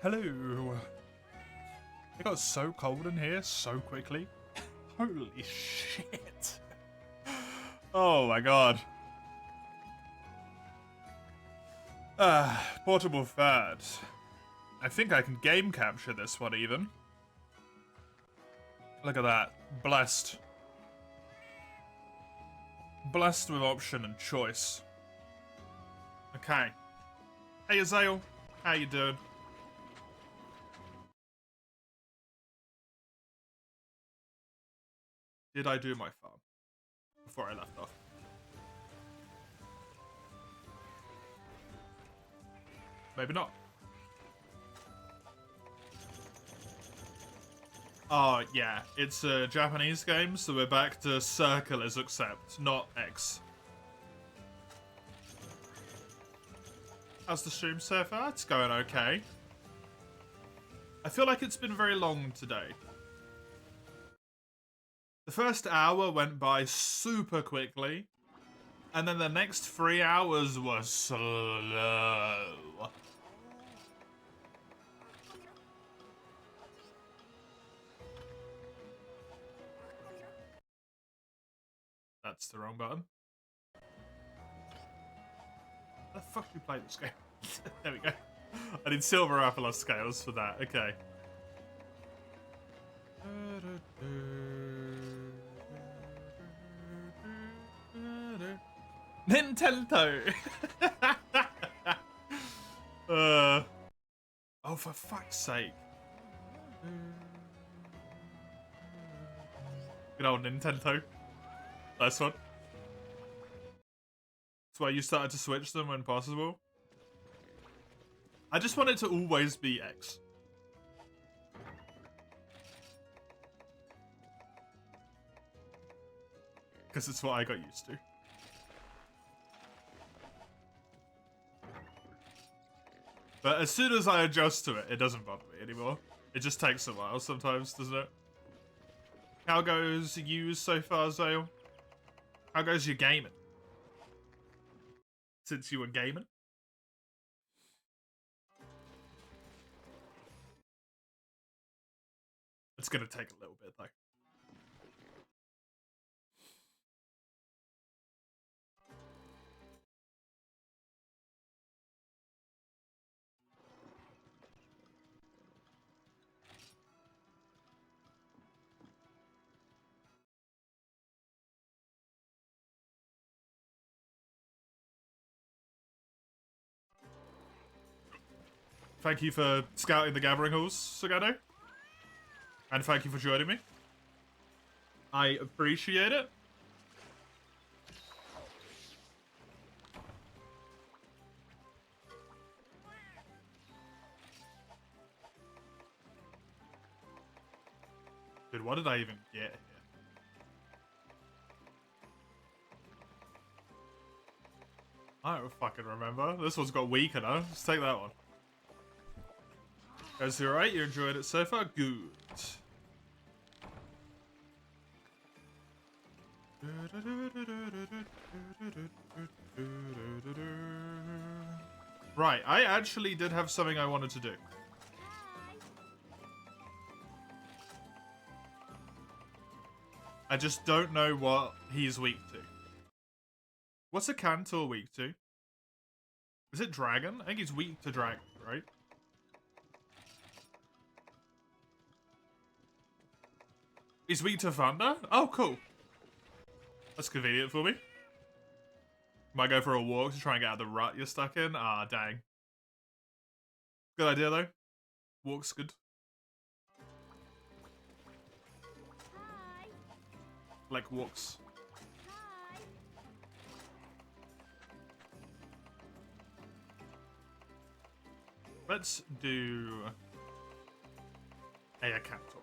Hello. It got so cold in here so quickly. Holy shit. Oh my god. Portable third. I think I can game capture this one even. Look at that. Blessed. Blessed with option and choice. Okay. Hey Azale, how you doing? Did I do my farm before I left off? Maybe not. Oh, yeah. It's a Japanese game, so we're back to circle as accept, not X. How's the stream so far? It's going okay. I feel like it's been very long today. The first hour went by super quickly, and then the next 3 hours were slow. That's the wrong button. How the fuck do you play this game? There we go. I need silver apple scales for that. Okay. Nintendo. Oh, for fuck's sake. Good old Nintendo. Nice one. That's why you started to switch them when possible. I just want it to always be X. Because it's what I got used to. But as soon as I adjust to it, it doesn't bother me anymore. It just takes a while sometimes, doesn't it? How goes you so far, Zale? How goes your gaming? Since you were gaming? It's gonna take a little bit, though. Thank you for scouting the gathering halls, Sagado. And thank you for joining me. I appreciate it. Dude, what did I even get here? I don't fucking remember. This one's got weaker now. Let's take that one. Guys, you're right. You're enjoying it so far? Good. Right, I actually did have something I wanted to do. I just don't know what he's weak to. What's a Cantor weak to? Is it Dragon? I think he's weak to Dragon, right? He's weak to Thunder? Oh, cool. That's convenient for me. Might go for a walk to try and get out of the rut you're stuck in. Ah, dang. Good idea, though. Walk's good. Hi. Like walks. Hi. Let's do a Cantor.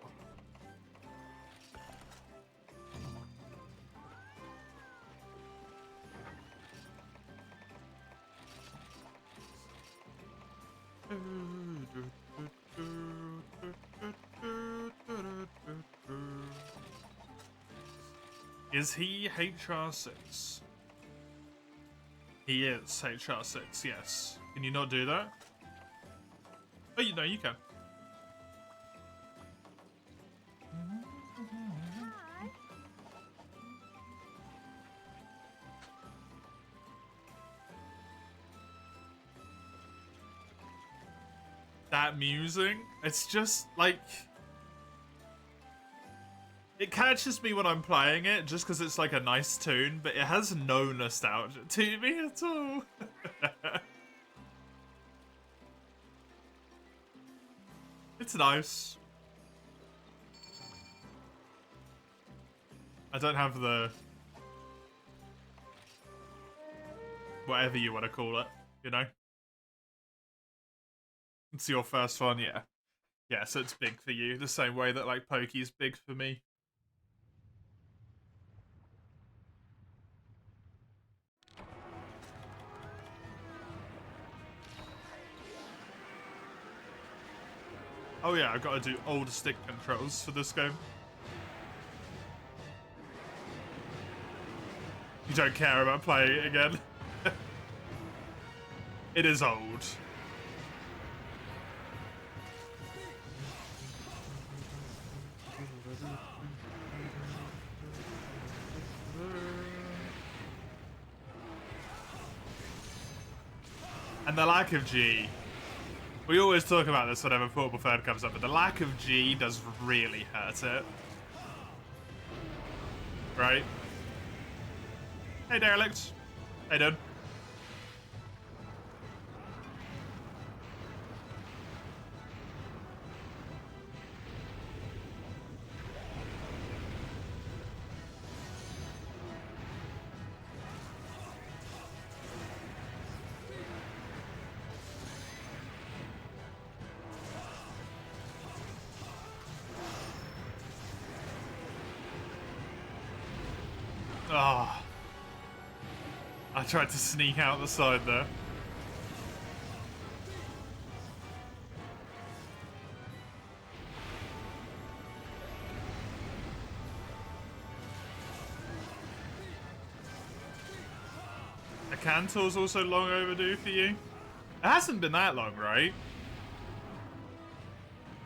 Is he HR6? He is HR6, yes. Can you not do that? Oh, you know, you can. Hi. That musing, it's just like... It catches me when I'm playing it, just because it's like a nice tune, but it has no nostalgia to me at all. It's nice. I don't have the... whatever you want to call it, you know? It's your first one, yeah. Yeah, so it's big for you, the same way that, like, Pokey's big for me. Oh yeah, I've got to do old stick controls for this game. You don't care about playing it again? It is old. And the lack of G. We always talk about this whenever MHP3rd comes up, but the lack of G does really hurt it. Right? Hey, Derelict. Hey, dude. Oh. I tried to sneak out the side there. A Cantor's also long overdue for you. It hasn't been that long, right?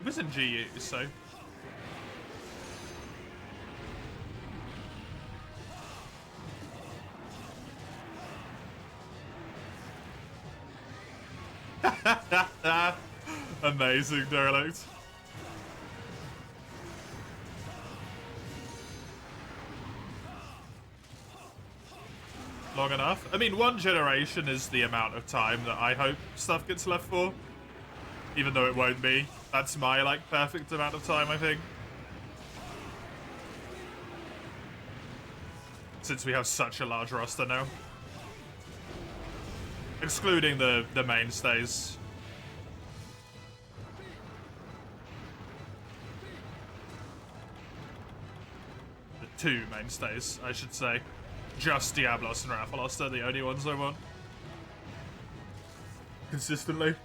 It was in GU, so... Amazing, Derelict. Long enough? I mean, one generation is the amount of time that I hope stuff gets left for. Even though it won't be. That's my, like, perfect amount of time, I think. Since we have such a large roster now. Excluding the mainstays. The two mainstays, I should say. Just Diablos and Rathalos are the only ones I want. Consistently.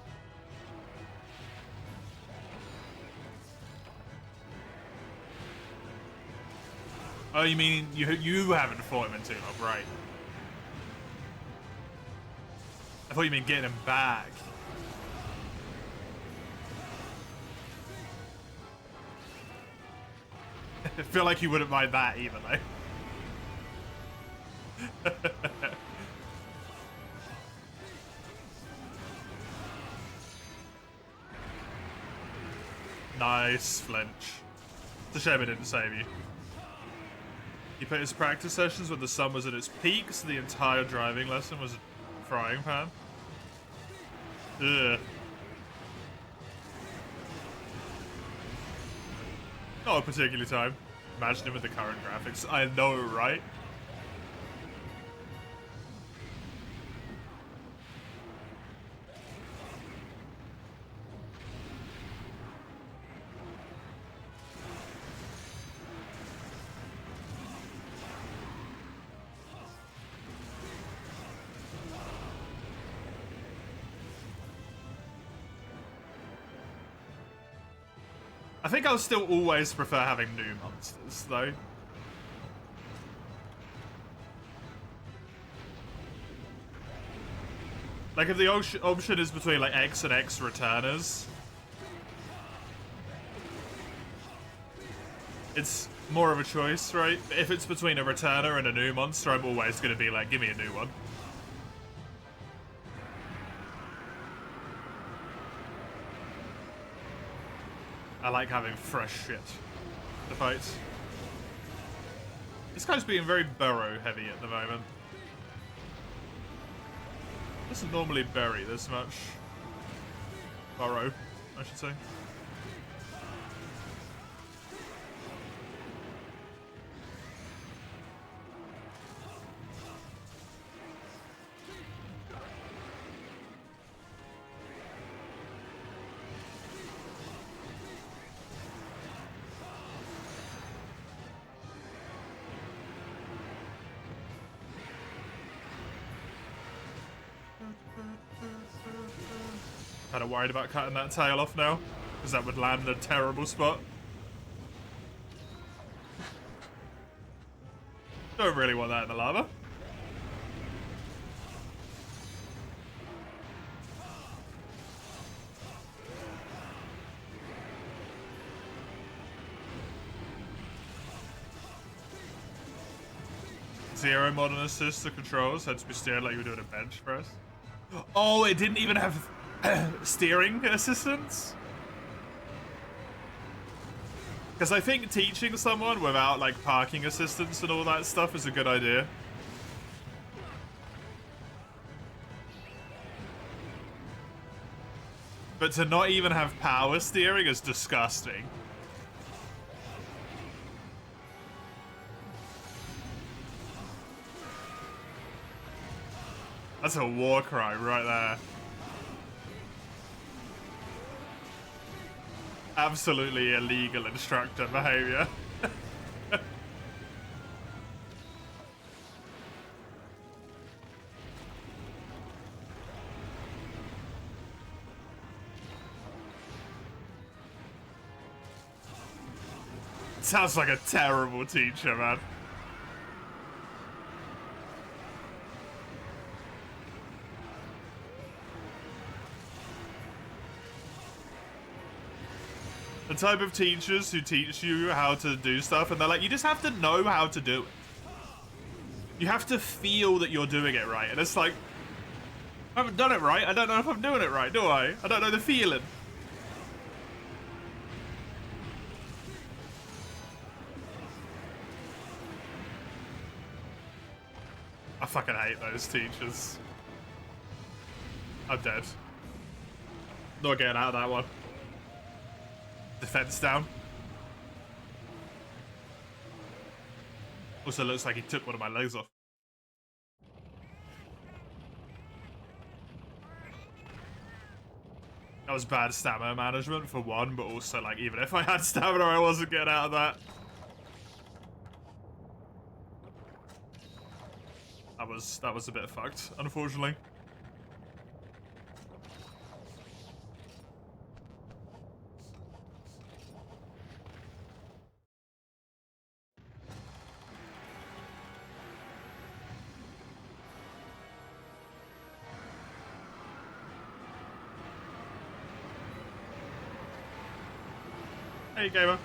Oh, you mean you haven't fought him in too long, right? I thought you mean getting him back. I feel like you wouldn't mind that either, though. Nice flinch. It's a shame it didn't save you. He put his practice sessions when the sun was at its peak, so the entire driving lesson was a frying pan. Ugh. Not a particular time. Imagine him with the current graphics. I know, right? I think I'll still always prefer having new monsters, though. Like, if the option is between, like, X and X returners, it's more of a choice, right? If it's between a returner and a new monster, I'm always going to be like, give me a new one. I like having fresh shit to fight. This guy's being very burrow heavy at the moment. Doesn't normally bury this much. Burrow, I should say. Kind of worried about cutting that tail off now, because that would land in a terrible spot. Don't really want that in the lava. Zero modern assist to controls, had to be steered like you were doing a bench press. Oh, it didn't even have steering assistance? Because I think teaching someone without like parking assistance and all that stuff is a good idea. But to not even have power steering is disgusting. That's a war crime right there. Absolutely illegal instructor behavior. Sounds like a terrible teacher, man. The type of teachers who teach you how to do stuff and they're like, you just have to know how to do it. You have to feel that you're doing it right. And it's like, I haven't done it right. I don't know if I'm doing it right, do I? I don't know the feeling. I fucking hate those teachers. I'm dead. Not getting out of that one. Defense down. Also looks like he took one of my legs off. That was bad stamina management for one, but also like even if I had stamina, I wasn't getting out of that. That was a bit fucked, unfortunately. Hey, gamer.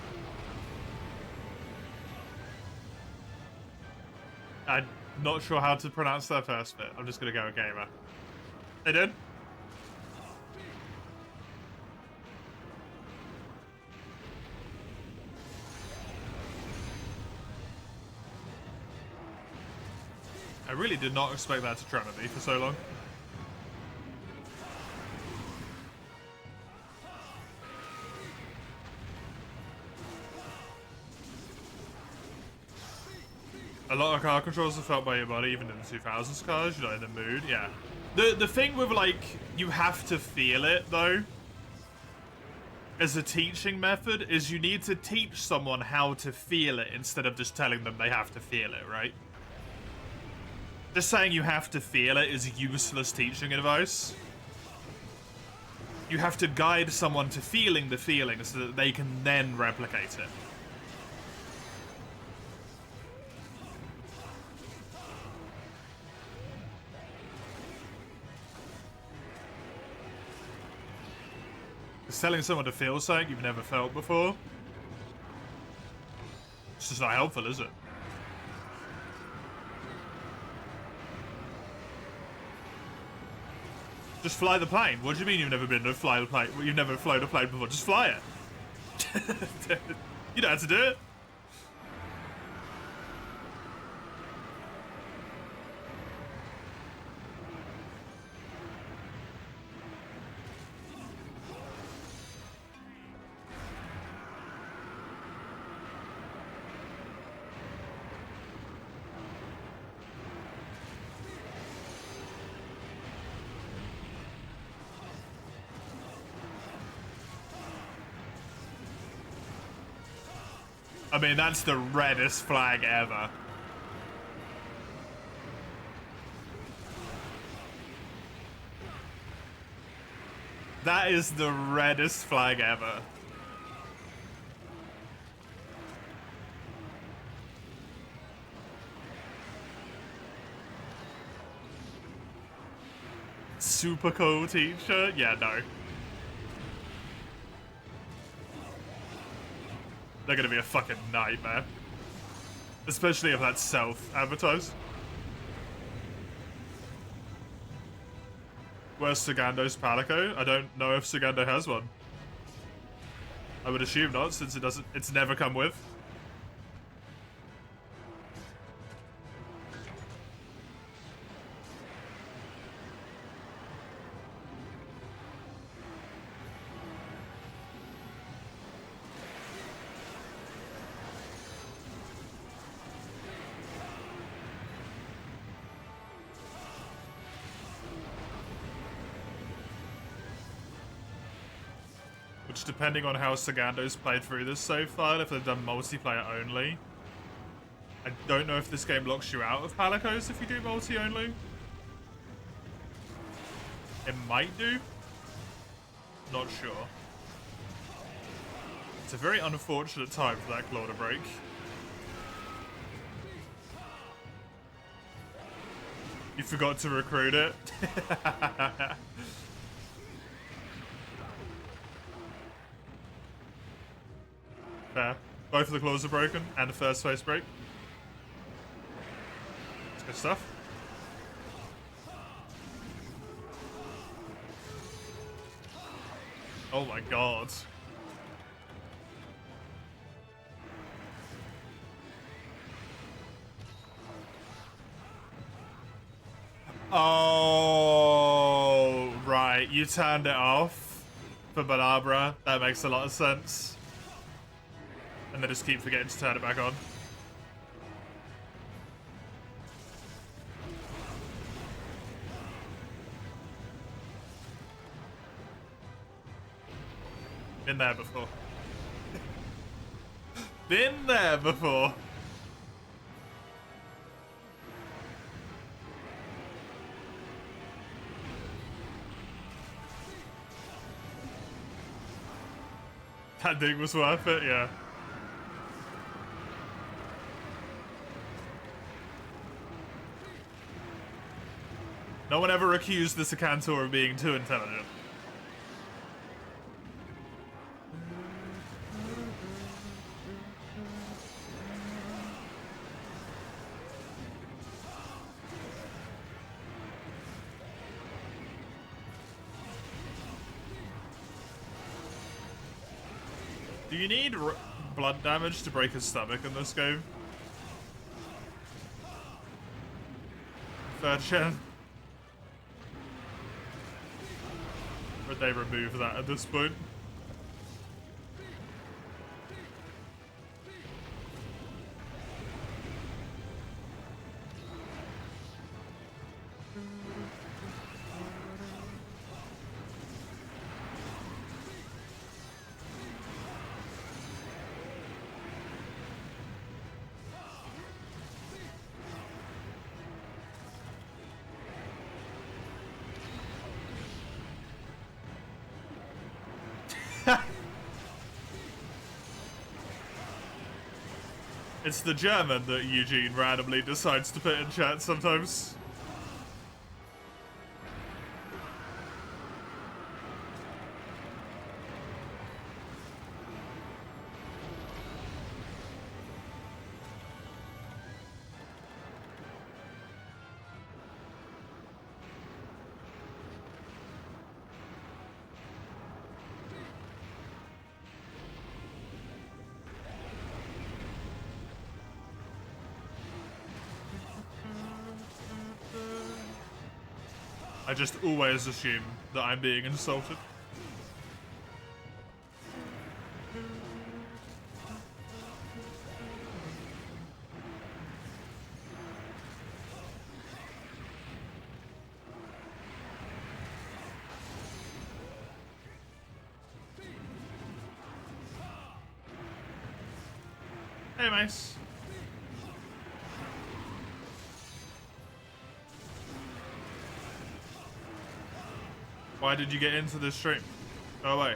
I'm not sure how to pronounce that first bit. I'm just gonna go with gamer. Hey, dude. I really did not expect that to trap me for so long. A lot of car controls are felt by your body, even in the 2000s cars. You're not in the mood. Yeah. The thing with like you have to feel it though, as a teaching method, is you need to teach someone how to feel it instead of just telling them they have to feel it, right? Just saying you have to feel it is useless teaching advice. You have to guide someone to feeling the feeling so that they can then replicate it. Telling someone to feel something you've never felt before It's just not helpful, is it? Just fly the plane. What do you mean you've never been to fly the plane? You've never flown a plane before. Just fly it. You know how to do it. I mean, that's the reddest flag ever. That is the reddest flag ever. Super cool teacher? Yeah, no. They're gonna be a fucking nightmare. Especially if that's self-advertised. Where's Sagando's Palico? I don't know if Sagando has one. I would assume not, since it's never come with. Which, depending on how Sagando's played through this so far, if they've done multiplayer only, I don't know if this game locks you out of Palicos if you do multi only. It might do. Not sure. It's a very unfortunate time for that claw to break. You forgot to recruit it. Fair. Both of the claws are broken, and the first face break. That's good stuff. Oh my god. Oh, right. You turned it off for Balabra. That makes a lot of sense. And they just keep forgetting to turn it back on. Been there before. Been there before. That dig was worth it, yeah. No one ever accused the Sacantor of being too intelligent. Do you need blood damage to break his stomach in this game? Third gen? Or they remove that at this point? It's the German that Eugene randomly decides to put in chat sometimes. I just always assume that I'm being insulted. Hey, Mace. Why did you get into this stream? Go away.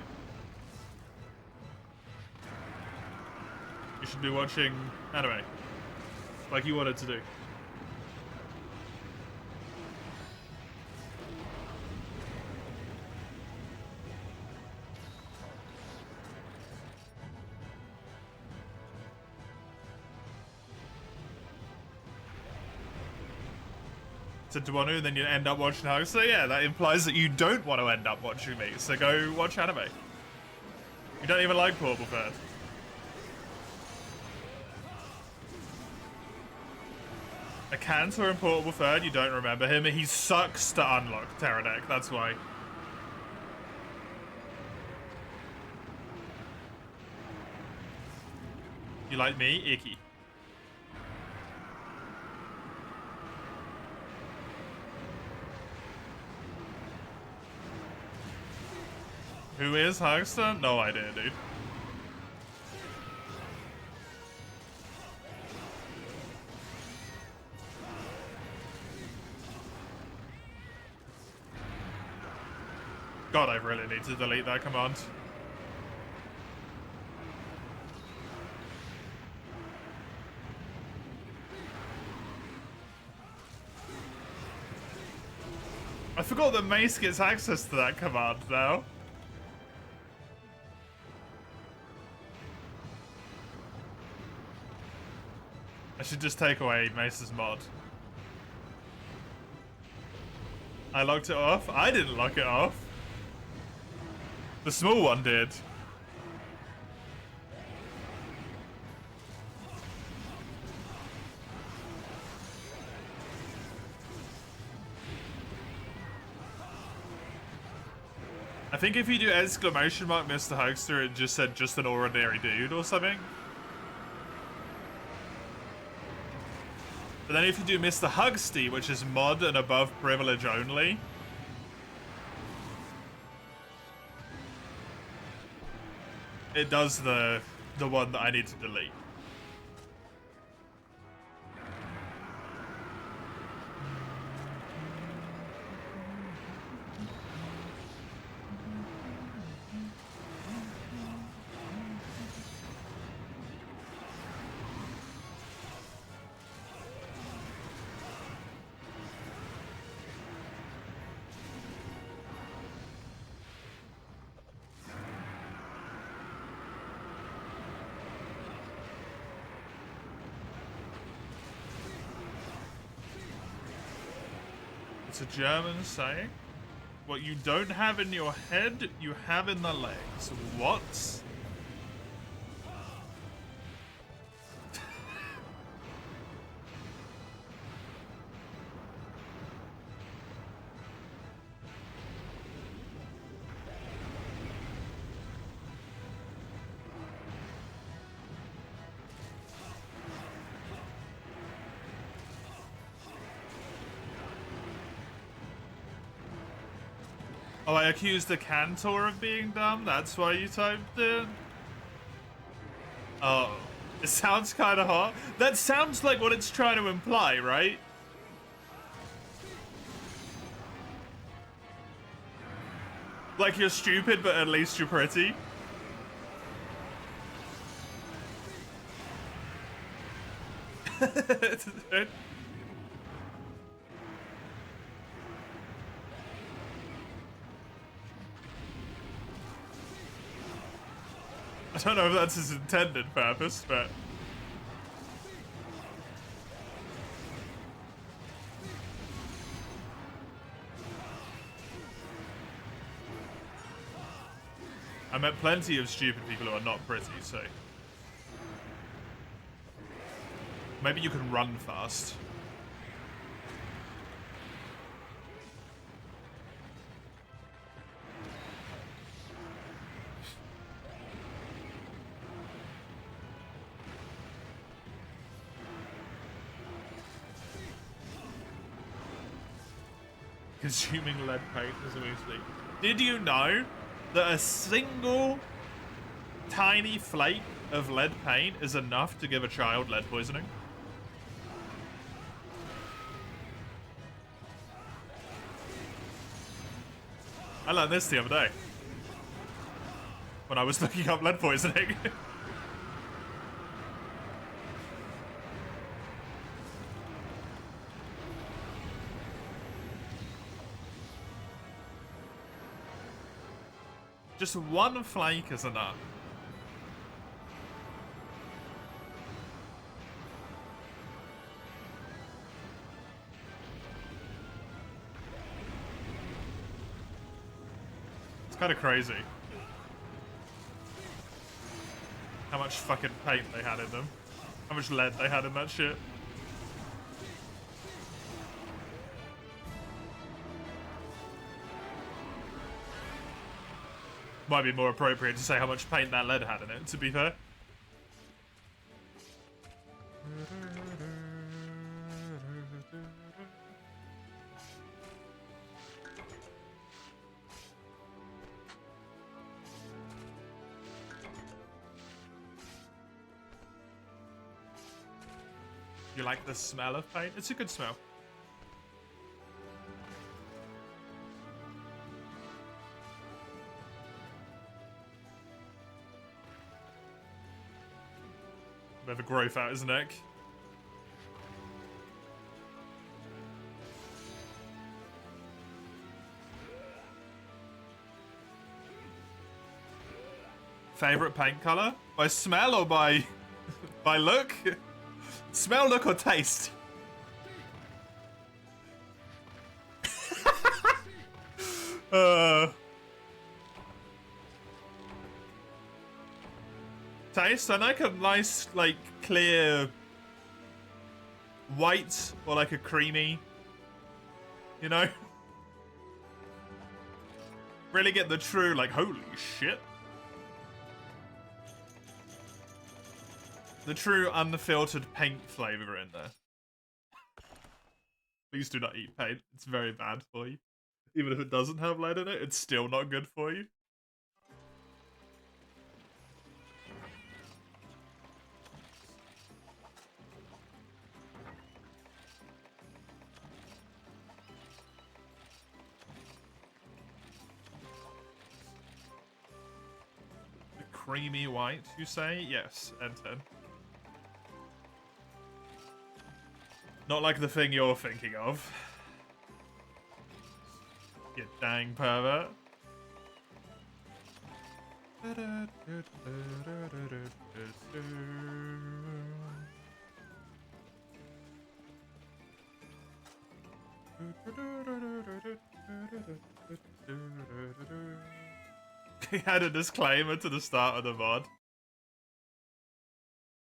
You should be watching anime. Like you wanted to do. To want to, and then you end up watching Hugs. So yeah, that implies that you don't want to end up watching me. So go watch anime. You don't even like Portable Third. A Cantor in Portable Third, you don't remember him. He sucks to unlock Terra deck, that's why. You like me? Icky. Who is Hugster? No idea, dude. God, I really need to delete that command. I forgot that Mace gets access to that command now. I should just take away Mace's mod. I locked it off? I didn't lock it off. The small one did. I think if you do exclamation mark Mr. Hugster, it just said just an ordinary dude or something. But then if you do Mr. Hugsty, which is mod and above privilege only, it does the one that I need to delete. It's a German saying. What you don't have in your head, you have in the legs. What? Oh, I accused the Cantor of being dumb? That's why you typed it? Oh. It sounds kind of hot. That sounds like what it's trying to imply, right? Like you're stupid, but at least you're pretty. I don't know if that's his intended purpose, but... I met plenty of stupid people who are not pretty, so... Maybe you can run fast. Consuming lead paint is amusing. Did you know that a single tiny flake of lead paint is enough to give a child lead poisoning? I learned this the other day when I was looking up lead poisoning. Just one flake is enough. It's kind of crazy how much fucking paint they had in them. How much lead they had in that shit. Might be more appropriate to say how much paint that lead had in it, to be fair. You like the smell of paint? It's a good smell. Bit of a growth out his neck. Favorite paint color? By smell or by look? Smell, look, or taste? Taste? I like a nice, like, clear white or like a creamy, you know? Really get the true, like, holy shit. The true unfiltered paint flavor in there. Please do not eat paint. It's very bad for you. Even if it doesn't have lead in it, it's still not good for you. The creamy white, you say? Yes, N10. Not like the thing you're thinking of. You dang pervert. He had a disclaimer to the start of the VOD.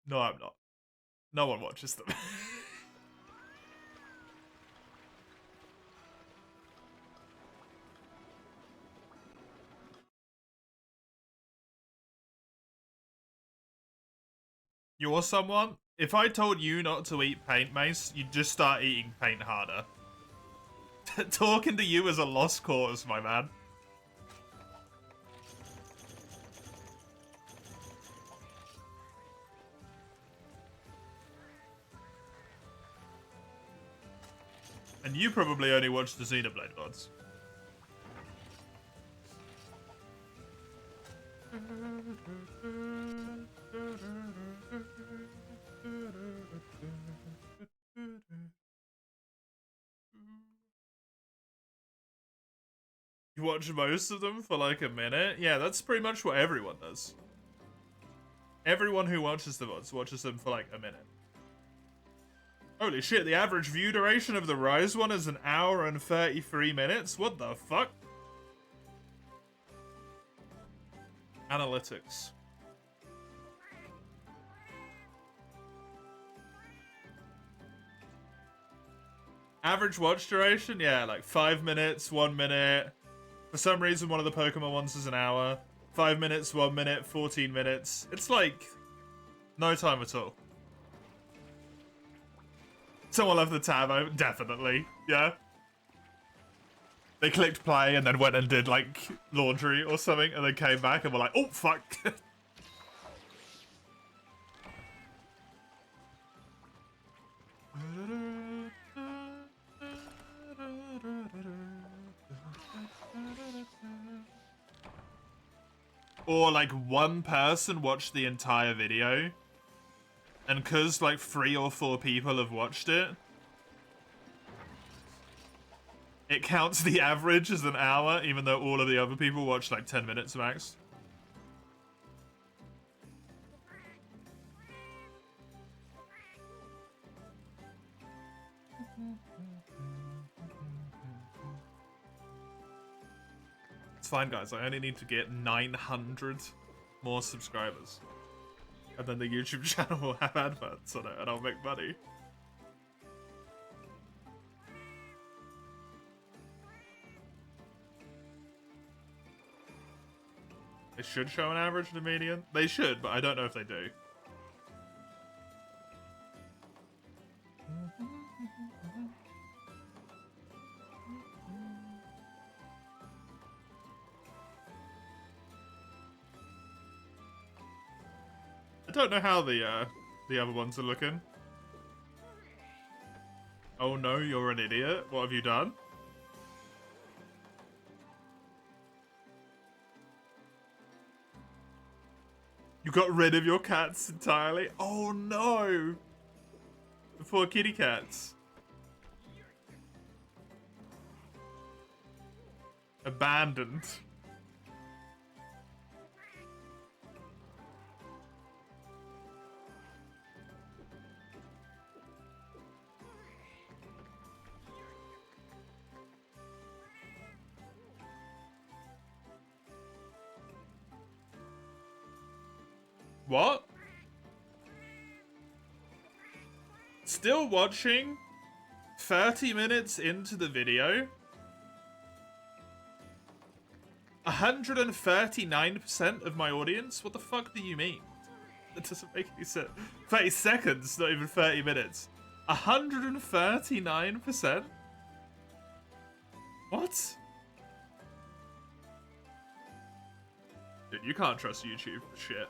No, I'm not. No one watches them. You're someone? If I told you not to eat paint, Mace, you'd just start eating paint harder. Talking to you is a lost cause, my man. And you probably only watch the Xenoblade VODs. You watch most of them for like a minute? Yeah, that's pretty much what everyone does. Everyone who watches the VODs watches them for like a minute. Holy shit, the average view duration of the Rise one is 1 hour and 33 minutes? What the fuck? Analytics. Average watch duration? Yeah, like 5 minutes, 1 minute. For some reason, one of the Pokemon ones is 1 hour. 5 minutes, 1 minute, 14 minutes. It's like no time at all. Someone left the tab out, definitely. Yeah. They clicked play and then went and did like laundry or something, and then came back and were like, "Oh fuck." Or like one person watched the entire video, and cause like 3 or 4 people have watched it, it counts the average as an hour, even though all of the other people watched like 10 minutes max. It's fine, guys. I only need to get 900 more subscribers. And then the YouTube channel will have adverts on it, and I'll make money. They should show an average and a median. They should, but I don't know if they do. I don't know how the other ones are looking. Oh no, you're an idiot. What have you done? You got rid of your cats entirely? Oh no! The poor kitty cats. Abandoned. What? Still watching? 30 minutes into the video? 139% of my audience? What the fuck do you mean? That doesn't make any sense. 30 seconds, not even 30 minutes. 139%? What? Dude, you can't trust YouTube for shit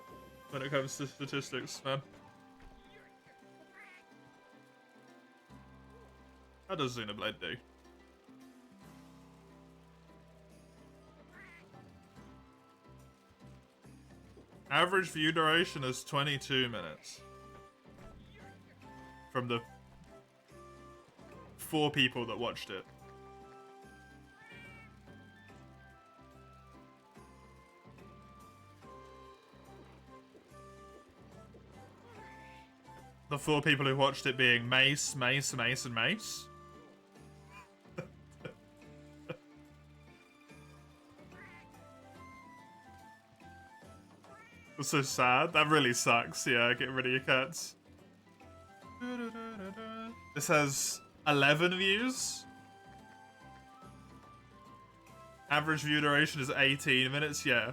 when it comes to statistics, man. How does Xenoblade do? Average view duration is 22 minutes. From the 4 people that watched it. The 4 people who watched it being Mace, Mace, Mace, and Mace. That's so sad. That really sucks. Yeah, get rid of your cats. This has 11 views. Average view duration is 18 minutes. Yeah.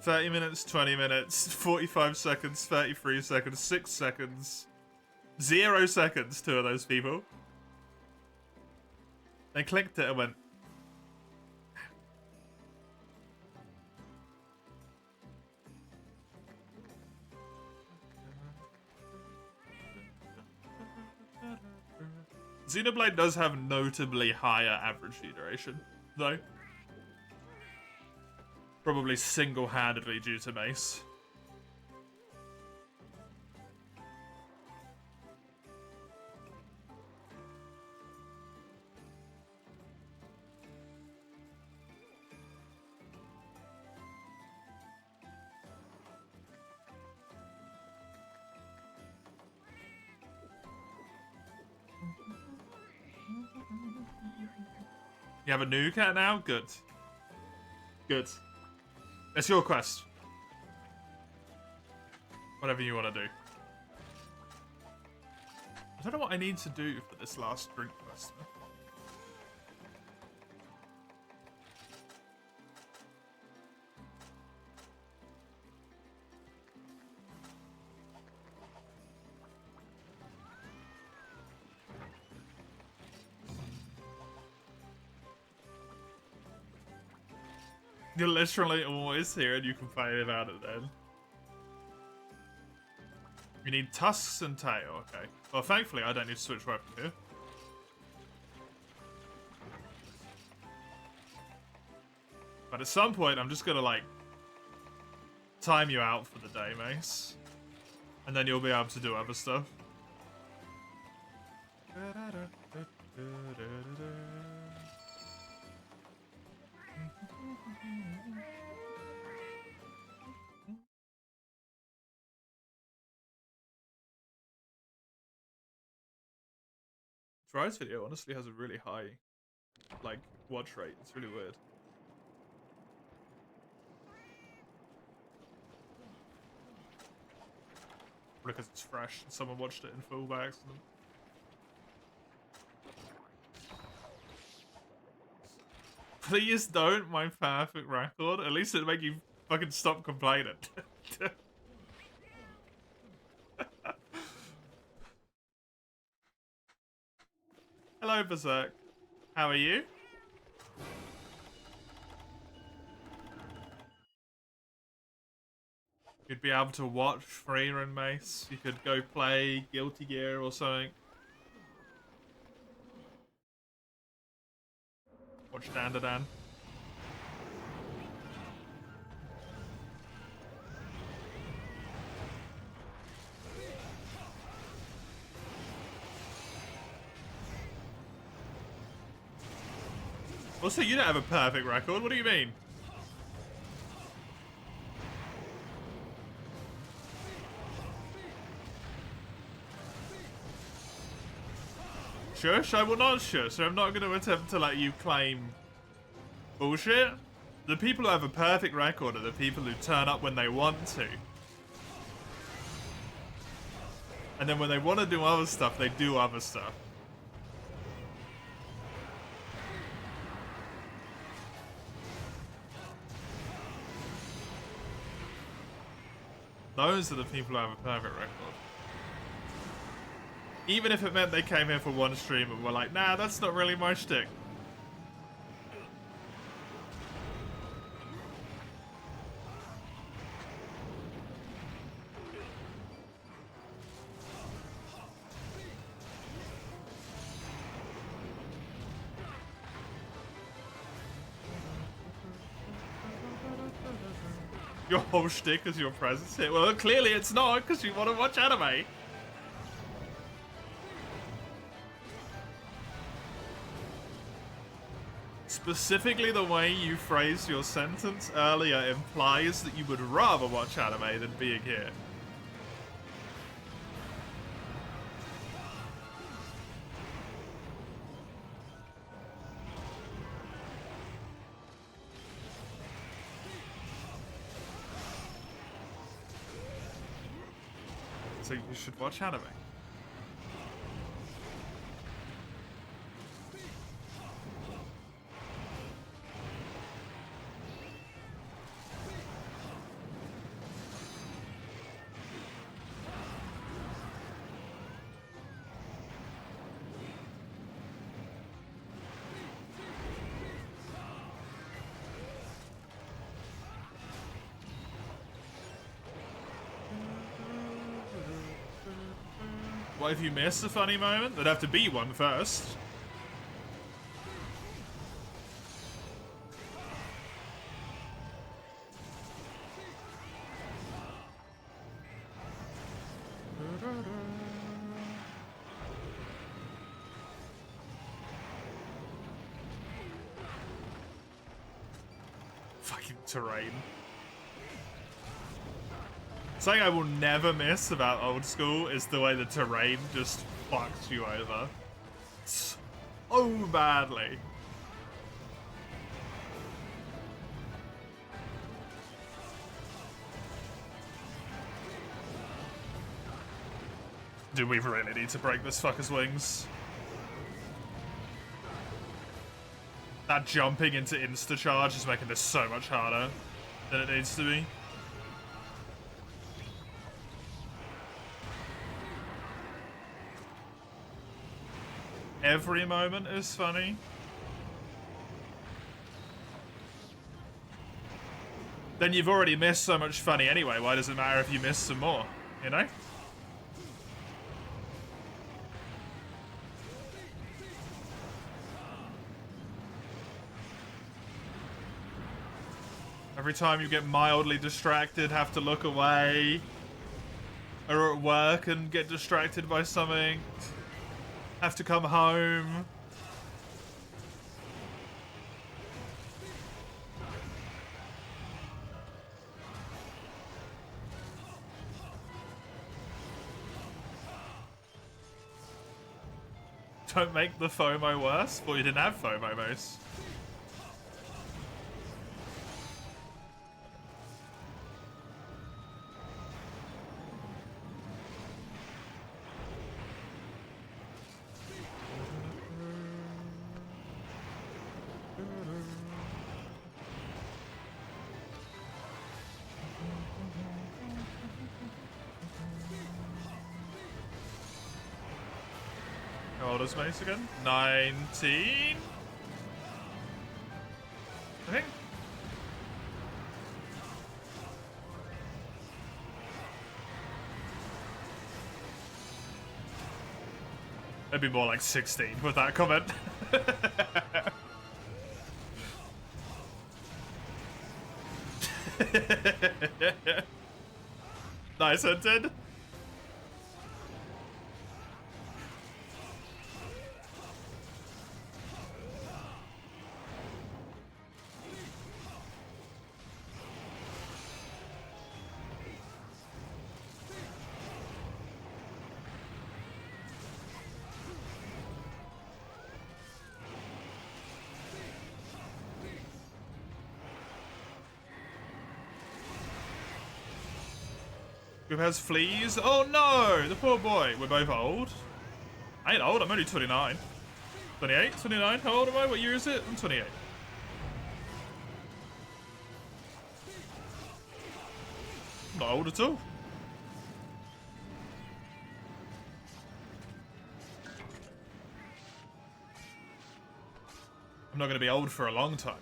"30 minutes, 20 minutes, 45 seconds, 33 seconds, 6 seconds. 0 seconds, 2 of those people. They clicked it and went... Xenoblade does have notably higher average view duration, though. Probably single-handedly due to Mace. You have a new cat now? Good. Good. It's your quest. Whatever you want to do. I don't know what I need to do for this last drink quest. You're literally always here and you complain about it then. You need tusks and tail, okay. Well, thankfully I don't need to switch weapon here. But at some point I'm just gonna, like, time you out for the day, Mace. And then you'll be able to do other stuff. Dry's video honestly has a really high, like, watch rate. It's really weird. Because it's fresh and someone watched it in full by accident. Please don't, my perfect record. At least it'll make you fucking stop complaining. Hello, Berserk. How are you? You'd be able to watch Freer and Mace. You could go play Guilty Gear or something. Watch Dandadan. Also, you don't have a perfect record. What do you mean? Shush, I will not shush. I'm not going to attempt to let you claim bullshit. The people who have a perfect record are the people who turn up when they want to. And then when they want to do other stuff, they do other stuff. Those are the people who have a perfect record. Even if it meant they came here for one stream and were like, nah, that's not really my shtick. Your whole shtick is your presence here. Well, clearly it's not, because you want to watch anime. Specifically, the way you phrased your sentence earlier implies that you would rather watch anime than being here. So you should watch anime. What if you miss a funny moment? There'd have to be one first. Fucking terrain. Something I will never miss about old school is the way the terrain just fucks you over. So badly. Do we really need to break this fucker's wings? That jumping into insta-charge is making this so much harder than it needs to be. Every moment is funny. then you've already missed so much funny anyway. Why does it matter if you miss some more? You know? Every time you get mildly distracted, have to look away. Or at work and get distracted by something. Have to come home. Don't make the FOMO worse. Well, you didn't have FOMO, Mose. How old is Mace again? 19? I think. It'd be more like 16 with that comment. Nice hunted. Who has fleas? Oh no! The poor boy. We're both old. I ain't old, I'm only 29. 28? 29? How old am I? What year is it? I'm 28. I'm not old at all. I'm not going to be old for a long time.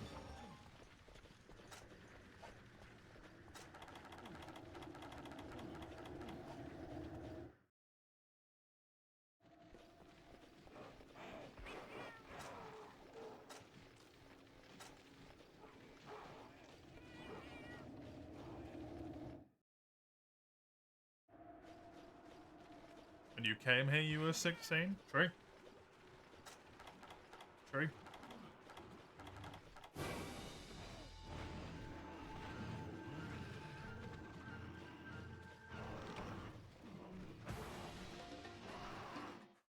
When you came here, you were 16? True. True.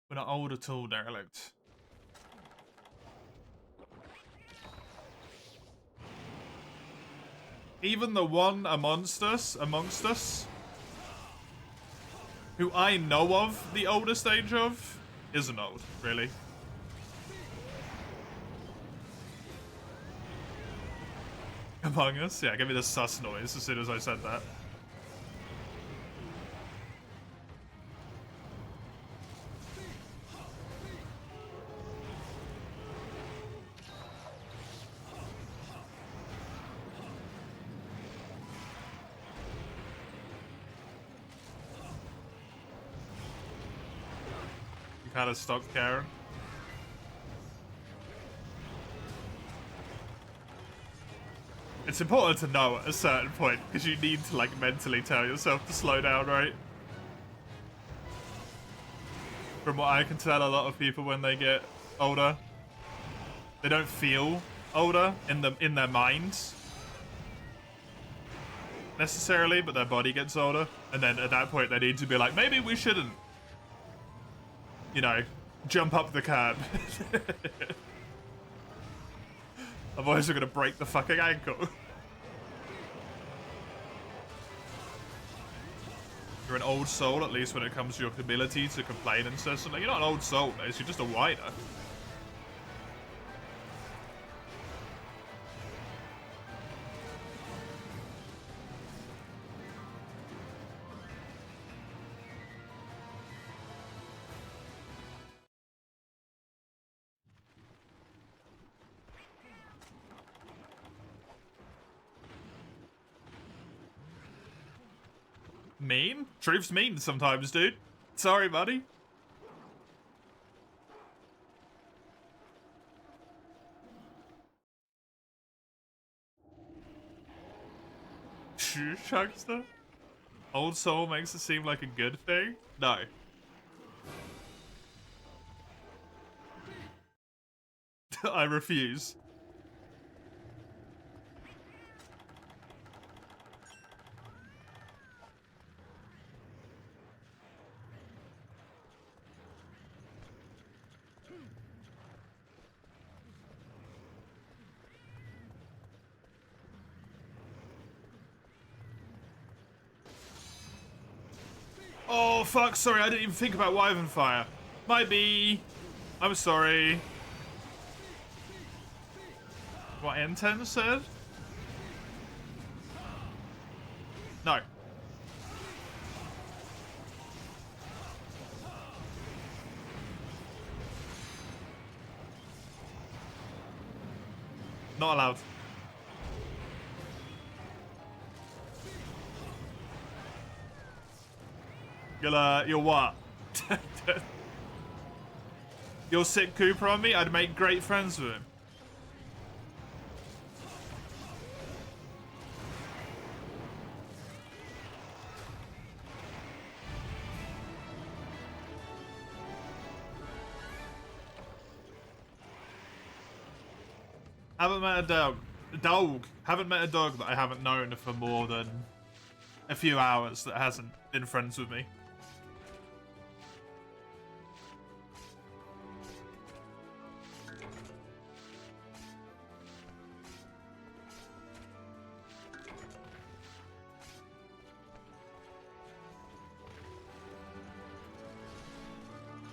We're not old at all, derelict. Even the one amongst us, who I know of the oldest age of, isn't old, really. Among Us? Yeah, give me the sus noise as soon as I said that. You kind of stopped caring. It's important to know at a certain point, because you need to, like, mentally tell yourself to slow down, right? From what I can tell, a lot of people, when they get older, they don't feel older in their minds necessarily, but their body gets older, and then at that point they need to be like, maybe we shouldn't, you know, jump up the curb. Otherwise we're gonna break the fucking ankle. You're an old soul, at least when it comes to your ability to complain incessantly. You're not an old soul, mate, you're just a whiner. Mean? Truth's mean sometimes, dude. Sorry, buddy. Chuckster? Old soul makes it seem like a good thing? No. I refuse. Oh, fuck, sorry, I didn't even think about Wyvern Fire. Might be. I'm sorry. What N10 said? No. Not allowed. You're what? You'll sit Cooper on me? I'd make great friends with him. Haven't met a dog. Haven't met a dog that I haven't known for more than a few hours that hasn't been friends with me.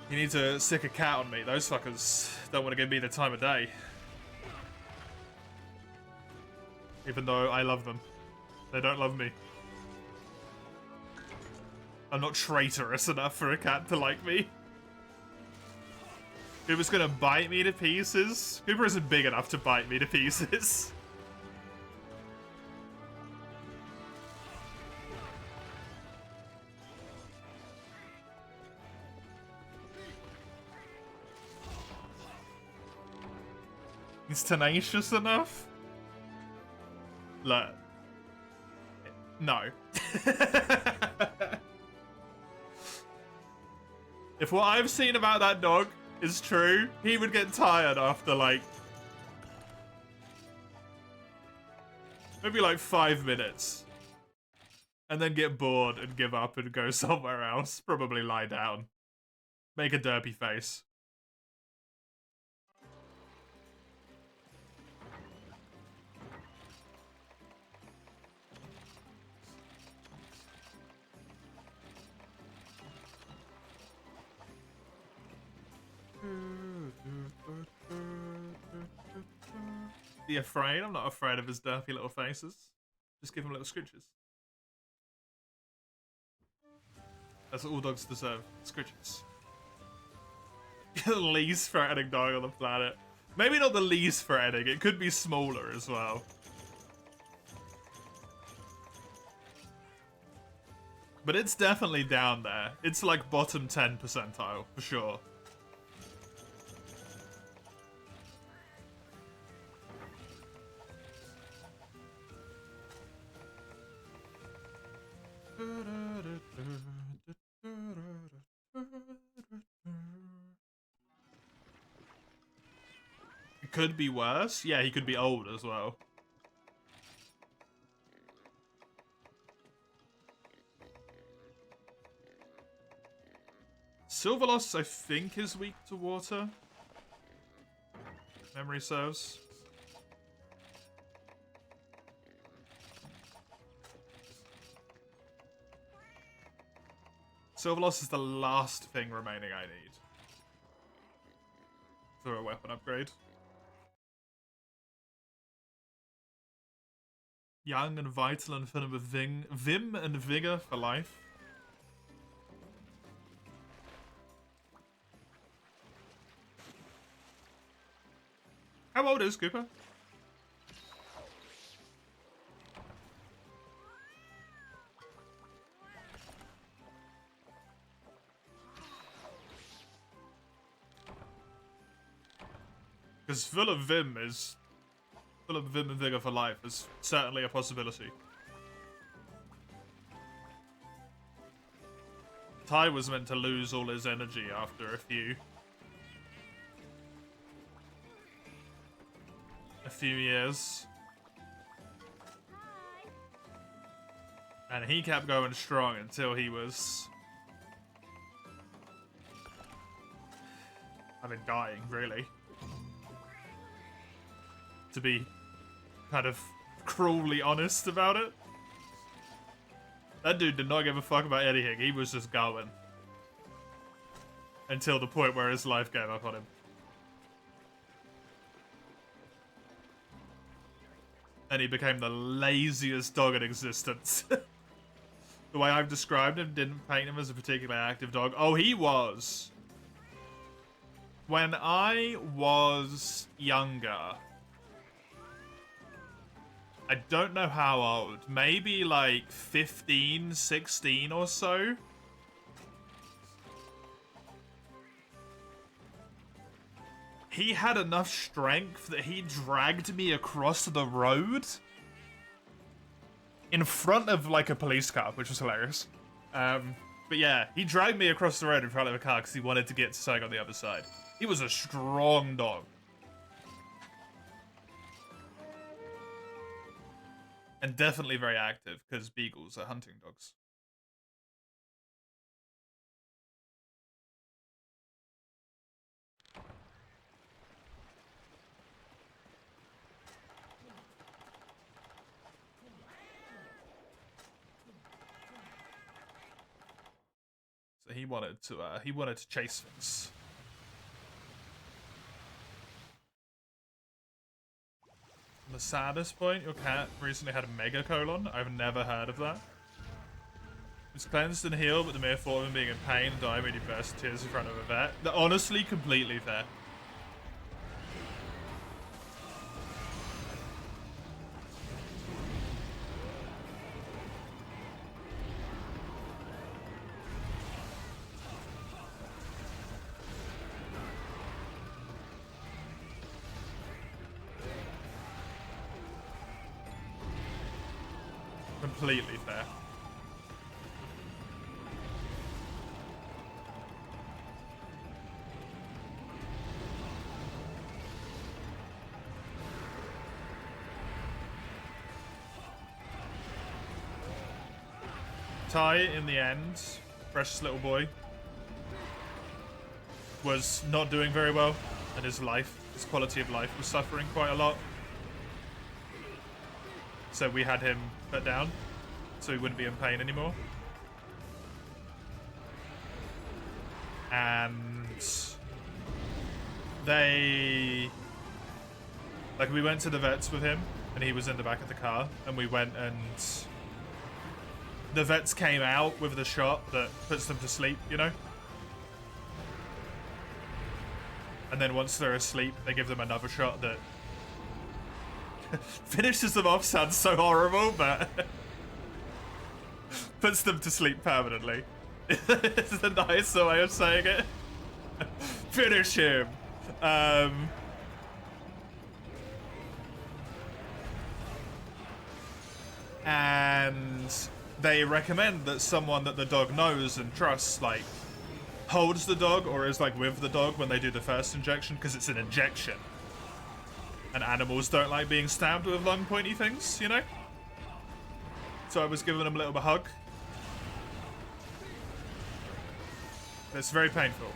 You need to stick a cat on me. Those fuckers don't want to give me the time of day. Even though I love them. They don't love me. I'm not traitorous enough for a cat to like me. Cooper's gonna bite me to pieces. Cooper isn't big enough to bite me to pieces. He's tenacious enough? Look. No. If what I've seen about that dog is true, he would get tired after like... maybe like 5 minutes. And then get bored and give up and go somewhere else. Probably lie down. Make a derpy face. Be afraid? I'm not afraid of his derpy little faces. Just give him little scritches. That's what all dogs deserve. Scritches. The least threatening dog on the planet. Maybe not the least threatening. It could be smaller as well. But it's definitely down there. It's like bottom 10 percentile, for sure. It could be worse. Yeah, he could be old as well. Silverloss, I think, is weak to water. Memory serves. Silverloss is the last thing remaining I need for a weapon upgrade. Young and vital and filled with vim and vigor for life. How old is Cooper? Because full of vim and vigor for life is certainly a possibility. Ty was meant to lose all his energy after a few years. Hi. And he kept going strong until he was... I mean, dying, really. To be kind of cruelly honest about it. That dude did not give a fuck about anything. He was just going. Until the point where his life gave up on him. And he became the laziest dog in existence. The way I've described him didn't paint him as a particularly active dog. Oh, he was. When I was younger, I don't know how old, maybe like 15, 16 or so. He had enough strength that he dragged me across the road in front of like a police car, which was hilarious. But yeah, he dragged me across the road in front of a car because he wanted to get to something on the other side. He was a strong dog. And definitely very active, because beagles are hunting dogs. So he wanted to chase things. On the saddest point, your cat recently had a mega colon. I've never heard of that. It's cleansed and healed, but the mere thought of him being in pain and dying made you burst into tears in front of a vet. They're honestly completely fair. Completely fair. Ty, in the end, precious little boy, was not doing very well, and his quality of life was suffering quite a lot. So we had him put down, so he wouldn't be in pain anymore. And we went to the vets with him, and he was in the back of the car, and we went and the vets came out with the shot that puts them to sleep, you know? And then once they're asleep, they give them another shot that finishes them off. Sounds so horrible, but puts them to sleep permanently. It's a nicer way of saying it. Finish him. And they recommend that someone that the dog knows and trusts, like, holds the dog or is, like, with the dog when they do the first injection, because it's an injection. And animals don't like being stabbed with long, pointy things, you know? So I was giving him a little bit of a hug. It's very painful.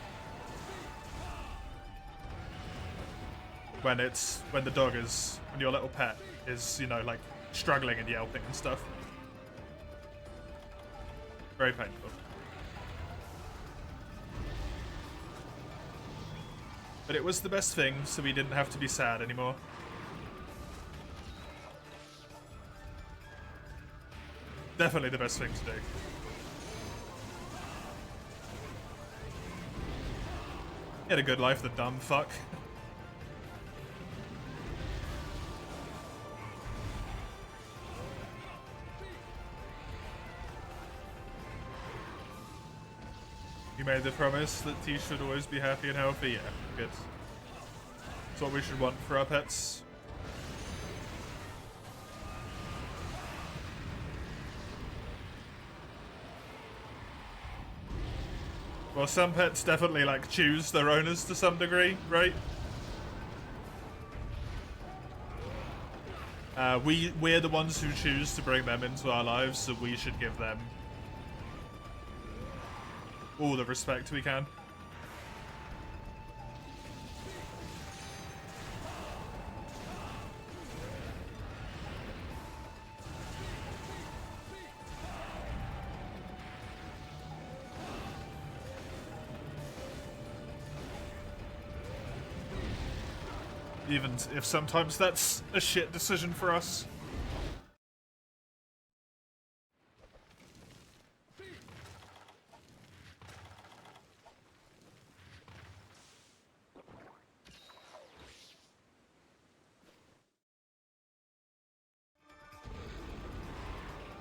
When your little pet is, you know, like, struggling and yelping and stuff. Very painful. But it was the best thing, so we didn't have to be sad anymore. Definitely the best thing to do. He had a good life, the dumb fuck. You made the promise that T should always be happy and healthy. Yeah, good. That's what we should want for our pets. Well, some pets definitely like choose their owners to some degree, right? We're the ones who choose to bring them into our lives, so we should give them all the respect we can. Even if sometimes that's a shit decision for us.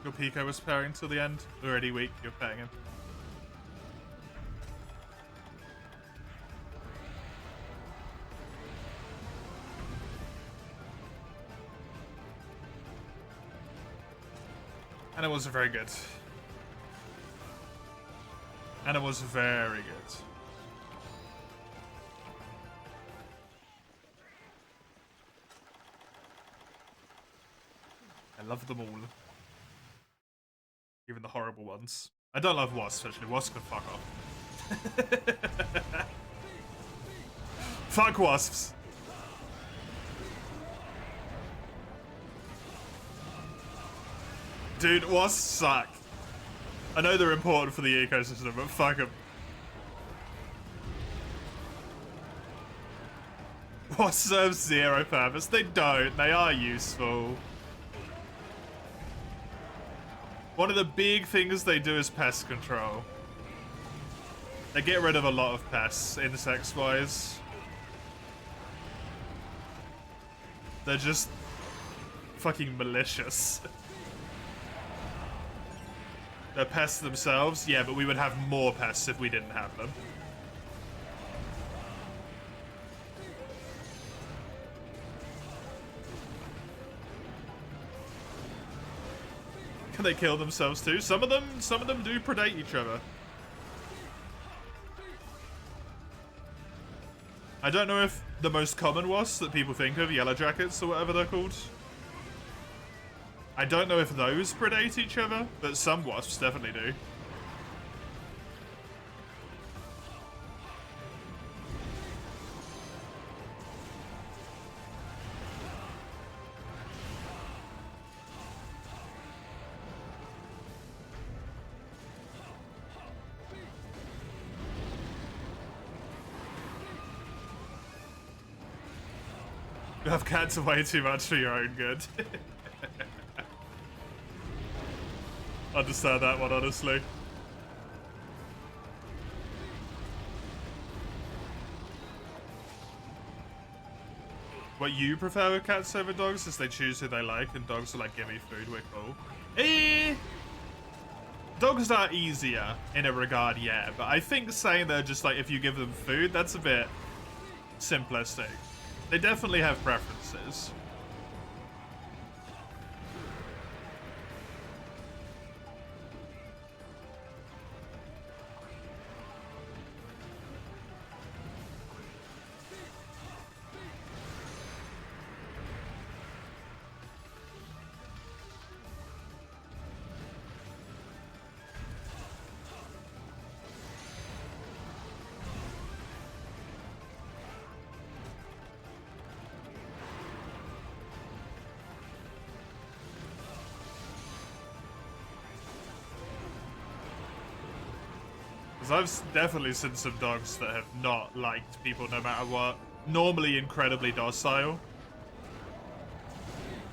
Your Pico was pairing till the end. Already weak, you're pairing him. And it wasn't very good. And it was very good. I love them all. Even the horrible ones. I don't love wasps, actually. Wasps can fuck off. Fuck wasps. Dude, wasps suck. I know they're important for the ecosystem, but fuck them. Wasps serve zero purpose. They don't. They are useful. One of the big things they do is pest control. They get rid of a lot of pests, insects-wise. They're just fucking malicious. They're pests themselves, yeah, but we would have more pests if we didn't have them. Can they kill themselves too? Some of them do predate each other. I don't know if the most common wasps that people think of, yellow jackets or whatever they're called. I don't know if those predate each other, but some wasps definitely do. You have cats are way too much for your own good. Understand that one, honestly. What you prefer with cats over dogs is they choose who they like, and dogs are like, give me food, we're cool. Dogs are easier in a regard, yeah, but I think saying they're just like, if you give them food, that's a bit simplistic. They definitely have preferences. I've definitely seen some dogs that have not liked people no matter what. Normally incredibly docile.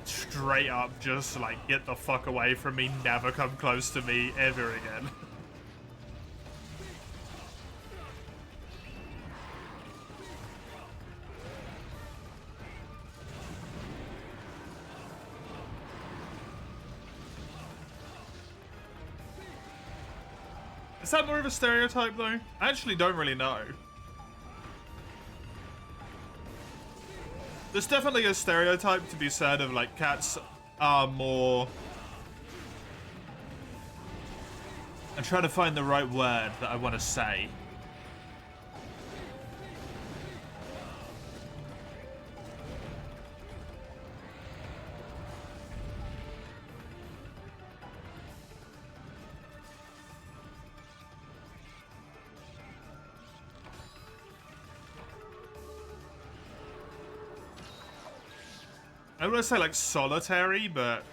Straight up just like, get the fuck away from me, never come close to me ever again. Is that more of a stereotype, though? I actually don't really know. There's definitely a stereotype to be said of like cats are more. I'm trying to find the right word that I want to say. I want to say like solitary, but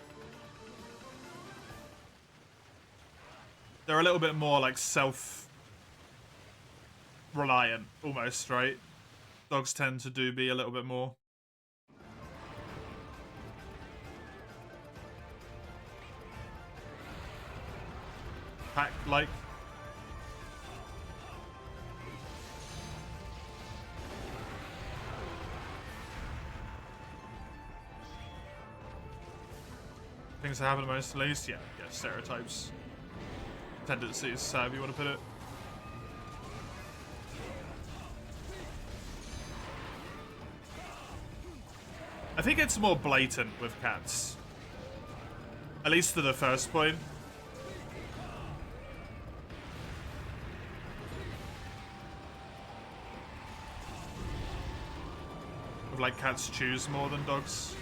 they're a little bit more like self-reliant, almost, right? Dogs tend to be a little bit more. Pack-like. Things that happen most least, yeah, stereotypes. Tendencies, however you want to put it. I think it's more blatant with cats. At least to the first point. With like cats choose more than dogs.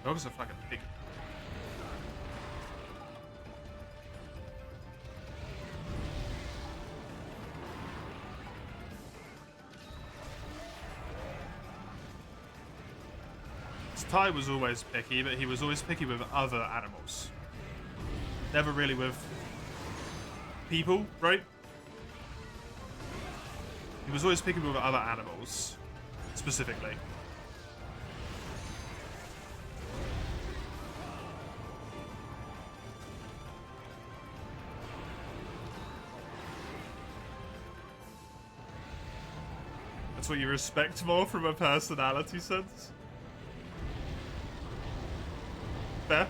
Dogs are fucking big. Ty was always picky, but he was always picky with other animals. Never really with people, right? He was always picky with other animals, specifically. That's what you respect more from a personality sense? Fair.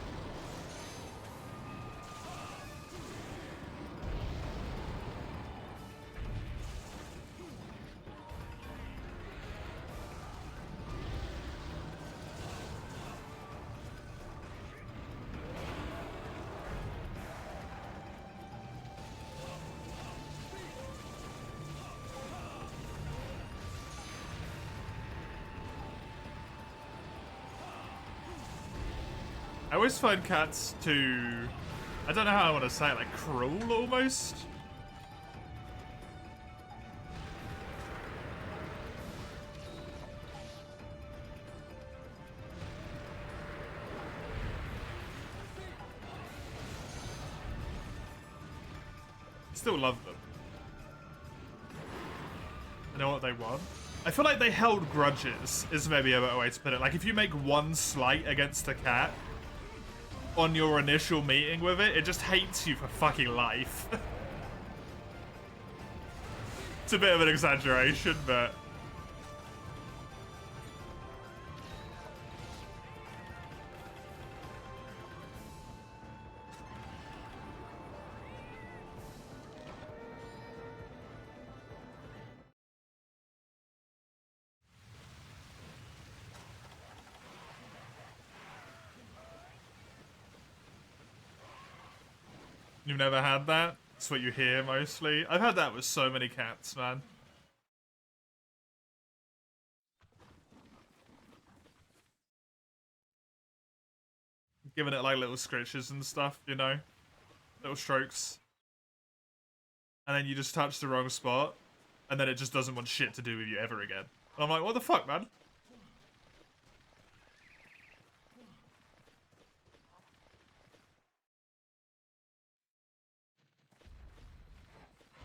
I always find cats too, I don't know how I want to say it, like cruel almost. Still love them. I know what they want. I feel like they held grudges, is maybe a better way to put it. Like if you make one slight against a cat on your initial meeting with it, it just hates you for fucking life. It's a bit of an exaggeration, but you've never had that? That's what you hear mostly. I've had that with so many cats, man. Giving it like little scratches and stuff, you know? Little strokes. And then you just touch the wrong spot, and then it just doesn't want shit to do with you ever again. And I'm like, what the fuck, man?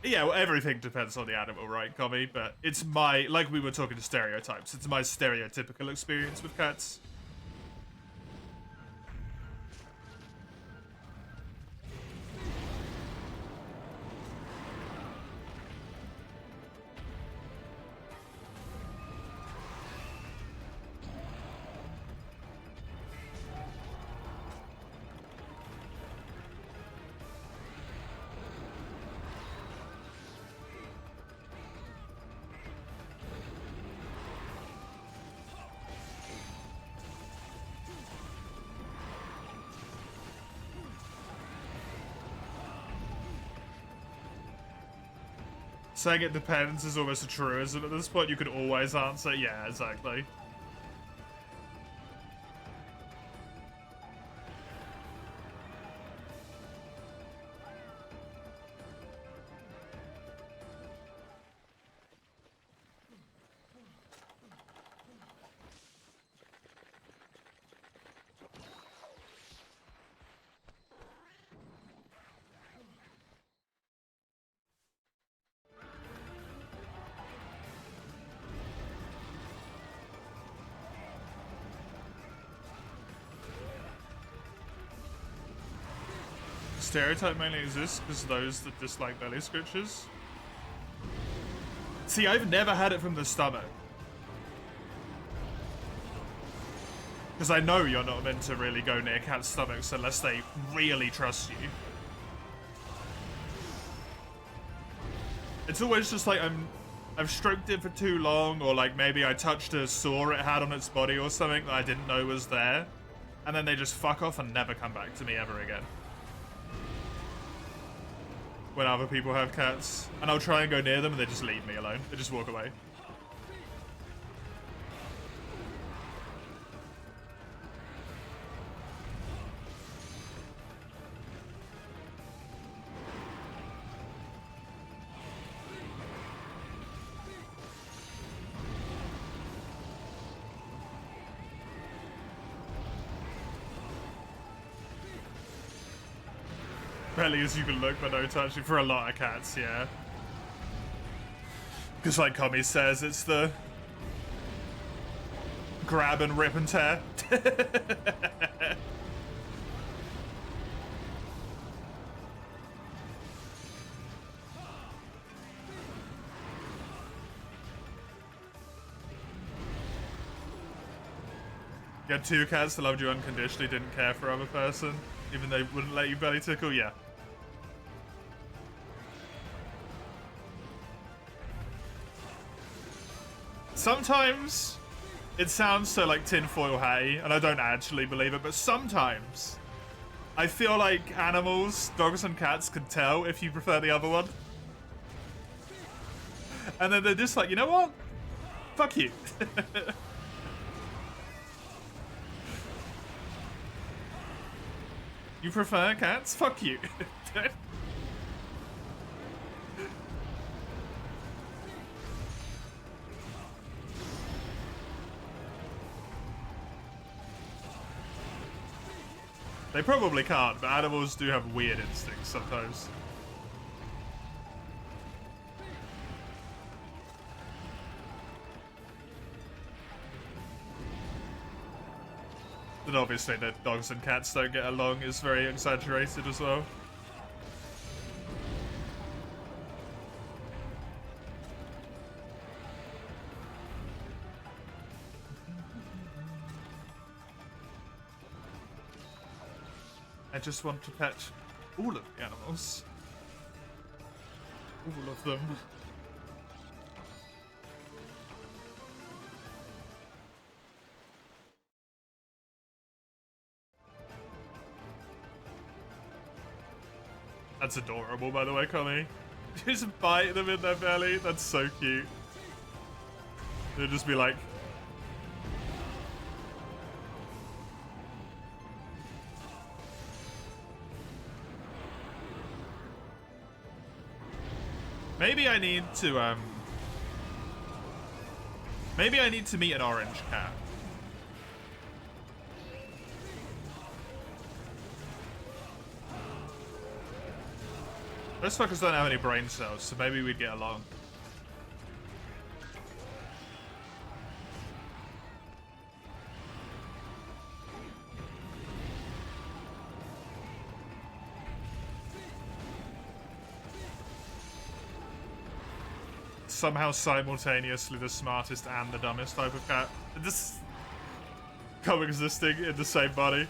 Yeah, well, everything depends on the animal, right, Commie? But it's my, like we were talking to stereotypes, it's my stereotypical experience with cats. Saying it depends is almost a truism at this point. You could always answer, yeah, exactly. Stereotype mainly exists because those that dislike belly scratches. See, I've never had it from the stomach. Because I know you're not meant to really go near cats' stomachs unless they really trust you. It's always just like I've stroked it for too long, or like maybe I touched a sore it had on its body or something that I didn't know was there. And then they just fuck off and never come back to me ever again. When other people have cats. And I'll try and go near them and they just leave me alone. They just walk away. Belly as you can look, but no touching for a lot of cats, yeah. Because like Commie says, it's the grab and rip and tear. You had two cats that loved you unconditionally, didn't care for other person, even though they wouldn't let you belly tickle, yeah. Sometimes it sounds so like tinfoil hatty, and I don't actually believe it, but sometimes I feel like animals, dogs and cats, can tell if you prefer the other one. And then they're just like, you know what? Fuck you. You prefer cats? Fuck you. They probably can't, but animals do have weird instincts sometimes. And obviously that dogs and cats don't get along is very exaggerated as well. I just want to pet all of the animals. All of them. That's adorable, by the way, Connie. Just bite them in their belly. That's so cute. They'll just be like... Maybe I need to, maybe I need to meet an orange cat. Those fuckers don't have any brain cells, so maybe we'd get along. Somehow simultaneously the smartest and the dumbest type of cat. Just coexisting in the same body.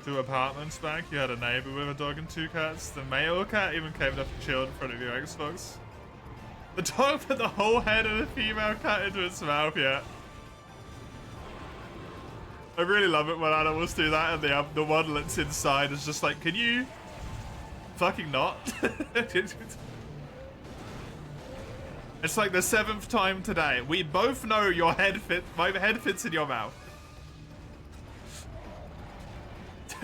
2 apartments back, you had a neighbor with a dog and 2 cats. The male cat even came up and chilled in front of your Xbox. The dog put the whole head of the female cat into its mouth, yeah. I really love it when animals do that, and the one that's inside is just like, can you fucking not? It's like the 7th time today. We both know my head fits in your mouth.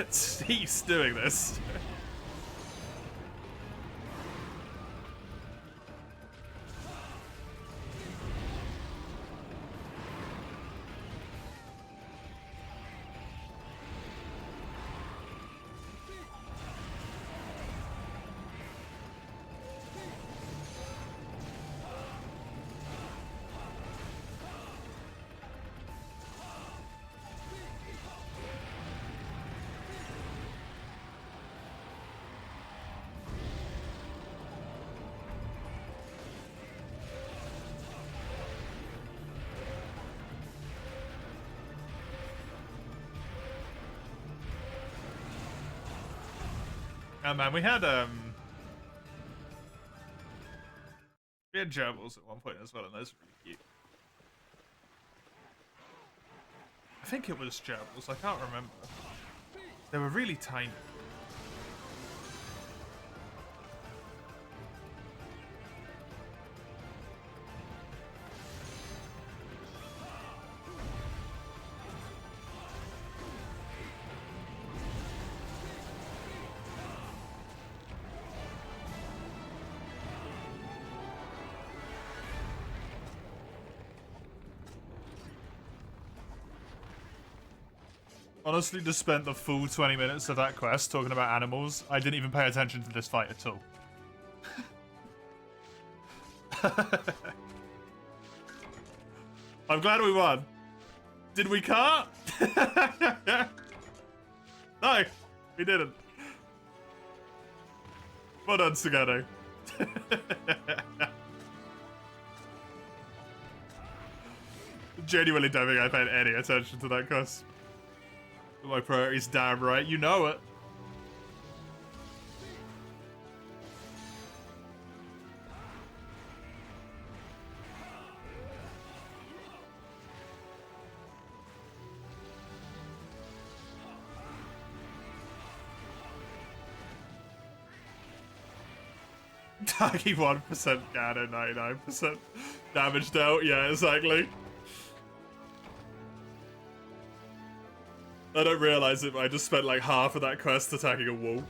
Cease doing this. Oh man, we had gerbils at one point as well, and those were really cute. I think it was gerbils, I can't remember. They were really tiny. Honestly, just spent the full 20 minutes of that quest talking about animals. I didn't even pay attention to this fight at all. I'm glad we won. Did we cart? No, we didn't. Well done, Sugano. Genuinely don't think I paid any attention to that quest. My priorities, damn right, you know it. Doggy 1%, Gano 99%. Damage dealt, yeah, exactly. I don't realize it, but I just spent like half of that quest attacking a wall.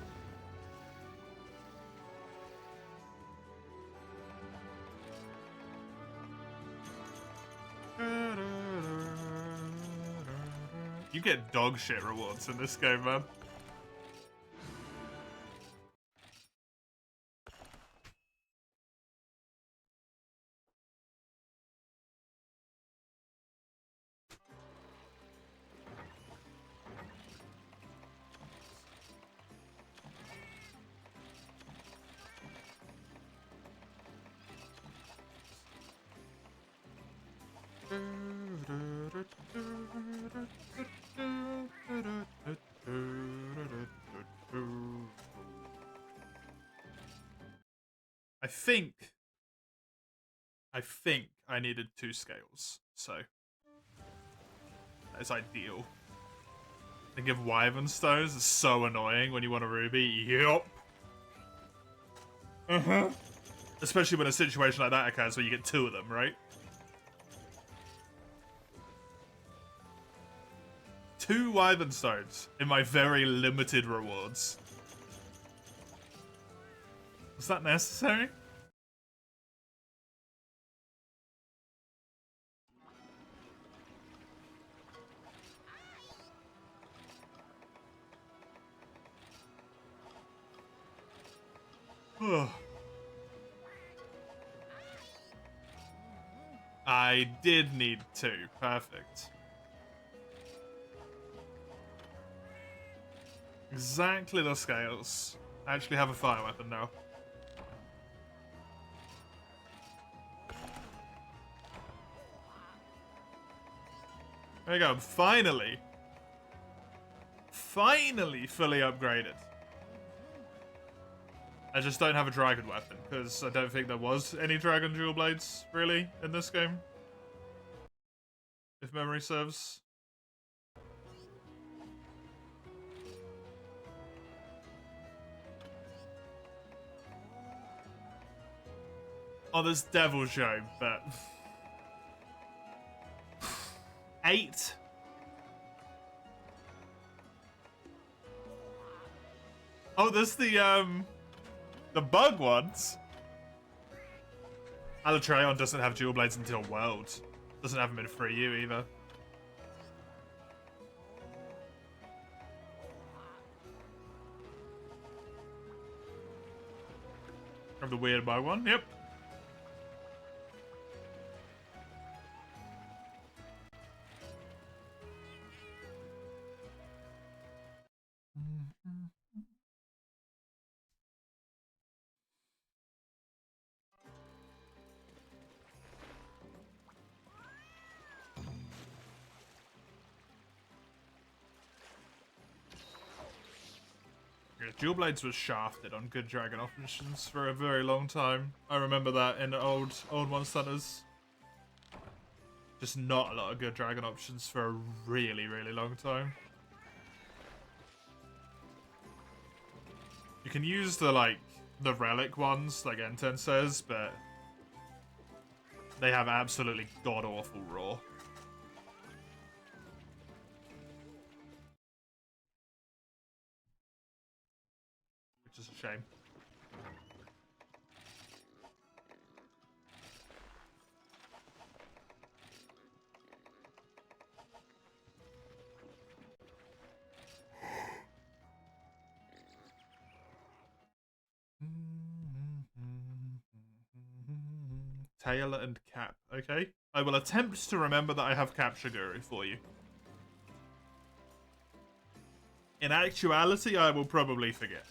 You get dog shit rewards in this game, man. I think I needed 2 scales, so that is ideal. They give Wyvern Stones, it's so annoying when you want a ruby. Yup. Especially when a situation like that occurs where you get 2 of them, right? 2 Wyvern Stones in my very limited rewards. Was that necessary? I did need 2. Perfect. Exactly the scales. I actually have a fire weapon now. There you go. Finally. finally fully upgraded. I just don't have a dragon weapon, because I don't think there was any dragon dual blades, really, in this game. If memory serves. Oh, there's Devil Show, but... 8? Oh, there's the bug ones. Alatreon doesn't have dual blades until World. Doesn't have them in 3U either. Have the weird bug one, yep. Dual Blades was shafted on good dragon options for a very long time. I remember that in old Monster Hunters. Just not a lot of good dragon options for a really, really long time. You can use the relic ones, like N10 says, but they have absolutely god-awful raw. Which is a shame. Tail and Cap, okay? I will attempt to remember that I have Capture Guru for you. In actuality, I will probably forget.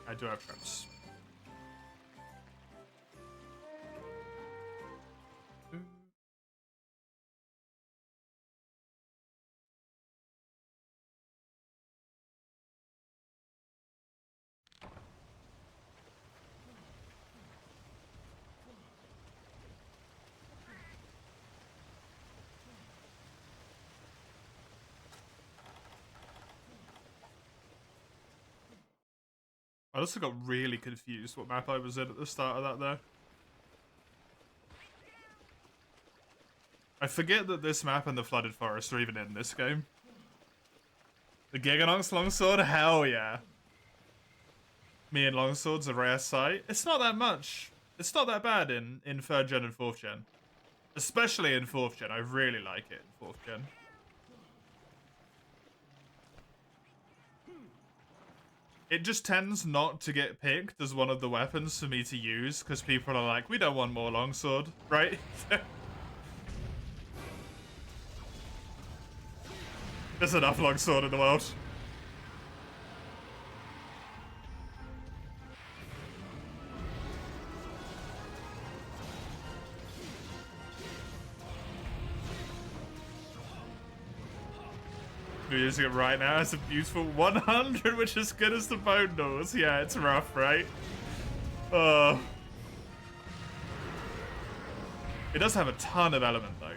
I do have traps. I also got really confused what map I was in at the start of that there. I forget that this map and the Flooded Forest are even in this game. The Giganox Longsword? Hell yeah. Me and Longsword's a rare sight. It's not that much. It's not that bad in 3rd gen and 4th gen. Especially in 4th gen. I really like it in 4th gen. It just tends not to get picked as one of the weapons for me to use because people are like, we don't want more longsword, right? There's enough longsword in the world. We're using it right now. It's a beautiful 100, which is good as the bone nose. Yeah, it's rough, right? It does have a ton of element, though.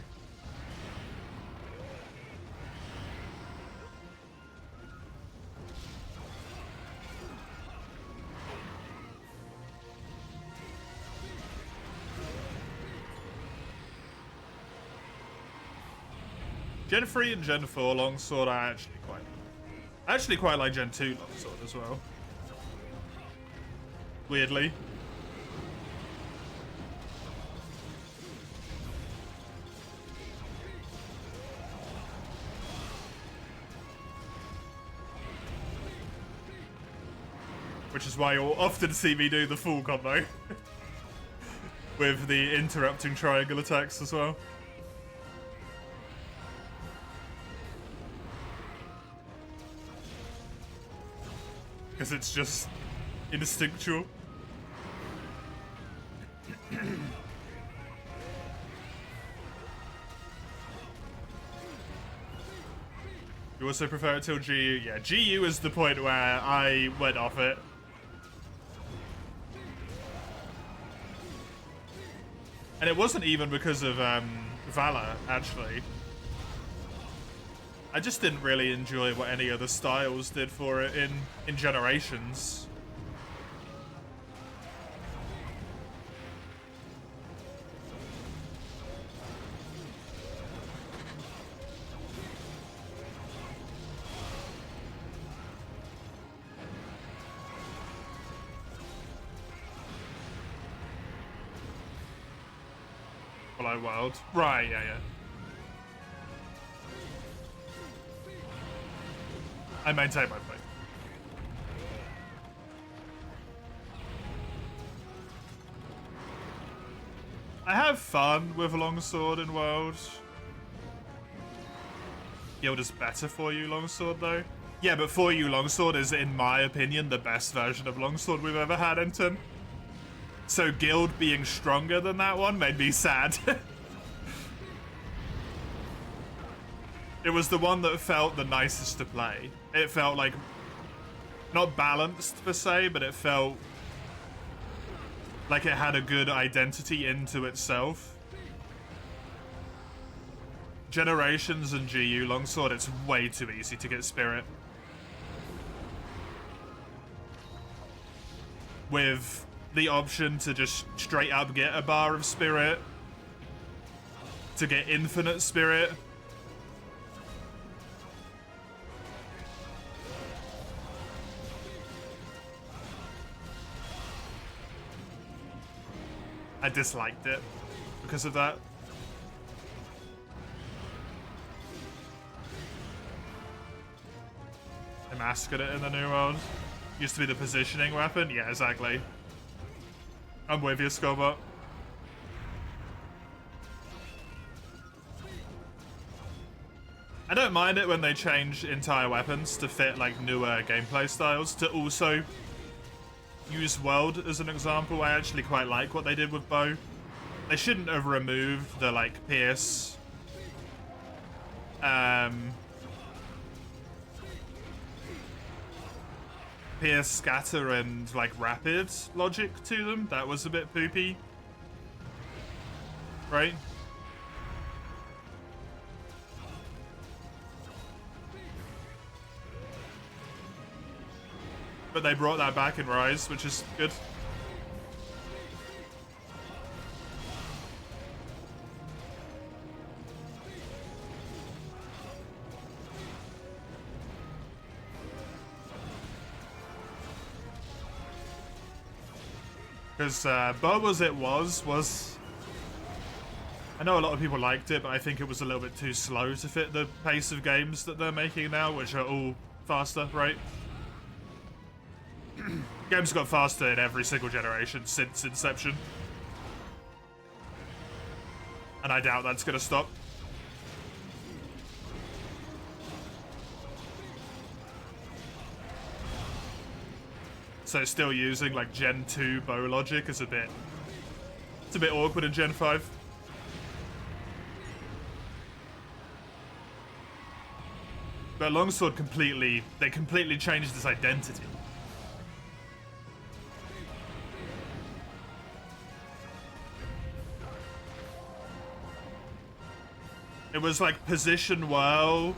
Gen 3 and Gen 4 longsword I actually quite like Gen 2 longsword as well. Weirdly. Which is why you'll often see me do the full combo. With the interrupting triangle attacks as well. Because it's just instinctual. You also prefer it till GU? Yeah, GU is the point where I went off it. And it wasn't even because of Valor, actually. I just didn't really enjoy what any other styles did for it in Generations. Follow World. Right, yeah. I maintain my point. I have fun with a longsword in World. Guild is better for you longsword though. Yeah, but for you longsword is, in my opinion, the best version of longsword we've ever had, Enton. So Guild being stronger than that one made me sad. It was the one that felt the nicest to play. It felt like, not balanced per se, but it felt like it had a good identity into itself. Generations and GU longsword, it's way too easy to get Spirit. With the option to just straight up get a bar of Spirit, to get infinite Spirit. I disliked it because of that. I mastered it in the new world. Used to be the positioning weapon. Yeah, exactly. I'm with you, Scobot. I don't mind it when they change entire weapons to fit like newer gameplay styles, to also use World as an example. I actually quite like what they did with Bow. They shouldn't have removed the like Pierce. Pierce, Scatter, and like Rapid logic to them. That was a bit poopy. Right? But they brought that back in Rise, which is good. Because Bow as it was... I know a lot of people liked it, but I think it was a little bit too slow to fit the pace of games that they're making now, which are all faster, right? Games got faster in every single generation since Inception. And I doubt that's going to stop. So still using like Gen 2 bow logic is a bit... It's a bit awkward in Gen 5. But Longsword completely... They completely changed its identity. It was like position well,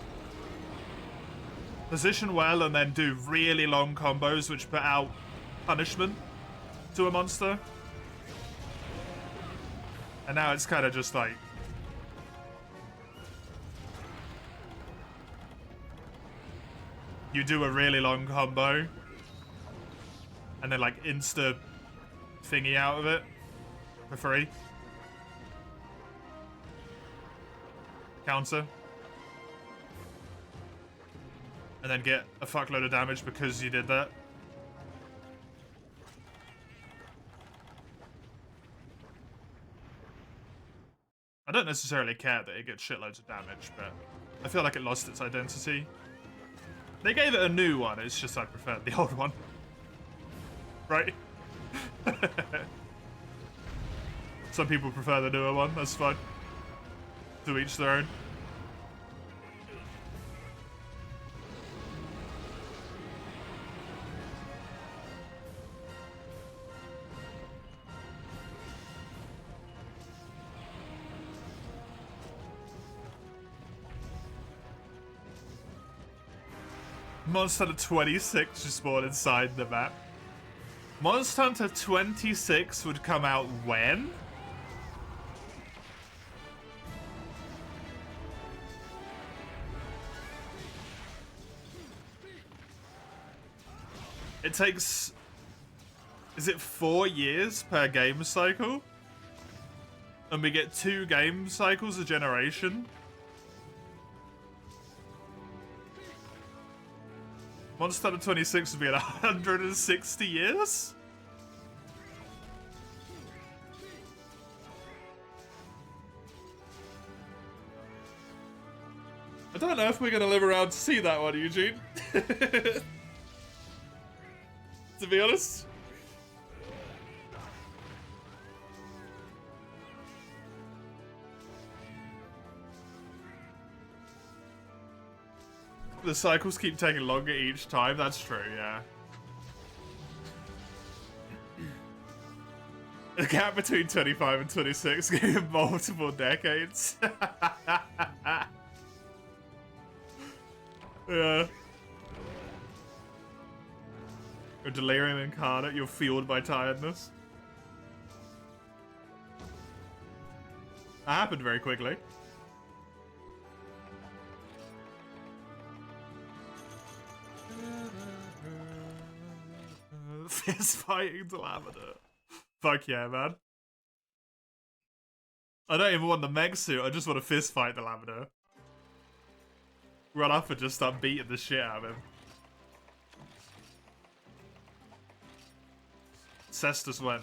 and then do really long combos which put out punishment to a monster. And now it's kind of just like... You do a really long combo, and then like insta thingy out of it for free. Counter. And then get a fuckload of damage because you did that. I don't necessarily care that it gets shitloads of damage, but I feel like it lost its identity. They gave it a new one, it's just I preferred the old one. Right? Some people prefer the newer one, that's fine. To each their own. Monster Hunter 26 just spawned inside the map. Monster Hunter 26 would come out when? It takes... Is it 4 years per game cycle? And we get 2 game cycles a generation? Monster Hunter 26 would be at 160 years? I don't know if we're gonna live around to see that one, Eugene. To be honest. The cycles keep taking longer each time, that's true, yeah. The gap between 25 and 26 gave multiple decades. Yeah. You're delirium incarnate, you're fueled by tiredness. That happened very quickly. Fist fighting the lavender. Fuck yeah, man. I don't even want the mech suit, I just want to fist fight the lavender. Run up and just start beating the shit out of him. Cestus when?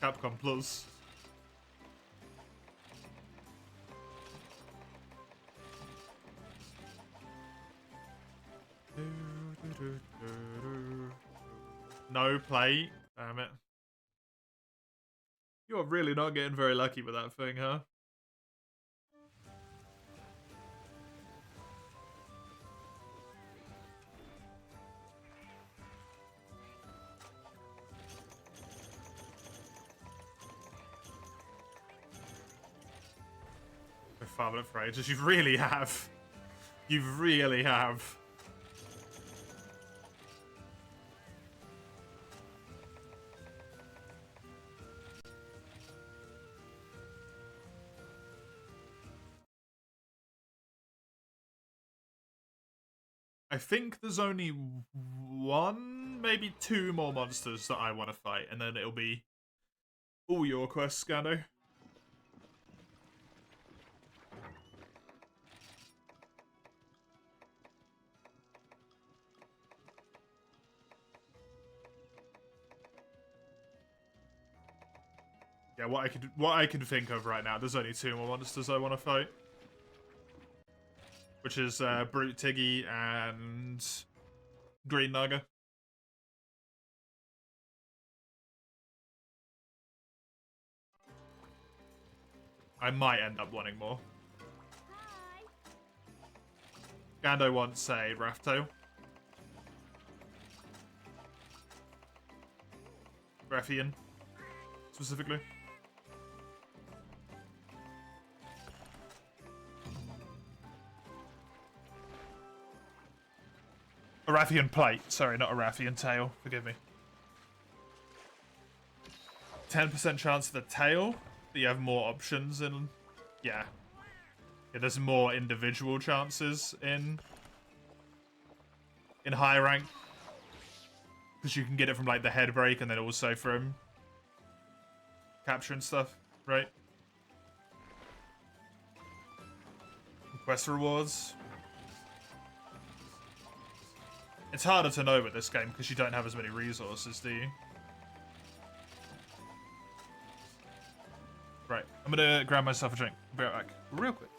Capcom Plus. No plate. Damn it. You're really not getting very lucky with that thing, huh? I've farmed it for ages. You really have. You really have. I think there's only 1, maybe 2 more monsters that I want to fight, and then it'll be all your quests, Scando. Yeah, what I can think of right now, there's only 2 more monsters I want to fight. Which is Brute Tiggy and Green Naga. I might end up wanting more. Hi. Gando wants a Raphtail. Rathian, specifically. A Rathian plate. Sorry, not a Rathian tail. Forgive me. 10% chance of the tail. But you have more options in... Yeah. Yeah, there's more individual chances in high rank. Because you can get it from, like, the head break and then also from capturing stuff, right? Quest rewards. It's harder to know with this game because you don't have as many resources, do you? Right, I'm gonna grab myself a drink. Be right back. Real quick.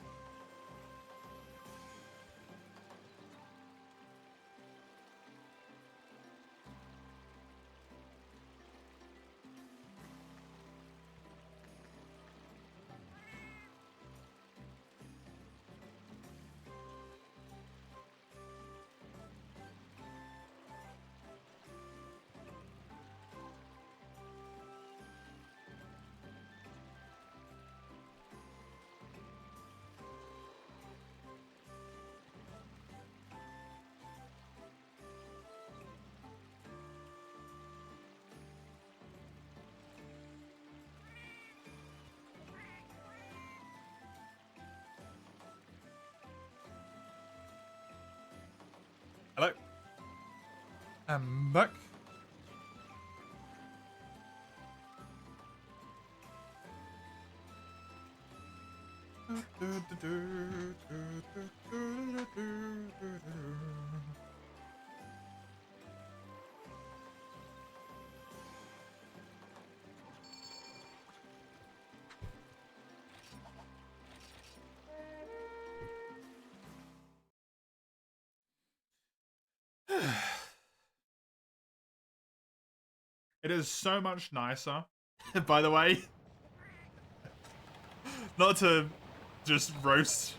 Hello. I'm back. It is so much nicer, by the way. Not to just roast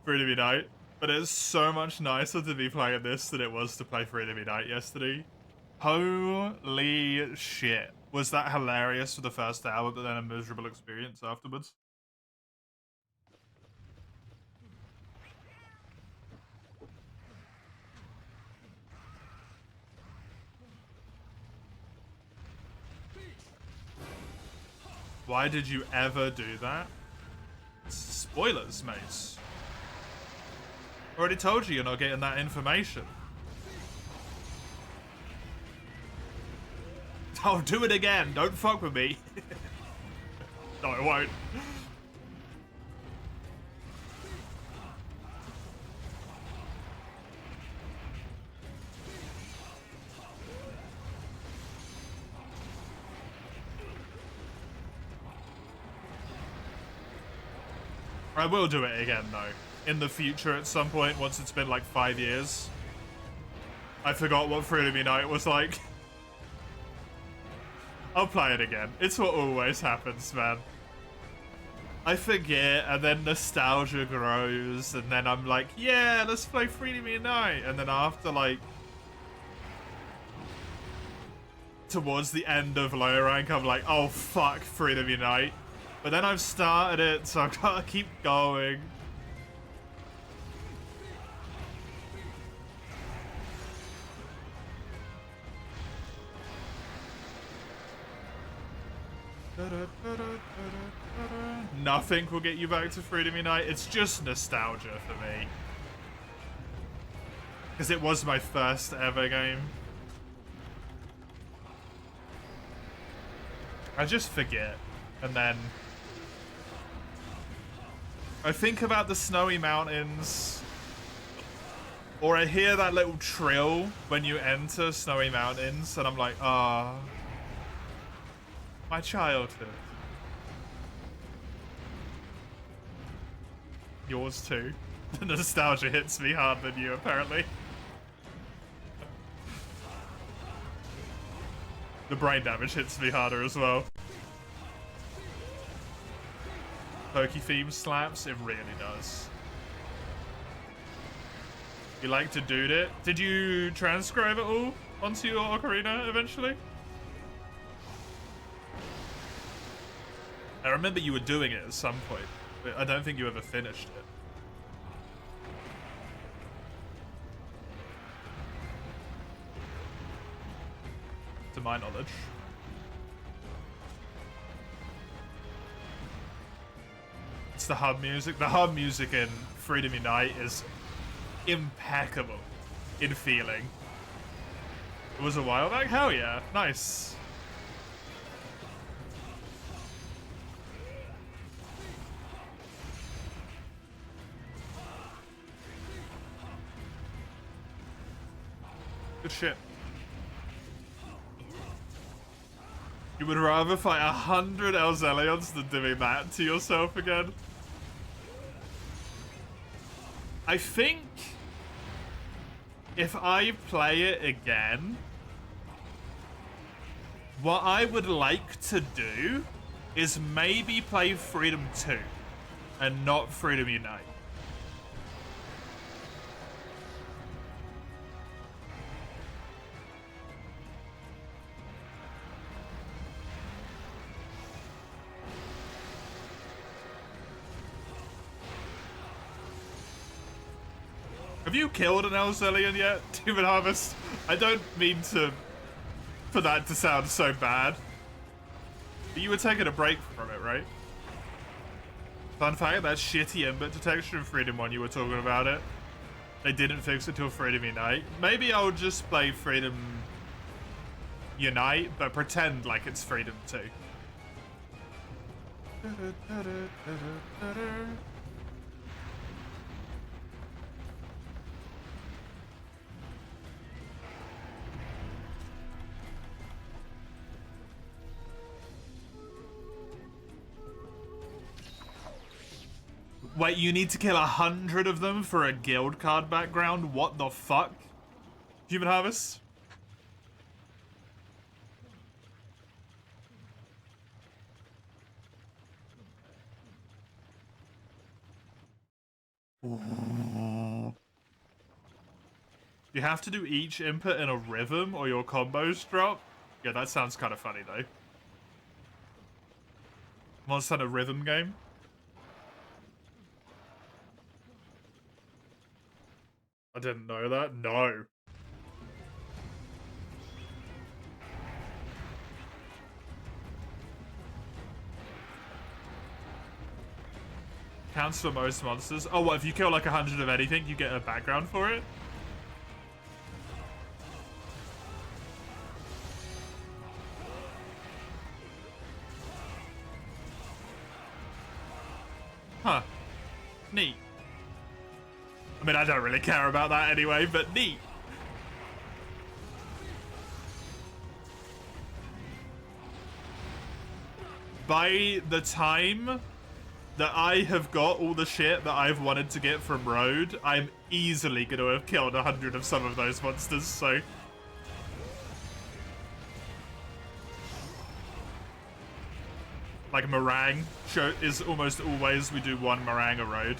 Freedom Unite, but it's so much nicer to be playing this than it was to play Freedom Unite yesterday. Holy shit. Was that hilarious for the first hour, but then a miserable experience afterwards? Why did you ever do that? Spoilers, mates. Already told you you're not getting that information. I'll do it again. Don't fuck with me. No, I won't. I will do it again, though. In the future at some point, once it's been like 5 years. I forgot what Freedom Unite was like. I'll play it again. It's what always happens, man. I forget, and then nostalgia grows, and then I'm like, yeah, let's play Freedom Unite. And then after, like, towards the end of low rank, I'm like, oh, fuck Freedom Unite. But then I've started it, so I've got to keep going. Nothing will get you back to Freedom Unite. It's just nostalgia for me. Because it was my first ever game. I just forget. And then I think about the snowy mountains. Or I hear that little trill when you enter snowy mountains. And I'm like, ah. Oh, my childhood. Yours too. The nostalgia hits me harder than you, apparently. The brain damage hits me harder as well. Pokey theme slaps, it really does. You like to dude it? Did you transcribe it all onto your ocarina eventually? I remember you were doing it at some point, but I don't think you ever finished it. To my knowledge. It's the hub music. The hub music in Freedom Unite is impeccable in feeling. It was a while back? Hell yeah. Nice. Good shit. You would rather fight 100 Elzelions than doing that to yourself again? I think if I play it again, what I would like to do is maybe play Freedom 2 and not Freedom Unite. Have you killed an Elzelion yet, Demon Harvest? I don't mean for that to sound so bad. But you were taking a break from it, right? Fun fact, that shitty input detection in Freedom 1 you were talking about it. They didn't fix it till Freedom Unite. Maybe I'll just play Freedom Unite, but pretend like it's Freedom 2. Wait, you need to kill 100 of them for a guild card background? What the fuck? Human Harvest? You have to do each input in a rhythm or your combos drop? Yeah, that sounds kind of funny though. Monster Hunter rhythm game? I didn't know that. No. Counts for most monsters. Oh, what, if you kill like 100 of anything, you get a background for it? Huh. Neat. I mean, I don't really care about that anyway, but neat. By the time that I have got all the shit that I've wanted to get from Road, I'm easily going to have killed 100 of some of those monsters, so... Like Meringue show is almost always we do one Meringue a Road.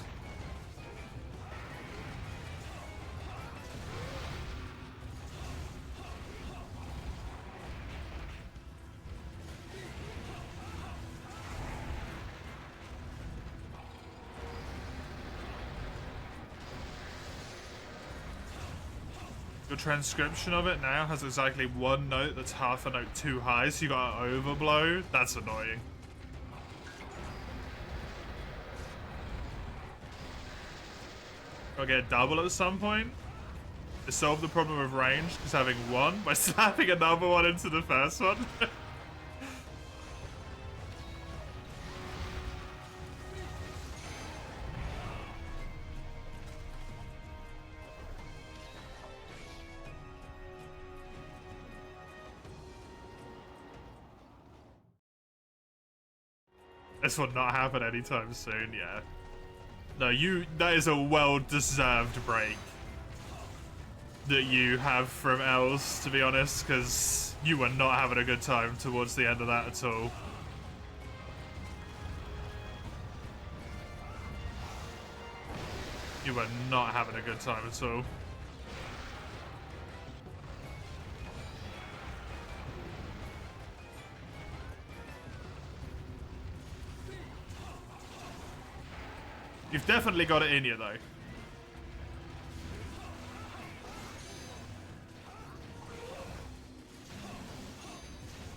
Your transcription of it now has exactly one note that's half a note too high, so you got an overblow. That's annoying. I'll get a double at some point to solve the problem of range, because having one by slapping another one into the first one. This will not happen anytime soon, yeah. No, that is a well-deserved break that you have from Els, to be honest, because you were not having a good time towards the end of that at all. You were not having a good time at all. You've definitely got it in you, though.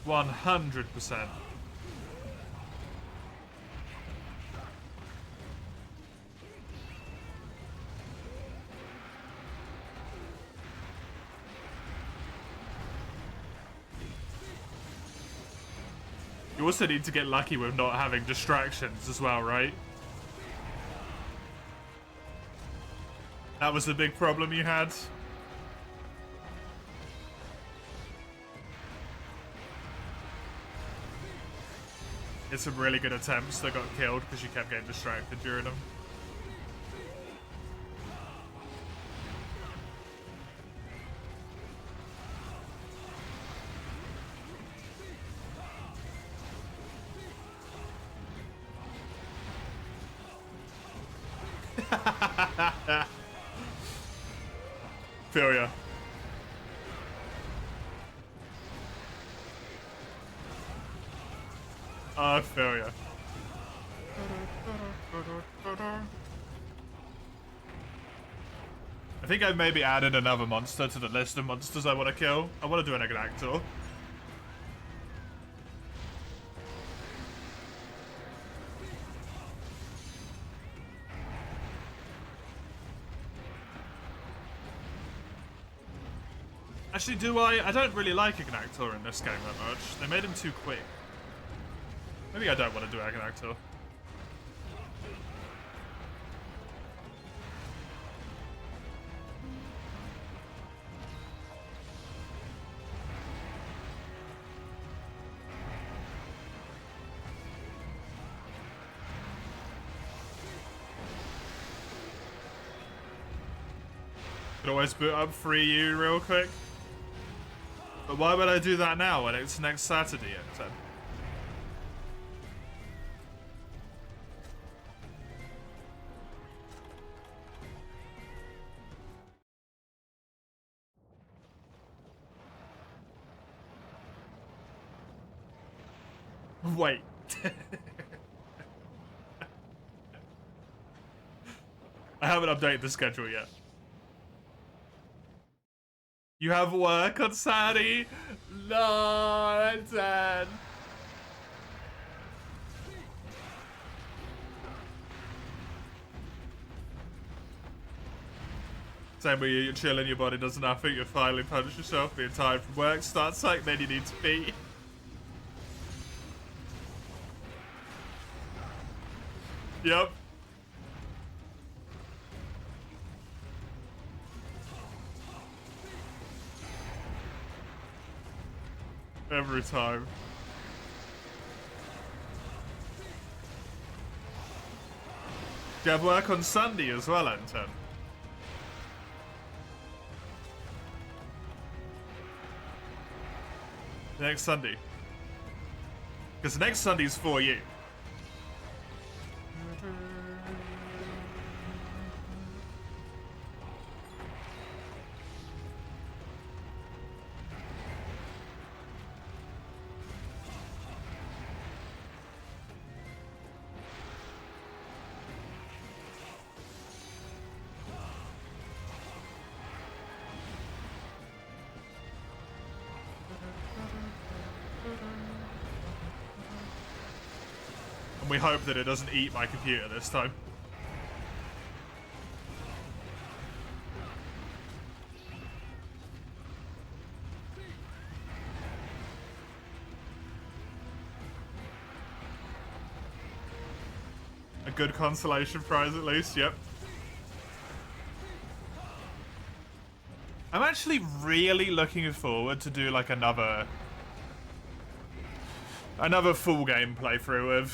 %100%. You also need to get lucky with not having distractions as well, right? That was the big problem you had. It's some really good attempts that got killed because you kept getting distracted during them. Feel ya. I feel ya. I think I've maybe added another monster to the list of monsters I want to kill. I want to do an Exactor. Actually, do I? I don't really like Ignactor in this game that much. They made him too quick. Maybe I don't want to do Ignactor. Could always boot up Free You real quick. But why would I do that now when it's next Saturday at 10? Wait. I haven't updated the schedule yet. You have work on Saturday? No, Dad. Same with you, you're chilling, your body does nothing, you finally punish yourself, being tired from work, start psych, then you need to pee. Yep. Every time. Do you have work on Sunday as well, Anton? Next Sunday. Because next Sunday's for you. And we hope that it doesn't eat my computer this time. A good consolation prize at least, yep. I'm actually really looking forward to do like another full game playthrough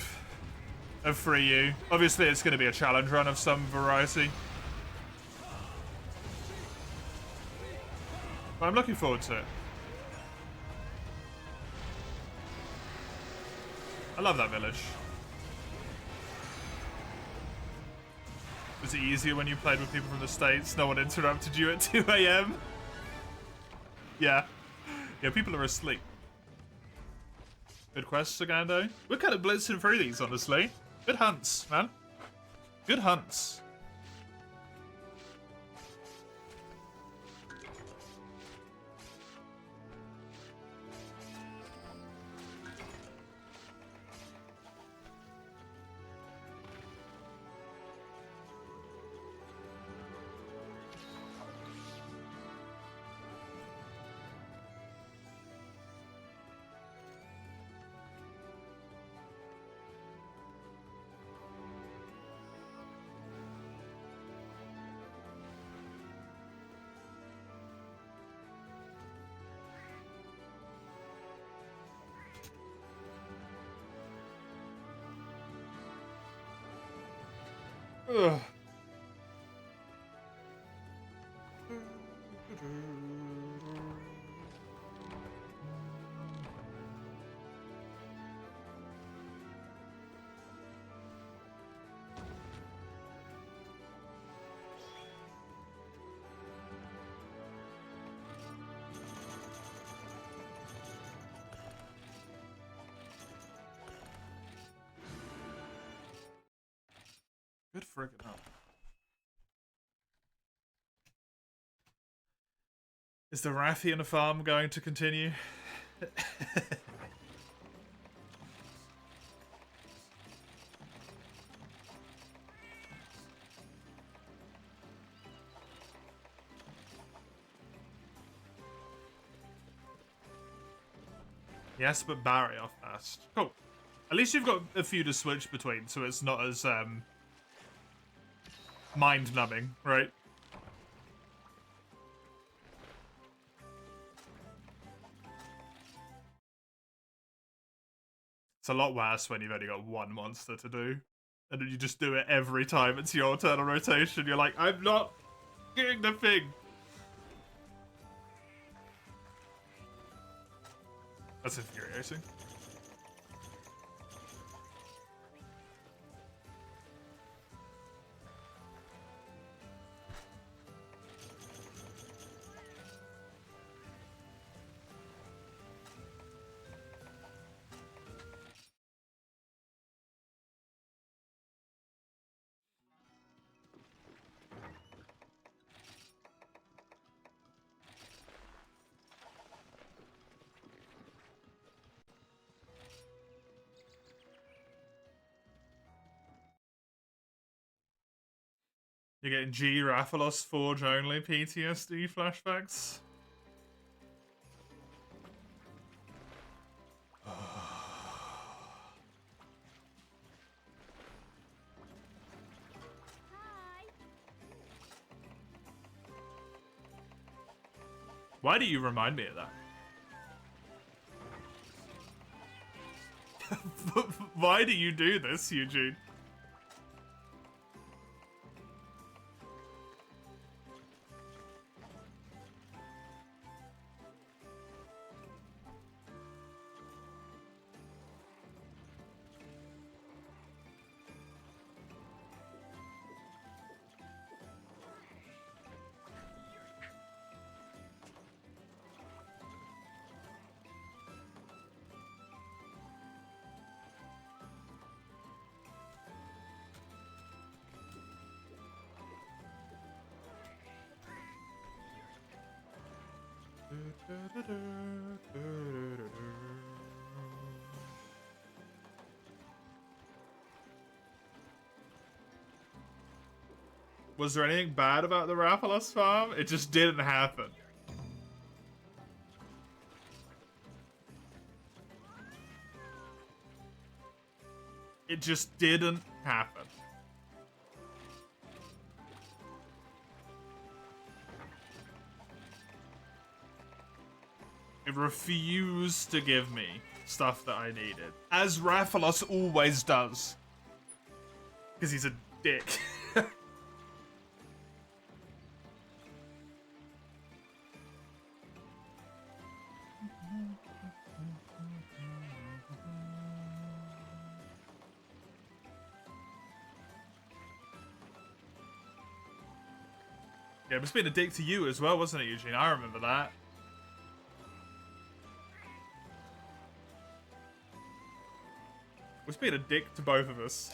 of Free You. Obviously it's going to be a challenge run of some variety. But I'm looking forward to it. I love that village. Was it easier when you played with people from the States? No one interrupted you at 2 AM? Yeah. Yeah, people are asleep. Good quests, Sagando. We're kind of blitzing through these, honestly. Good hunts, man. Good hunts. Ugh. Good friggin' hell. Is the Rathian farm going to continue? Yes, but barrier first. Cool. At least you've got a few to switch between, so it's not as mind-numbing, right? It's a lot worse when you've only got one monster to do. And then you just do it every time it's your turn on rotation. You're like, I'm not getting the thing. That's infuriating. You're getting G Rathalos Forge only PTSD flashbacks. Hi. Why do you remind me of that? Why do you do this, Eugene? Was there anything bad about the Rathalos farm? It just didn't happen. It just didn't happen. It refused to give me stuff that I needed. As Rathalos always does. Because he's a dick. Yeah, it was being a dick to you as well, wasn't it, Eugene? I remember that. It was being a dick to both of us.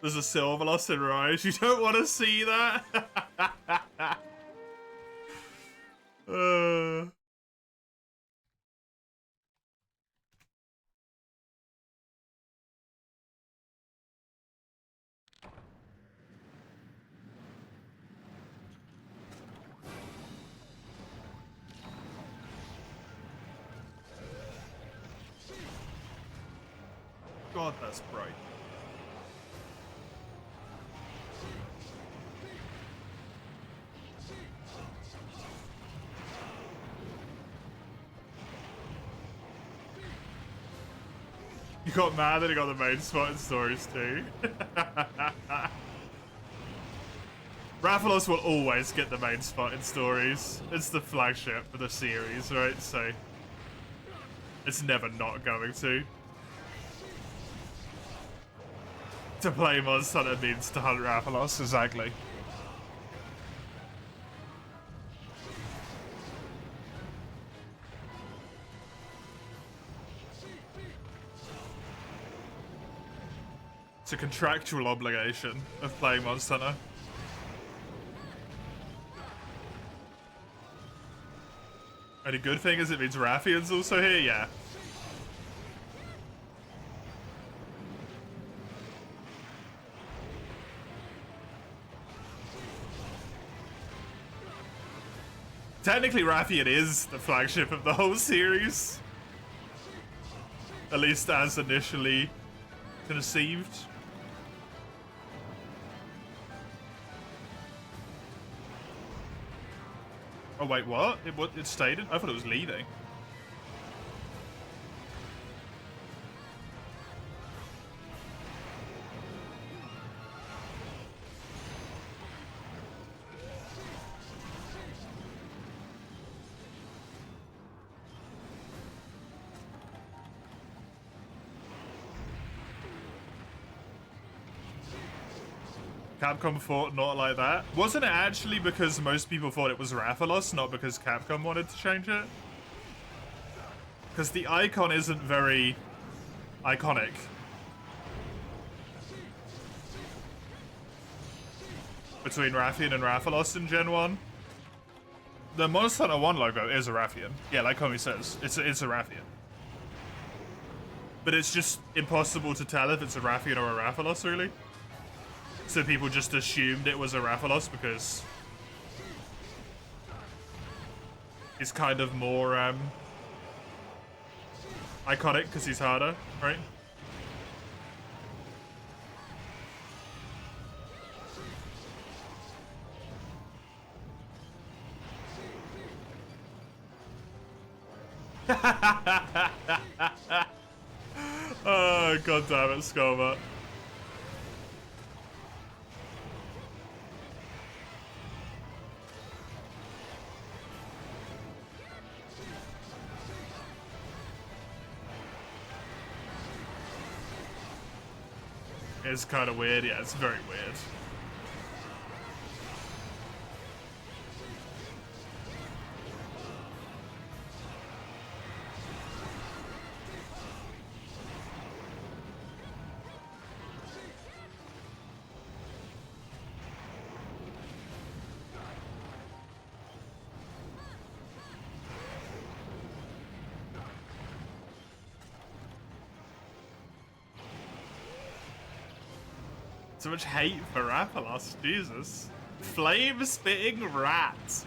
There's a Silverloss in Rise. You don't want to see that? God, that's bright. You got mad that he got the main spot in stories too. Rathalos will always get the main spot in stories. It's the flagship for the series, right? So it's never not going to. To play Monster Hunter means to hunt Rathalos, exactly. It's a contractual obligation of playing Monster Hunter. Only good thing is it means Rathian's also here, yeah. Technically, Rathian is the flagship of the whole series. At least as initially conceived. Oh wait, what? It stayed? I thought it was leaving. Capcom thought not like that. Wasn't it actually because most people thought it was Rathalos, not because Capcom wanted to change it? Because the icon isn't very iconic. Between Rathian and Rathalos in Gen 1. The Monster Hunter 1 logo is a Rathian. Yeah, like Homie says, it's a Rathian. But it's just impossible to tell if it's a Rathian or a Rathalos, really. So people just assumed it was a Rathalos because he's kind of more iconic because he's harder, right? Oh, god damn it, Skoma. It's kind of weird. Yeah, it's very weird. So much hate for Rathalos, Jesus. Flame-spitting rat.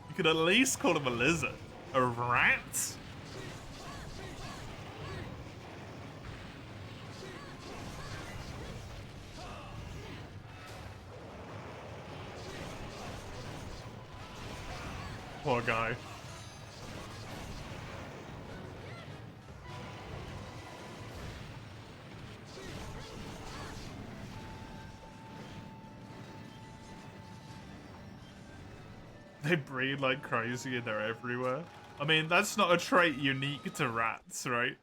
You could at least call him a lizard. A rat? Poor guy. They breed like crazy and they're everywhere. I mean, that's not a trait unique to rats, right?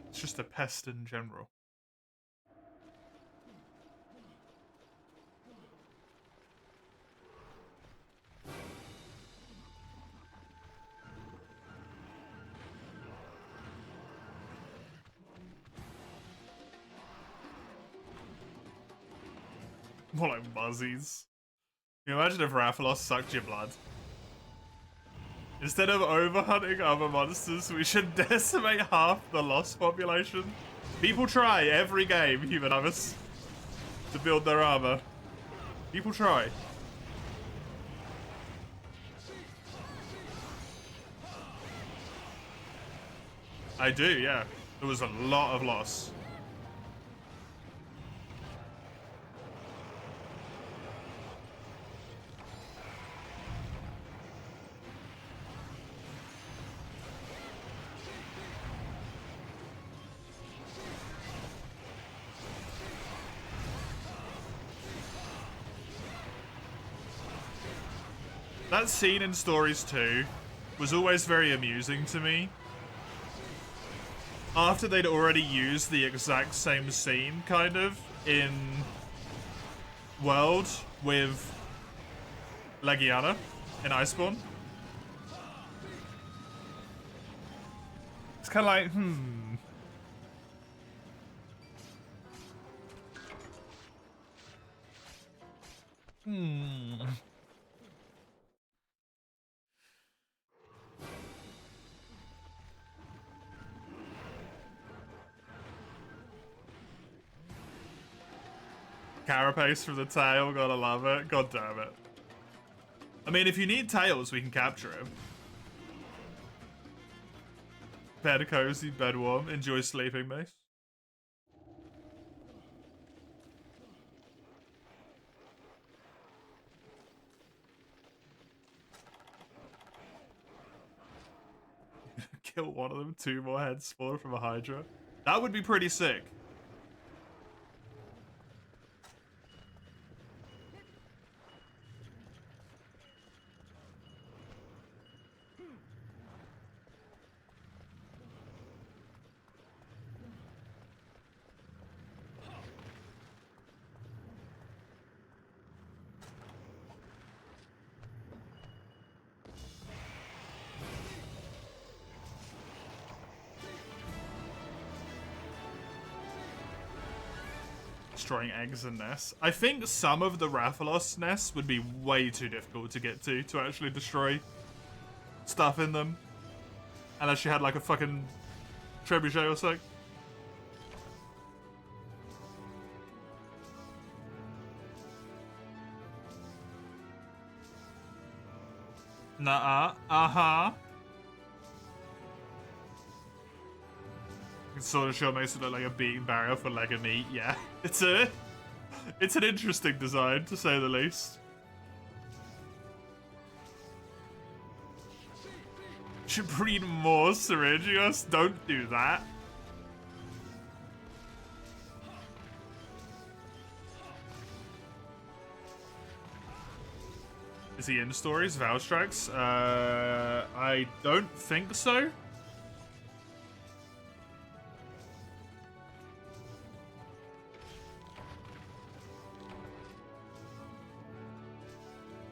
It's just a pest in general. More like muzzies. Can you imagine if Rathalos sucked your blood? Instead of overhunting other monsters, we should decimate half the lost population. People try every game, human others, to build their armor. People try. I do, yeah. There was a lot of loss. That scene in Stories 2 was always very amusing to me. After they'd already used the exact same scene, kind of, in World with Legiana in Iceborne. It's kind of like, carapace from the tail. Gotta love it. God damn it. I mean, if you need tails, we can capture him. Bed cozy, bed warm. Enjoy sleeping, mate. Kill one of them, 2 more heads spawn from a Hydra. That would be pretty sick. Destroying eggs and nests. I think some of the Rathalos nests would be way too difficult to get to actually destroy stuff in them. Unless you had like a fucking trebuchet or something. Nuh-uh. Uh-huh. Sword and shield makes it look like a beating barrier for leg of meat. Yeah, it's an interesting design to say the least. Should breed more Syringios. Don't do that. Is he in stories? Vow strikes? I don't think so.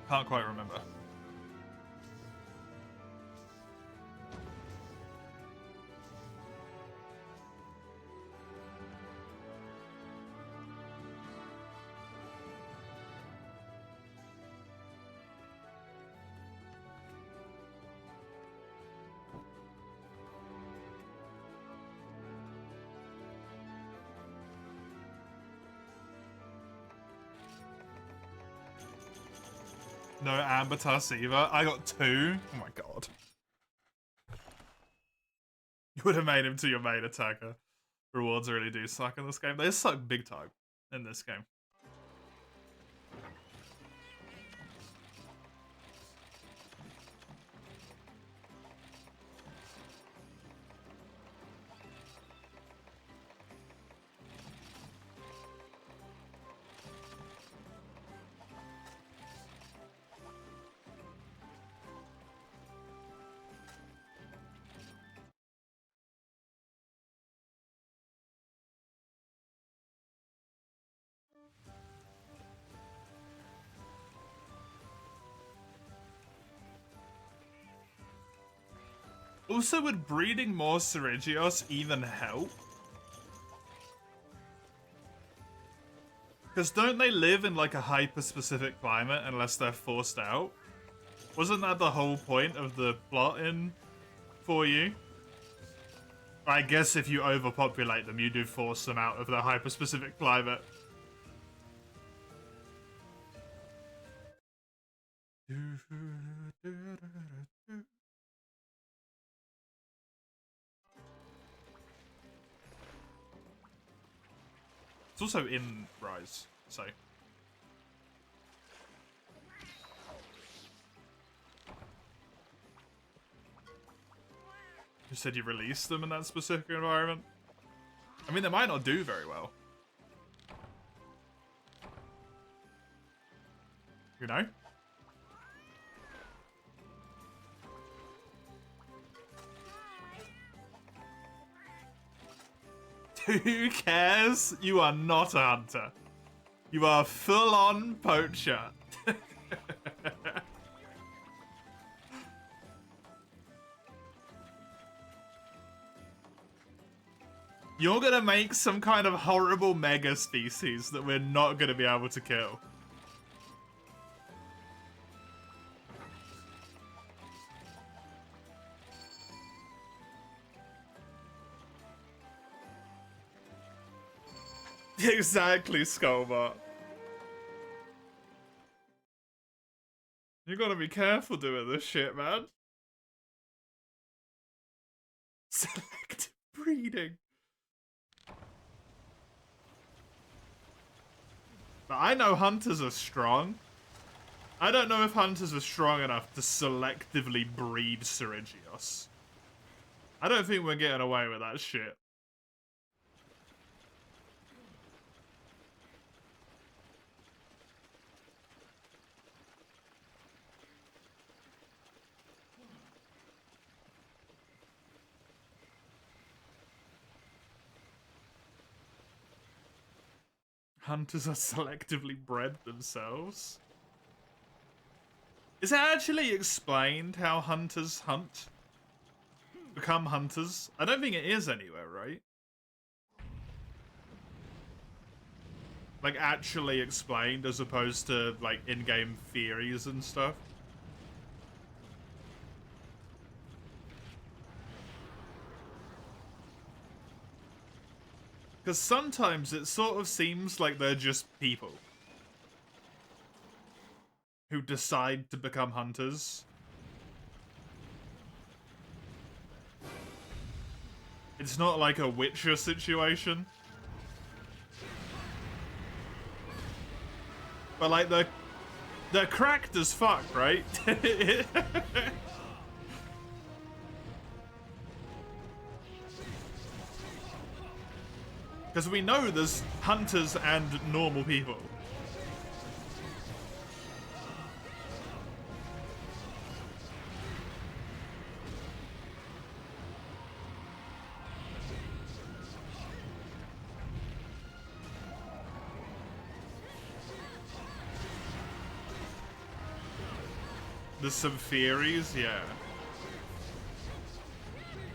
Can't quite remember. No Ambitus either. I got 2. Oh my god. You would have made him to your main attacker. Rewards really do suck in this game. They suck big time in this game. Also, would breeding more Syringios even help? Because don't they live in like a hyper-specific climate unless they're forced out? Wasn't that the whole point of the plot in 4U? I guess if you overpopulate them, you do force them out of their hyper-specific climate. It's also in Rise, so. You said you released them in that specific environment? I mean, they might not do very well. You know? Who cares? You are not a hunter. You are full-on poacher. You're gonna make some kind of horrible mega species that we're not gonna be able to kill. Exactly, Skullbot. You gotta be careful doing this shit, man. Selective breeding. But I know hunters are strong. I don't know if hunters are strong enough to selectively breed Syringios. I don't think we're getting away with that shit. Hunters are selectively bred themselves. Is it actually explained how hunters hunt? Become hunters? I don't think it is anywhere, right? Like, actually explained as opposed to, like, in-game theories and stuff. Because sometimes it sort of seems like they're just people who decide to become hunters. It's not like a Witcher situation. But like they're cracked as fuck, right? Because we know there's hunters and normal people. There's some theories, yeah.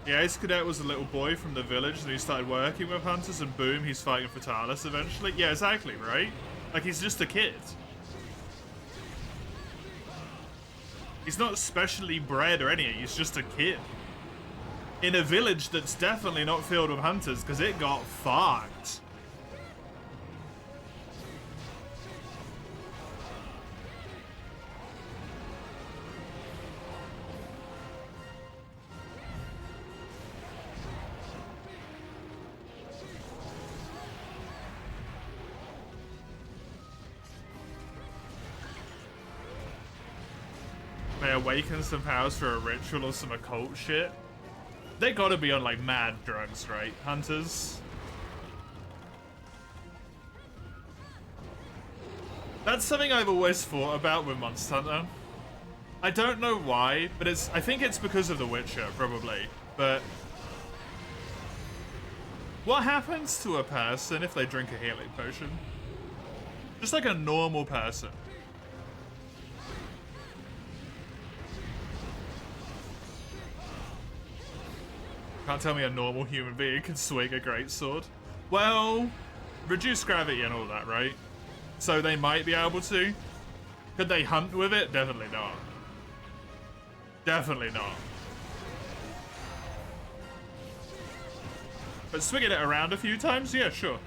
Yeah, Ace Cadet was a little boy from the village and he started working with hunters and boom, he's fighting for Talos eventually. Yeah, exactly, right? Like, he's just a kid. He's not specially bred or anything, he's just a kid. In a village that's definitely not filled with hunters because it got fucked. They awaken some powers for a ritual or some occult shit. They gotta be on like mad drugs, right? Hunters. That's something I've always thought about with Monster Hunter. I don't know why, but I think it's because of The Witcher, probably. But what happens to a person if they drink a healing potion? Just like a normal person. Can't tell me a normal human being can swing a greatsword. Well, reduce gravity and all that, right? So they might be able to. Could they hunt with it? Definitely not. Definitely not. But swinging it around a few times? Yeah, sure.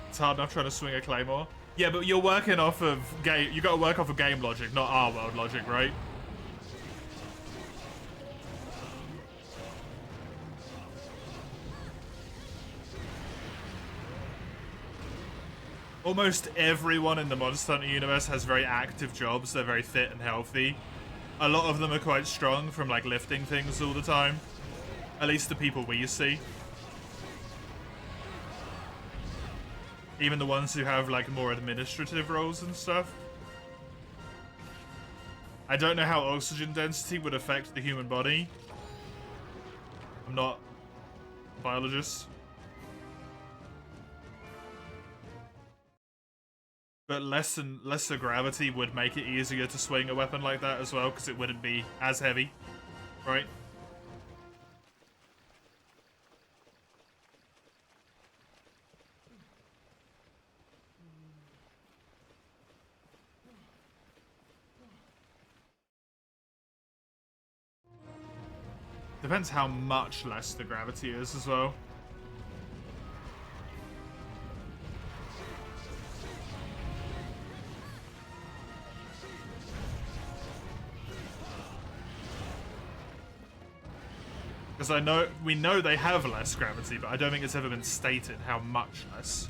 It's hard enough trying to swing a claymore. Yeah, but you're working off of game. You got to work off of game logic, not our world logic, right? Almost everyone in the Monster Hunter universe has very active jobs. They're very fit and healthy. A lot of them are quite strong from like lifting things all the time. At least the people we see. Even the ones who have like more administrative roles and stuff. I don't know how oxygen density would affect the human body. I'm not a biologist. But lesser gravity would make it easier to swing a weapon like that as well, because it wouldn't be as heavy, right? Depends how much less the gravity is as well. Because we know they have less gravity, but I don't think it's ever been stated how much less.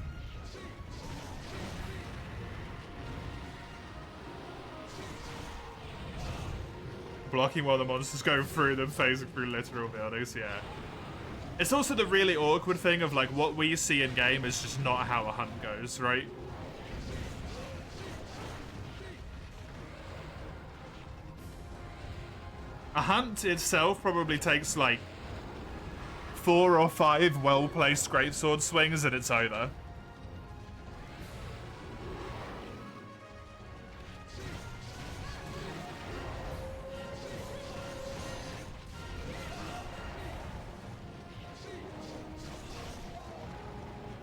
Blocking while the monsters go through them, phasing through literal buildings, yeah. It's also the really awkward thing of like what we see in game is just not how a hunt goes, right? A hunt itself probably takes like 4 or 5 well-placed greatsword swings and it's over.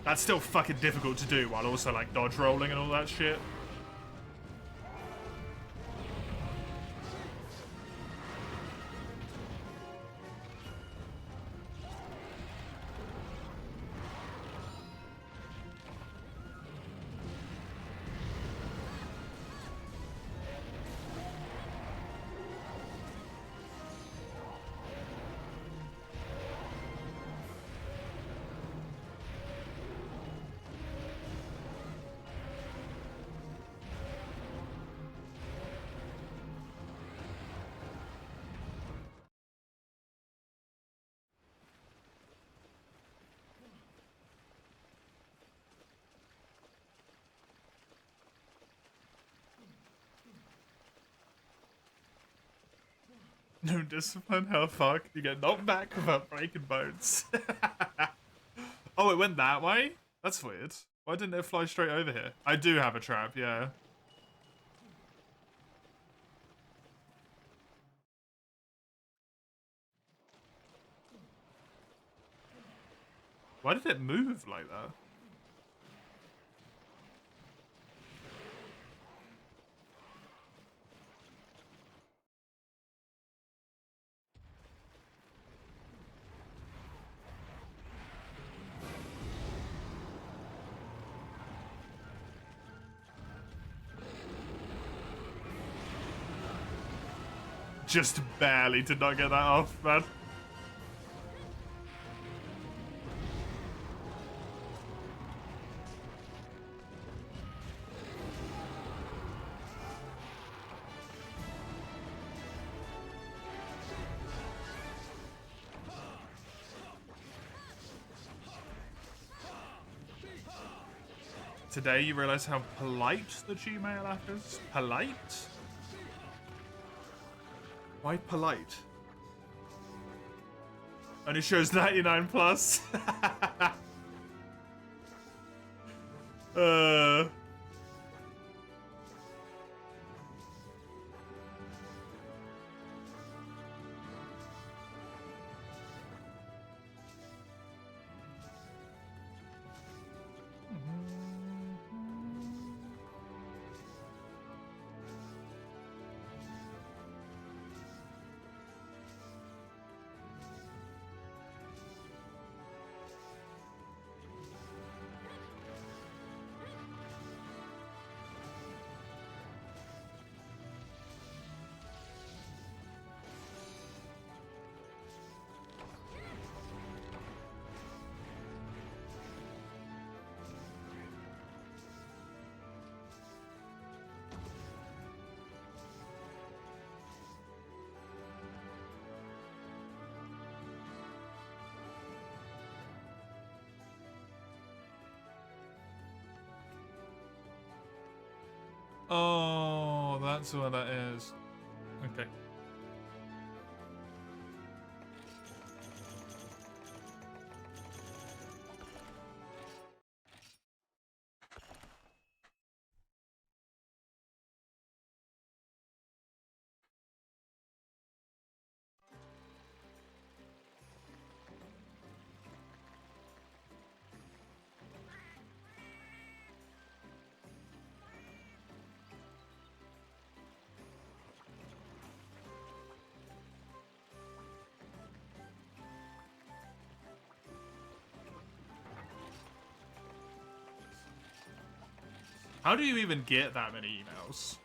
That's still fucking difficult to do while also like dodge rolling and all that shit. No discipline? How fuck? You get knocked back without breaking bones. Oh, it went that way? That's weird. Why didn't it fly straight over here? I do have a trap, yeah. Why did it move like that? Just barely did not get that off, man. Today you realize how polite the Gmail app is? Polite? Why polite? Only shows 99 plus. Oh, that's what that is. Okay. How do you even get that many emails?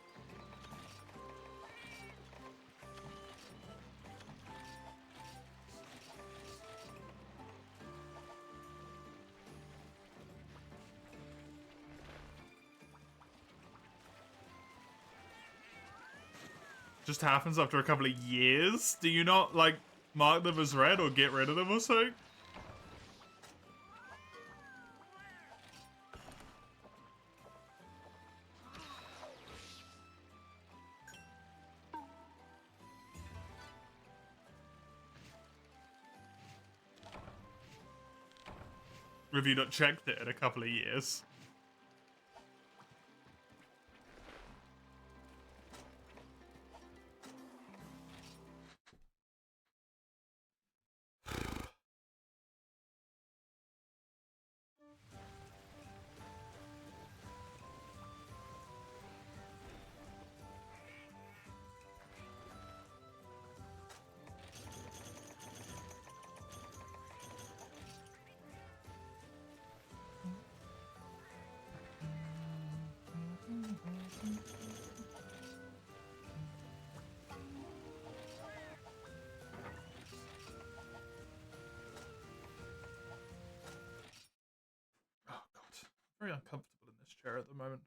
Just happens after a couple of years? Do you not, like, mark them as red or get rid of them or something? Have you not checked it in a couple of years? Oh god, very uncomfortable in this chair at the moment.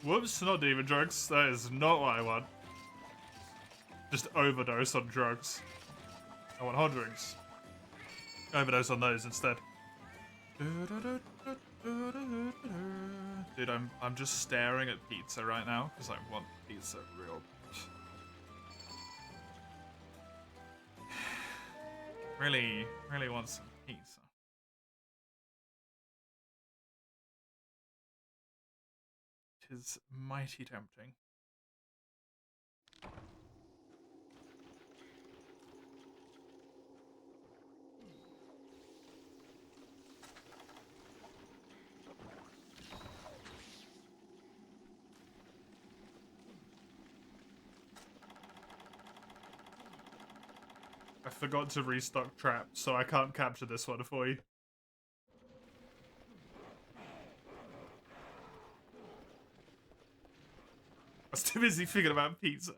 Whoops, not demon drugs. That is not what I want. Just overdose on drugs. I want hot drinks. Overdose on those instead. Dude, I'm just staring at pizza right now because I want pizza real bad. Really want some pizza. It is mighty tempting. I forgot to restock trap, so I can't capture this one for you. I was too busy thinking about pizza.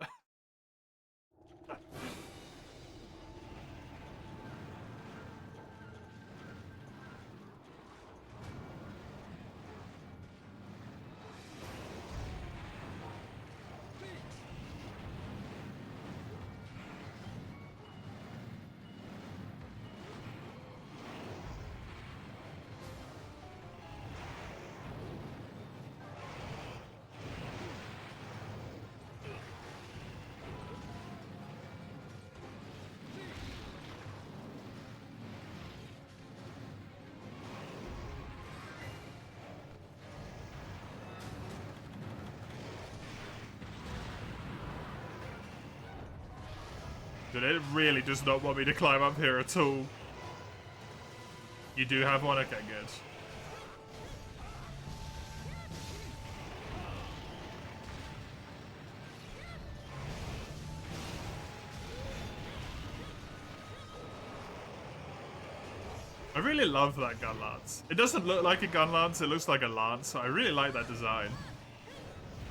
Dude, it really does not want me to climb up here at all. You do have one? Okay, good. I really love that gun lance. It doesn't look like a gun lance, it looks like a lance, so I really like that design.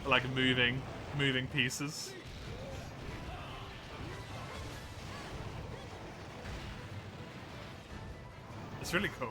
I like moving pieces. It's really cool.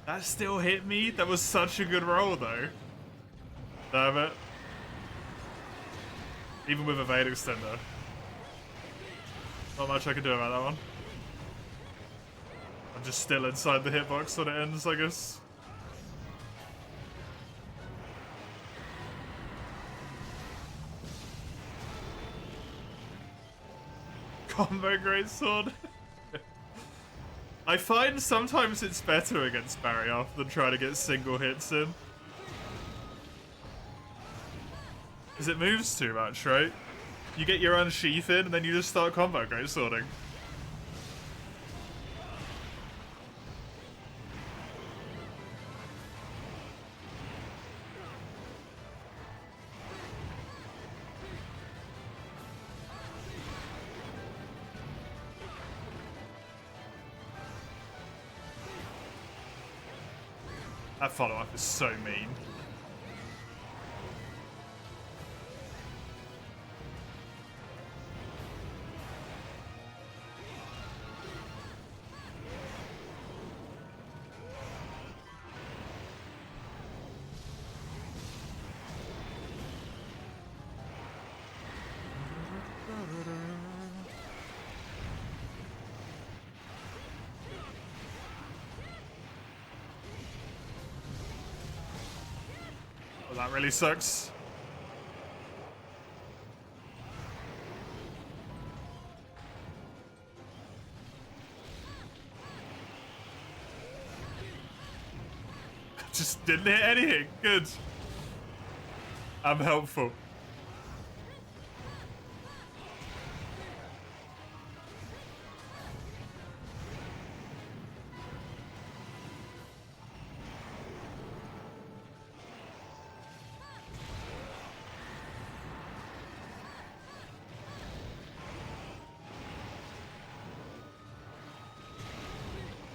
That still hit me? That was such a good roll, though. Damn it. Even with a Evade Extender. Not much I can do about that one. I'm just still inside the hitbox when it ends, I guess. Combo Greatsword. I find sometimes it's better against Barrier than trying to get single hits in. Because it moves too much, right? You get your Unsheath in, and then you just start combo Greatswording. That follow-up is so mean. Well, that really sucks. Just didn't hit anything. Good. I'm helpful.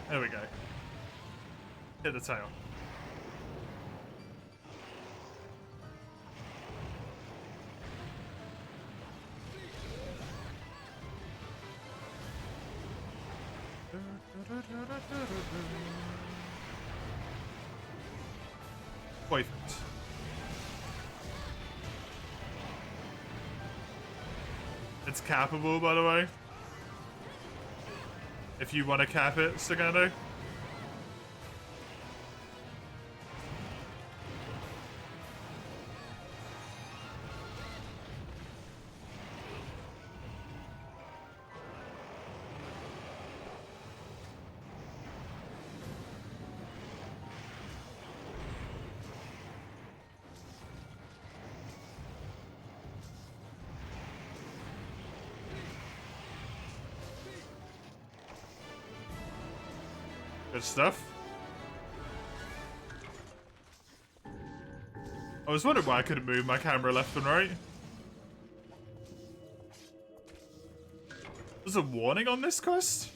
There we go. Hit the tail. Perfect. It's cappable, by the way. If you want to cap it, Sagando. Good stuff. I was wondering why I couldn't move my camera left and right. There's a warning on this quest?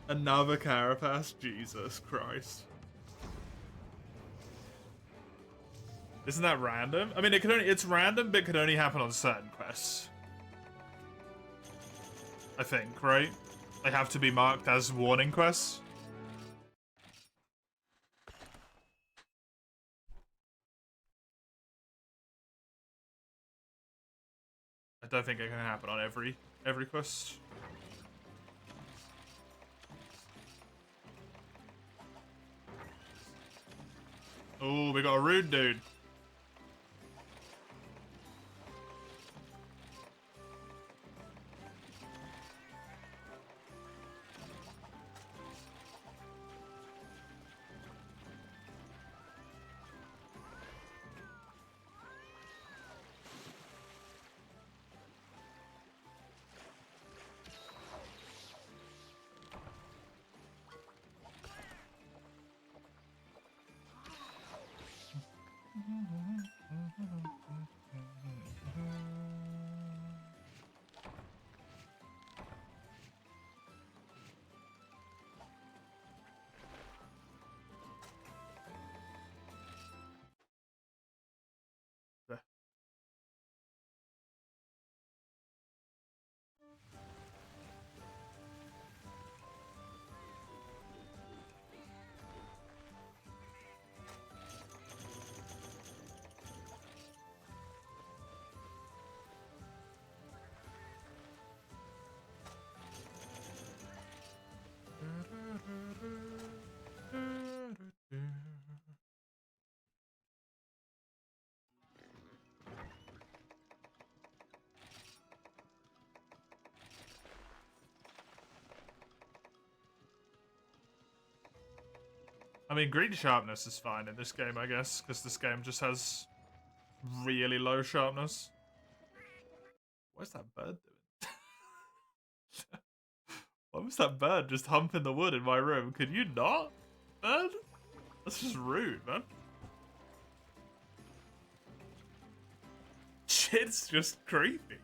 Another carapace? Jesus Christ. Isn't that random? I mean, it's random, but it could only happen on certain quests. I think, right? They have to be marked as warning quests. I don't think it can happen on every quest. Oh, we got a rude dude. I mean, green sharpness is fine in this game, I guess, because this game just has really low sharpness. What's that bird doing? What was that bird just humping the wood in my room? Could you not, bird? That's just rude, man. Shit's just creepy.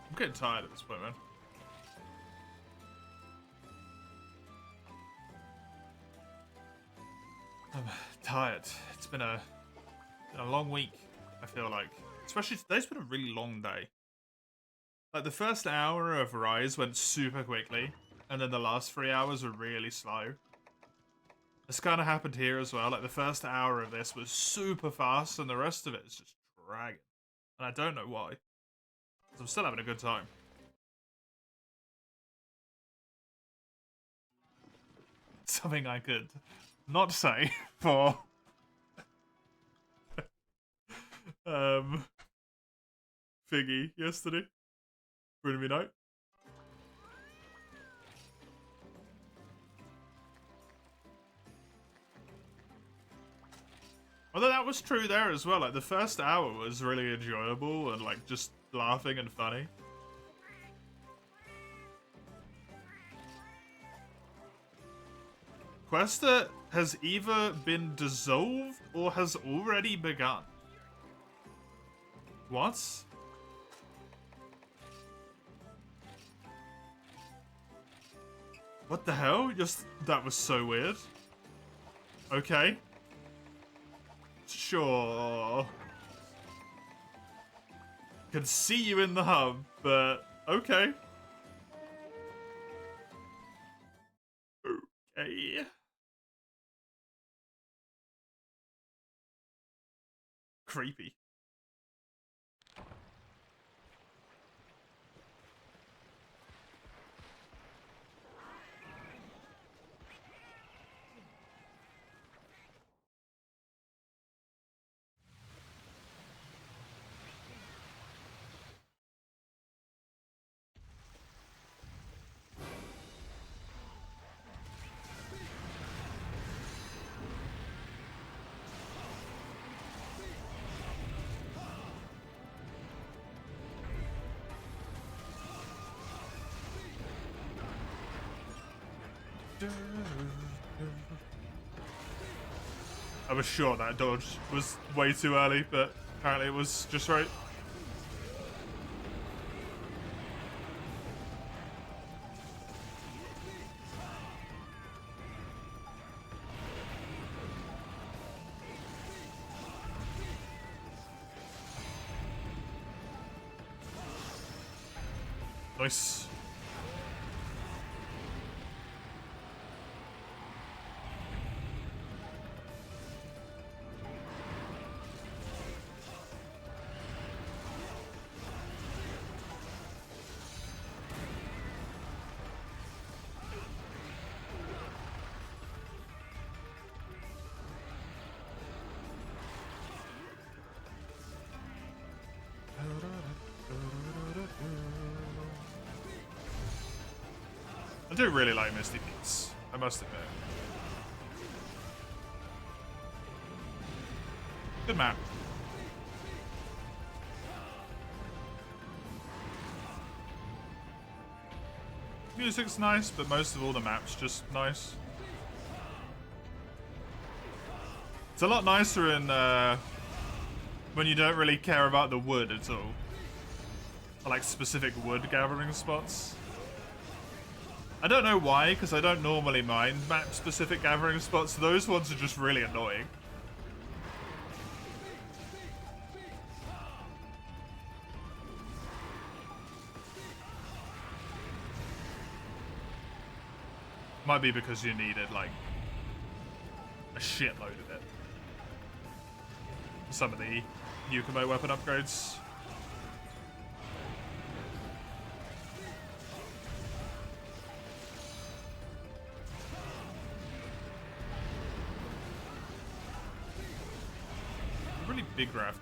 I'm getting tired at this point, man. I'm tired. It's been a long week, I feel like. Especially today's been a really long day. Like, the first hour of Rise went super quickly, and then the last 3 hours were really slow. This kind of happened here as well. Like, the first hour of this was super fast, and the rest of it is just dragging. And I don't know why. 'Cause I'm still having a good time. Something I could not say for Figgy yesterday. Ruined me night. Although that was true there as well. Like, the first hour was really enjoyable and like just laughing and funny. Questa has either been dissolved or has already begun. What? What the hell? Just that was so weird. Okay. Sure. Can see you in the hub, but okay. Okay. Creepy. I was sure that dodge was way too early, but apparently it was just right. Nice. I do really like Misty Peaks, I must admit. Good map. Music's nice, but most of all the map's just nice. It's a lot nicer in when you don't really care about the wood at all. Or like specific wood gathering spots. I don't know why, because I don't normally mind map-specific gathering spots. Those ones are just really annoying. Might be because you needed, like, a shitload of it. Some of the Yukumo weapon upgrades. Really big Raffian.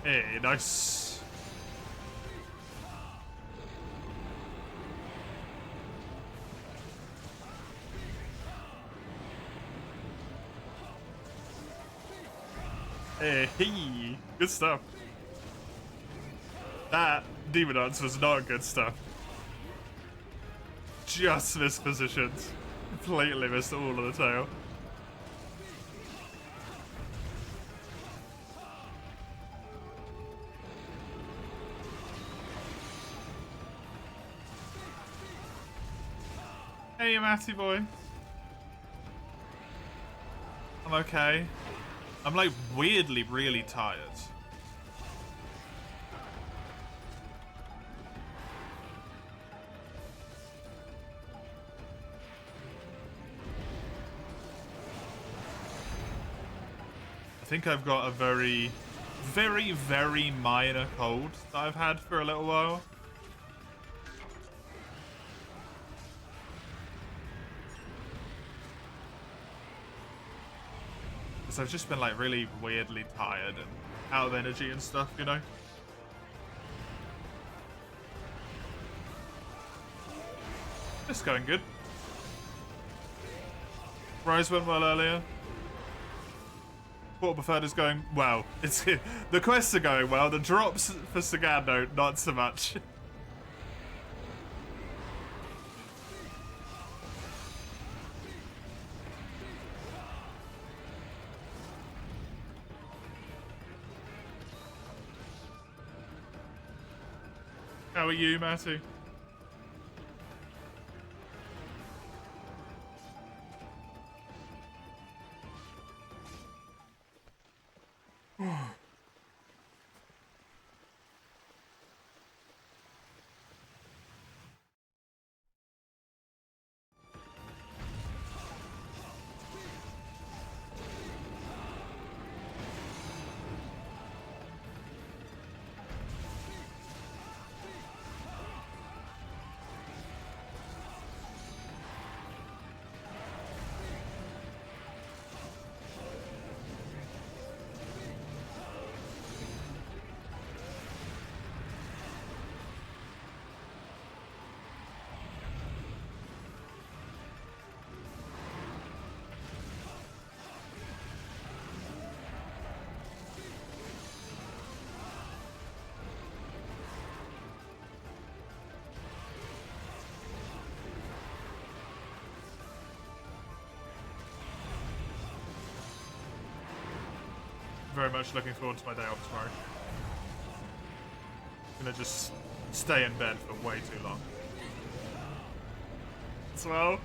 Hey, nice. Hey, good stuff. That Demon Dance was not good stuff. Just mispositioned. Completely missed all of the tail. Hey, Matty boy. I'm okay. I'm like weirdly really tired. I think I've got a very, very minor cold that I've had for a little while. So I've just been like really weirdly tired and out of energy and stuff, you know? It's going good. Rise went well earlier. MHP3rd is going well. It's the quests are going well. The drops for Sagando, not so much. How are you, Matty? Very much looking forward to my day off tomorrow. Gonna just stay in bed for way too long. As well.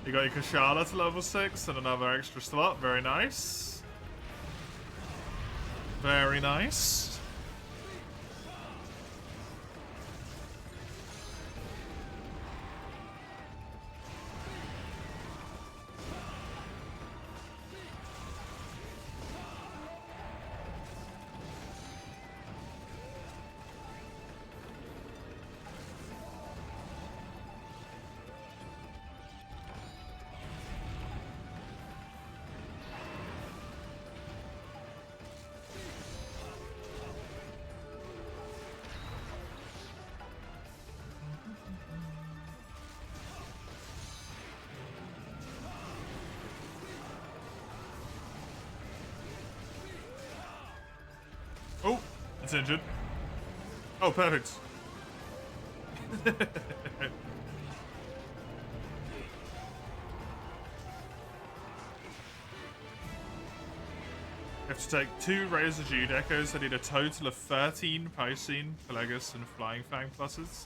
You got your Kashala to level 6 and another extra slot. Very nice. Very nice. Oh, it's injured. Oh, perfect. You have to take 2 Razor G Decos that need a total of 13 Piscine, Pelegus, and Flying Fang pluses.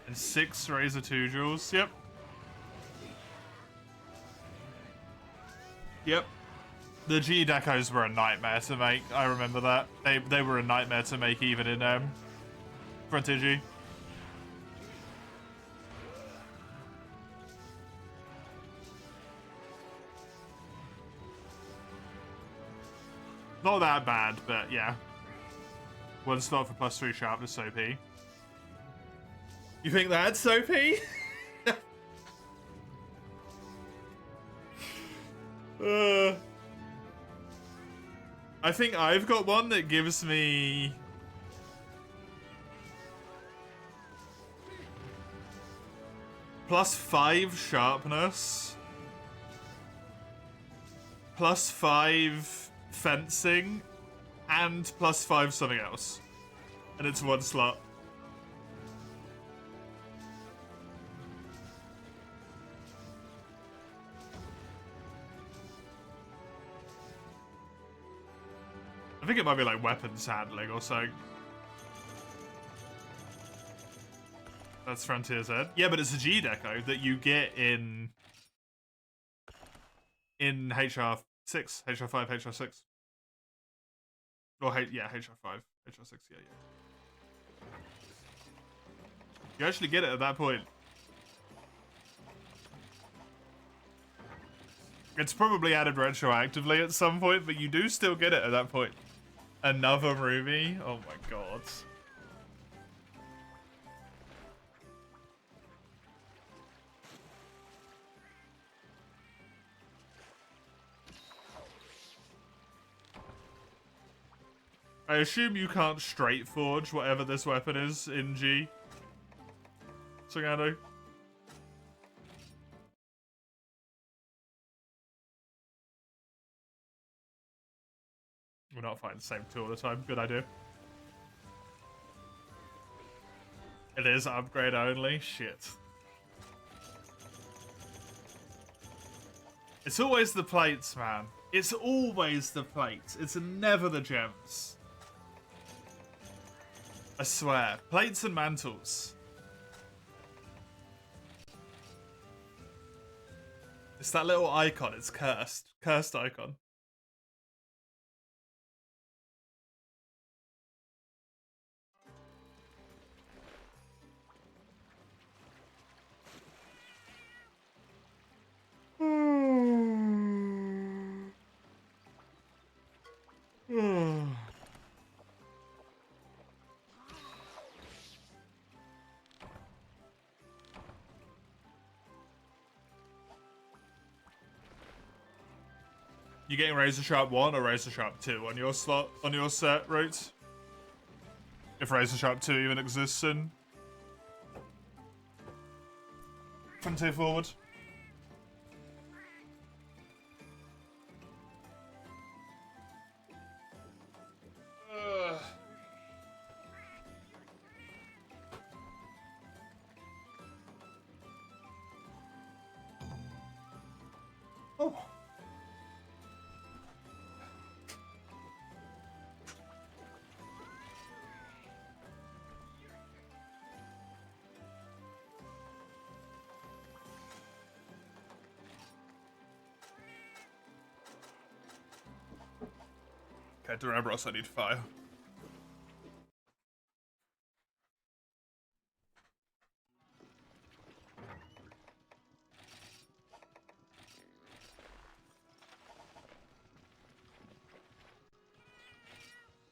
And 6 Razor 2 jewels. Yep. Yep. The G Decos were a nightmare to make. I remember that. They were a nightmare to make even in Frontier G. Not that bad, but yeah. 1 slot for +3 sharpness OP. You think that's OP? I think I've got one that gives me +5 sharpness, +5 fencing, and +5 something else. And it's 1 slot. I think it might be like weapons handling or something. That's Frontier's Head. Yeah, but it's a G deco that you get in HR6, HR5, HR6. Or yeah, HR5, HR6, yeah. You actually get it at that point. It's probably added retroactively at some point, but you do still get it at that point. Another Ruby? Oh my god. I assume you can't straight forge whatever this weapon is in G. Sagando. We're not fighting the same two all the time. Good idea. It is upgrade only? Shit. It's always the plates, man. It's always the plates. It's never the gems. I swear. Plates and mantles. It's that little icon. It's cursed. Cursed icon. You getting Razor Sharp 1 or Razor Sharp 2 on your slot, on your set route? If Razor Sharp 2 even exists in Frontier Forward. Oh. Okay, to remember else I need fire.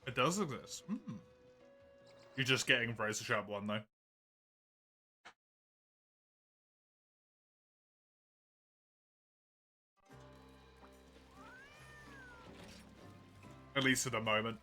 It does exist. You're just getting Razor Sharp 1 though. At least at the moment.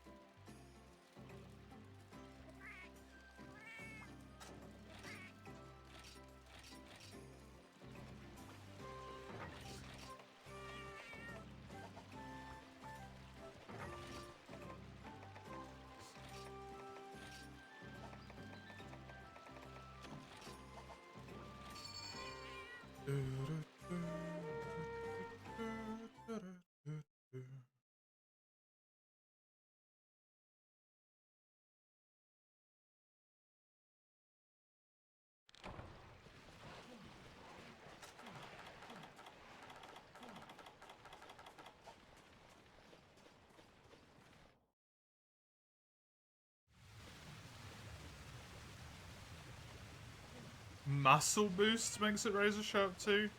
Muscle boost makes it razor sharp too.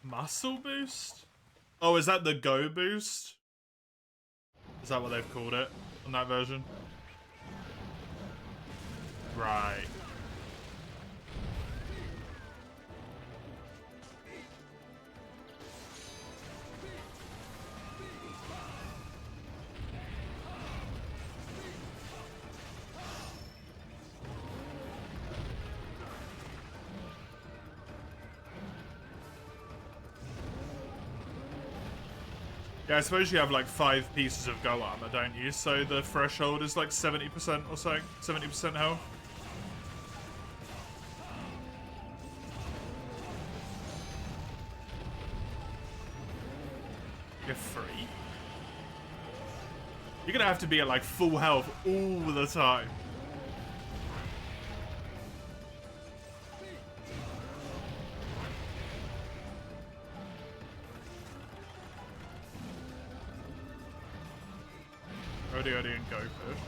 Muscle boost? Oh, is that the go boost? Is that what they've called it on that version? Right. Yeah, I suppose you have like 5 pieces of go armor, don't you? So the threshold is like 70% or so, 70% health. You're free. You're gonna have to be at like full health all the time. Odie and Go first.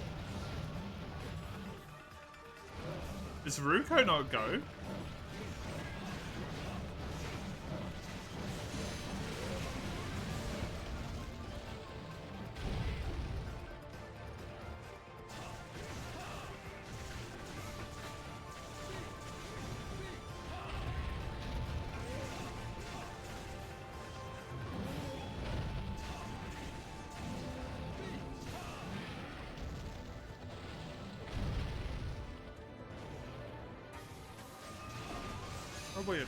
Is Ruko not Go? Oh, weird.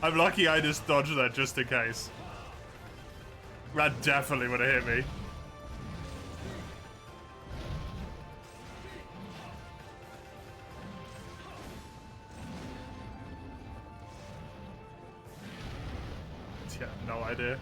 I'm lucky I just dodged that just in case. That definitely would have hit me. Yeah, no idea.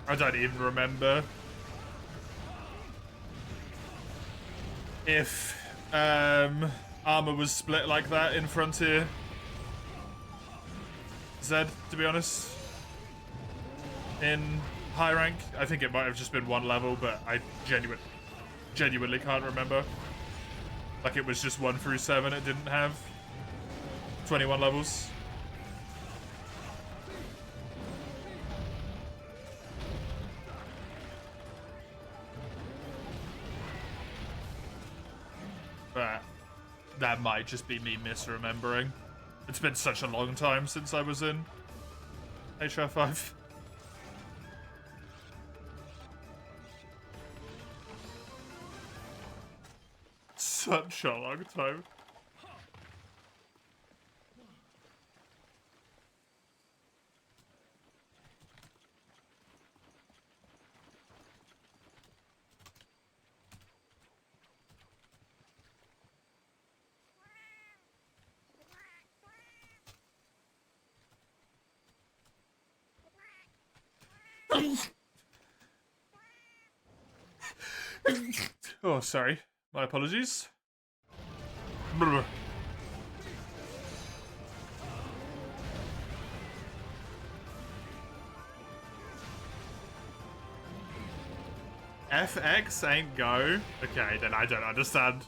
I don't even remember if armor was split like that in Frontier Z, to be honest. In high rank, I think it might have just been one level, but I genuinely can't remember. Like it was just 1 through 7, it didn't have 21 levels. But that might just be me misremembering. It's been such a long time since I was in HR5. Such a long time. Oh, sorry. My apologies. Brr. FX ain't go? Okay, then I don't understand.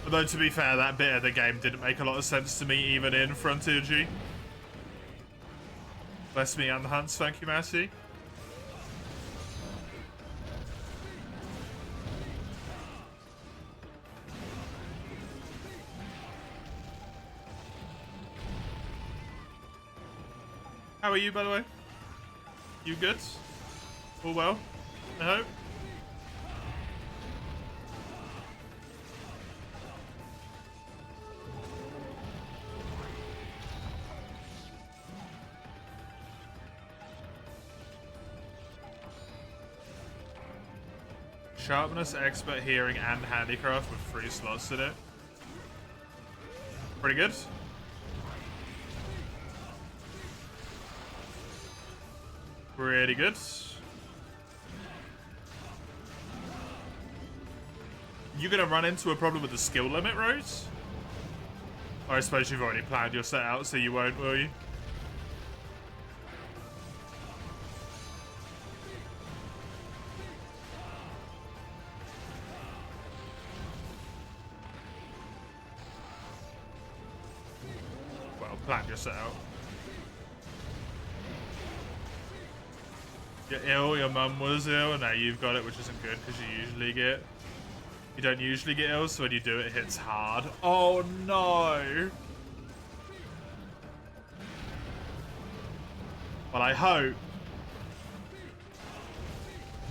Although, to be fair, that bit of the game didn't make a lot of sense to me, even in Frontier G. Bless me and the Hunts, thank you, Massey. How are you, by the way? You good? All well, I hope? Sharpness, expert, hearing, and handicraft with 3 slots in it. Pretty good. Pretty good. You gonna run into a problem with the skill limit, Rose? Or I suppose you've already planned your set out, so you won't, will you? Well, plan your set out. You're ill, your mum was ill, and now you've got it, which isn't good because you usually get... You don't usually get ill, so when you do it, it hits hard. Oh no! Well, I hope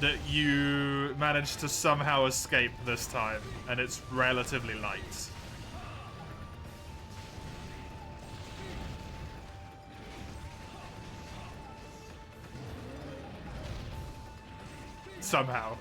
that you managed to somehow escape this time, and it's relatively light. Somehow.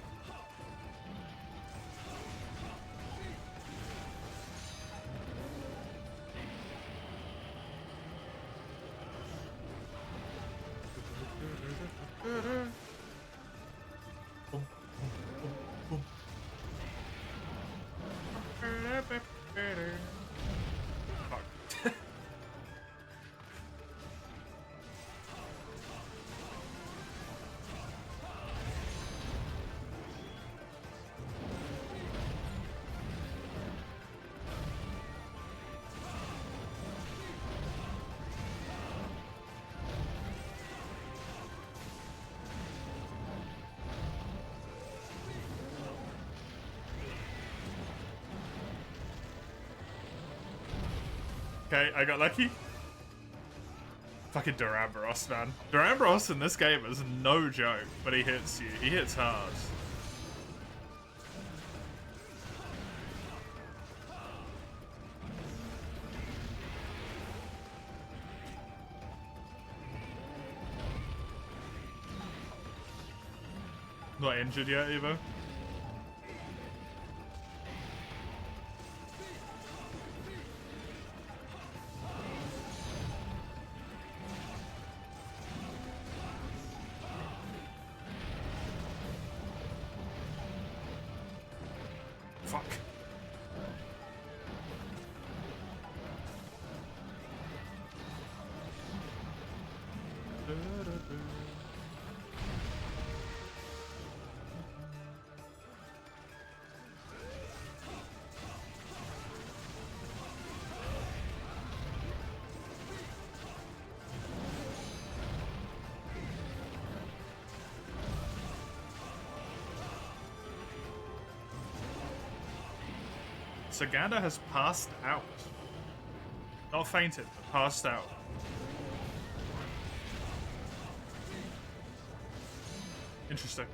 Okay, I got lucky. Fucking Duramboros, man. Duramboros in this game is no joke when he hits you. He hits hard. Not injured yet, Evo. Fuck. Saganda has passed out. Not fainted, but passed out. Interesting.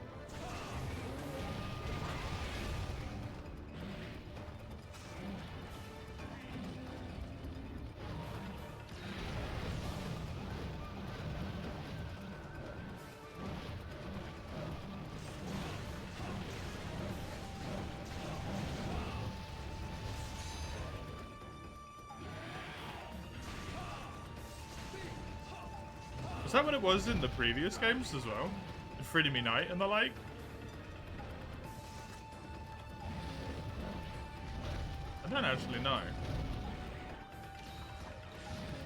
Was that what it was in the previous games as well? In Freedom Unite and the like? I don't actually know.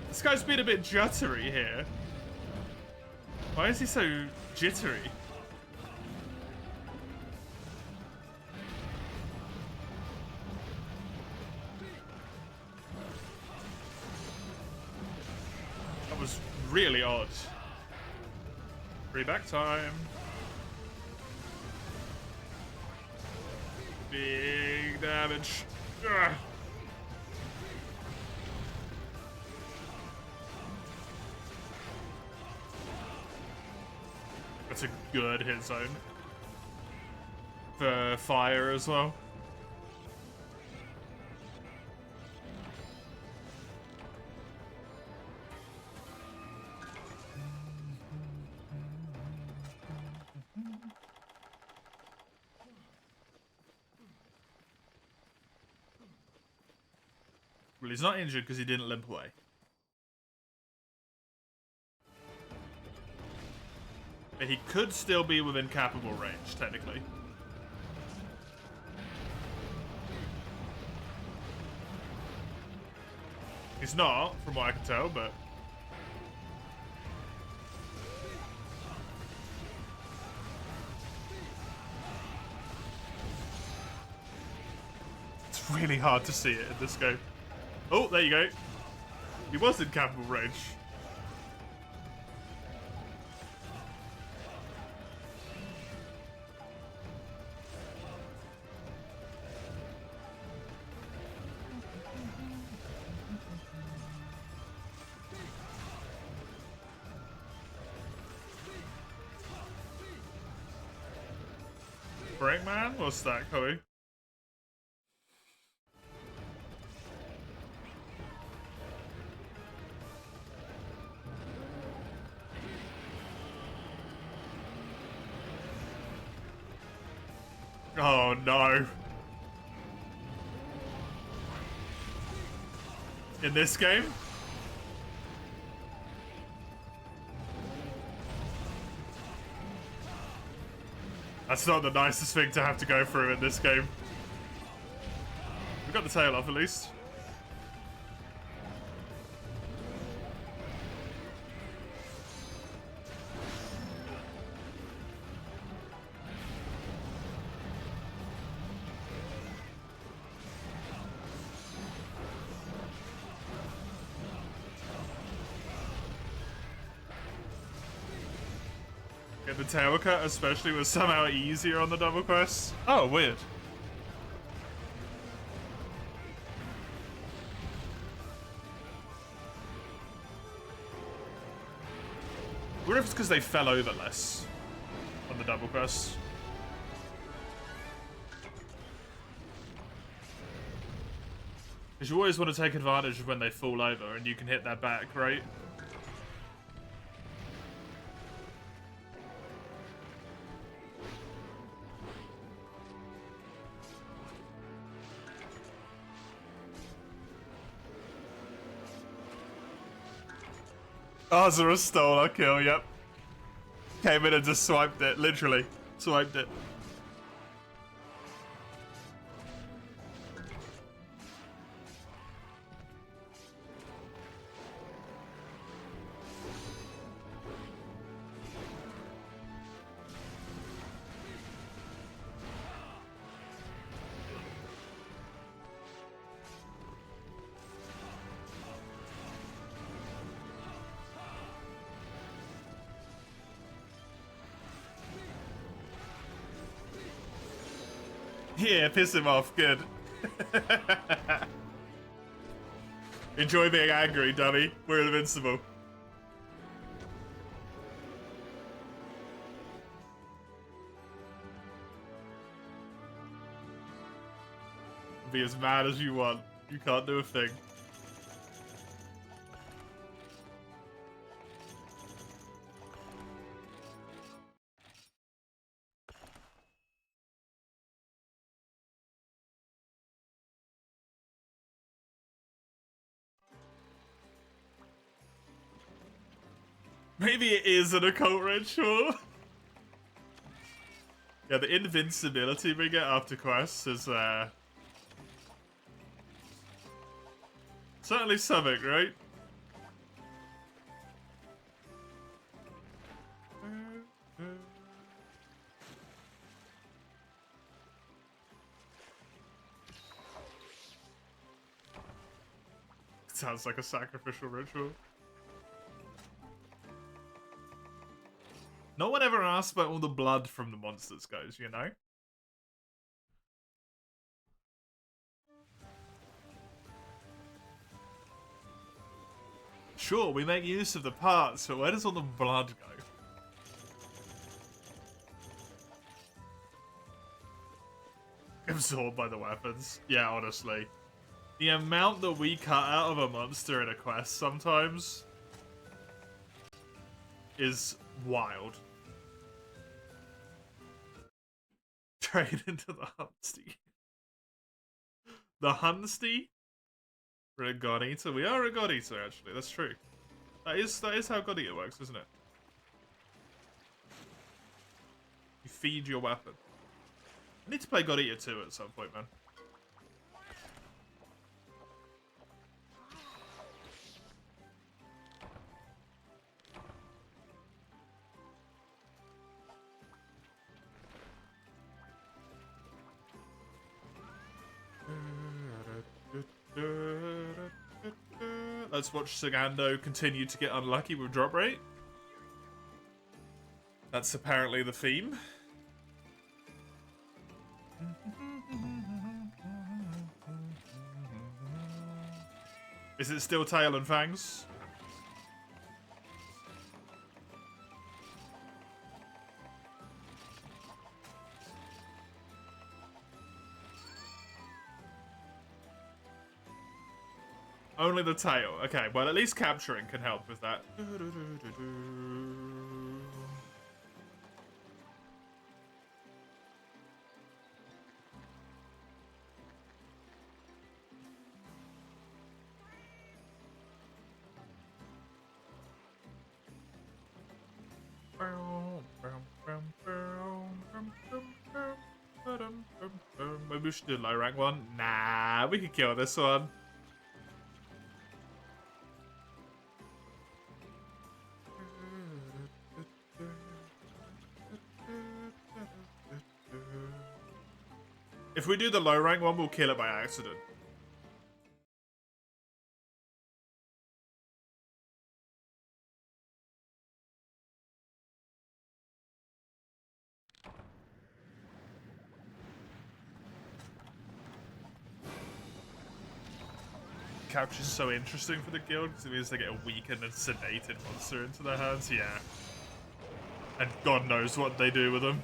This guy's been a bit jittery here. Why is he so jittery? was really odd. Free back time. Big damage. Ugh. That's a good hit zone. For fire as well. Well, he's not injured because he didn't limp away. But he could still be within capable range, technically. He's not, from what I can tell, but... It's really hard to see it in this game. Oh, there you go. He was in capable range. Break man? What's that, Chloe? Oh no. In this game? That's not the nicest thing to have to go through in this game. We got the tail off at least. The tail cut especially was somehow easier on the double quest. Oh, weird. I wonder if it's because they fell over less on the double quest. Because you always want to take advantage of when they fall over and you can hit their back, right? Azura stole our kill, yep. Came in and just swiped it, literally. Swiped it. Yeah, piss him off. Good. Enjoy being angry, dummy. We're invincible. Be as mad as you want. You can't do a thing. Maybe it is an occult ritual. Yeah, the invincibility we get after quests is certainly something, right? Sounds like a sacrificial ritual. No one ever asks where all the blood from the monsters goes, you know? Sure, we make use of the parts, but where does all the blood go? Absorbed by the weapons. Yeah, honestly. The amount that we cut out of a monster in a quest sometimes is wild. Trade into the Hunsty. The Hunsty? We're a God Eater? We are a God Eater, actually. That's true. That is how God Eater works, isn't it? You feed your weapon. I need to play God Eater 2 at some point, man. Let's watch Sagando continue to get unlucky with drop rate. That's apparently the theme. Is it still Tail and Fangs? Only the tail. Okay, well at least capturing can help with that. Maybe we should do a low rank one. Nah, we can kill this one. If we do the low rank one, we'll kill it by accident. Couch is so interesting for the guild because it means they get a weakened and sedated monster into their hands. Yeah. And God knows what they do with them.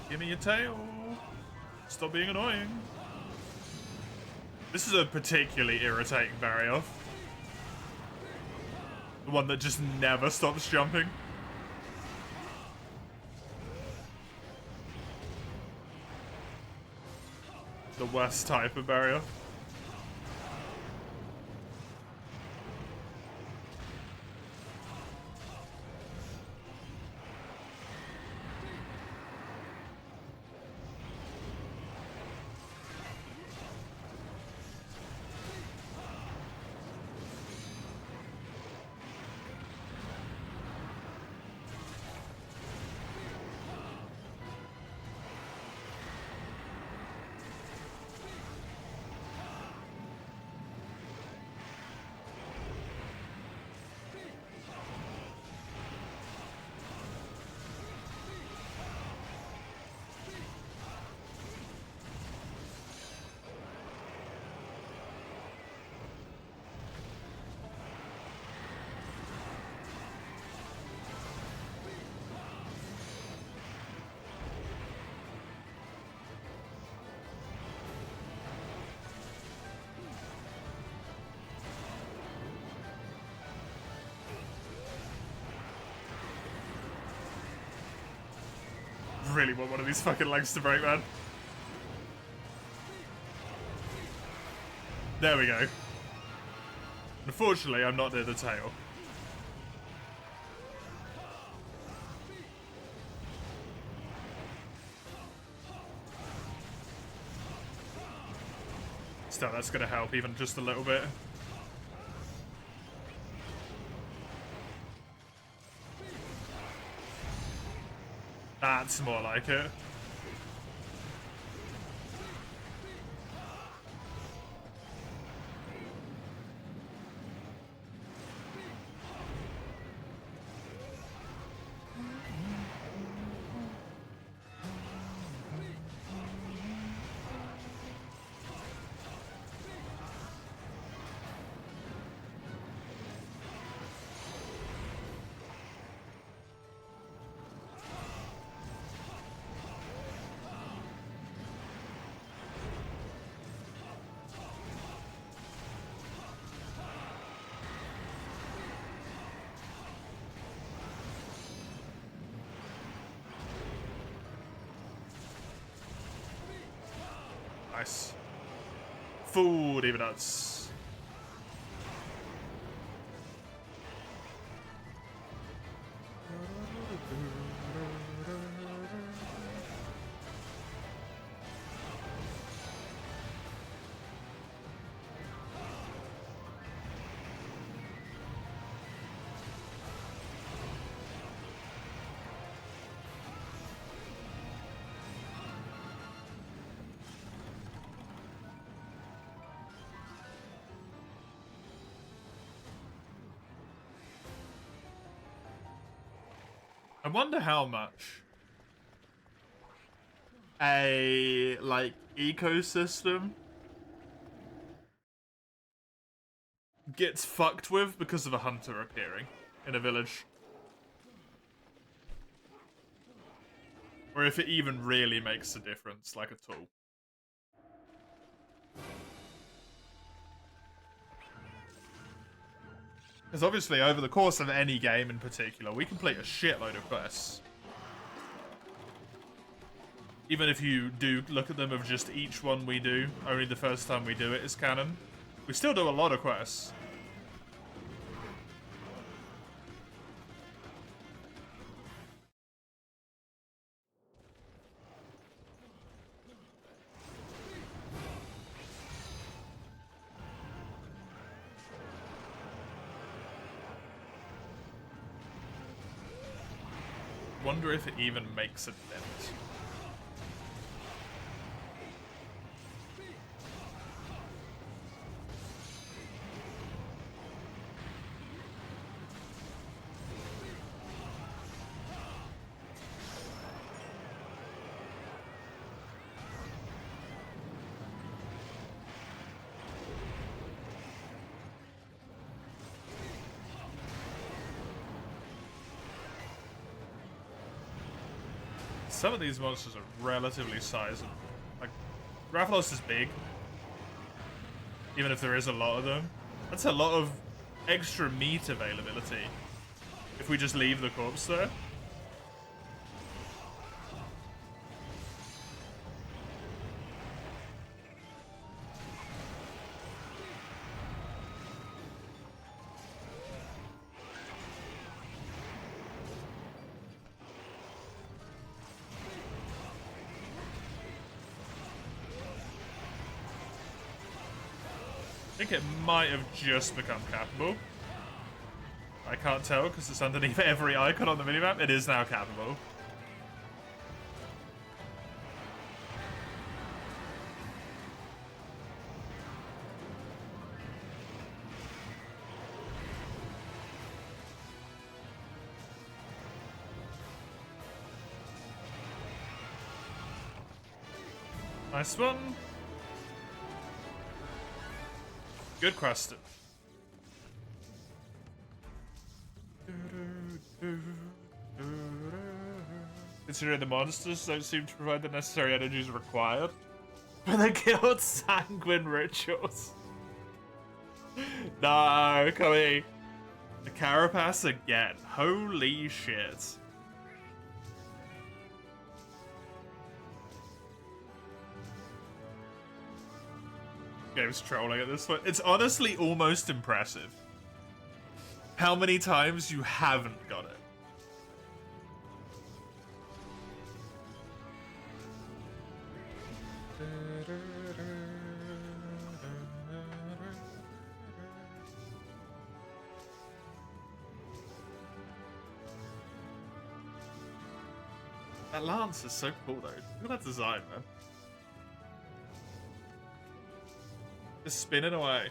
Give me your tail. Stop being annoying. This is a particularly irritating barrier. The one that just never stops jumping. The worst type of barrier. really want one of these fucking legs to break, man. There we go. Unfortunately, I'm not near the tail. Still, that's gonna help even just a little bit. That's more like it. Nice. Full even nuts. I wonder how much a, like, ecosystem gets fucked with because of a hunter appearing in a village. Or if it even really makes a difference, like, at all. Because obviously, over the course of any game in particular, we complete a shitload of quests. Even if you do look at them of just each one we do, only the first time we do it is canon. We still do a lot of quests. Wonder if it even makes a dent. Some of these monsters are relatively sizable. Like, Rathalos is big. Even if there is a lot of them. That's a lot of extra meat availability. If we just leave the corpse there. I think it might have just become capable. I can't tell because it's underneath every icon on the minimap. It is now capable. Nice one. Good question. Considering the monsters don't seem to provide the necessary energies required for the guild's sanguine rituals. No, Chloe. The carapace again. Holy shit. Game's trolling at this point. It's honestly almost impressive how many times you haven't got it. That lance is so cool, though. Look at that design, man. Just spinning away.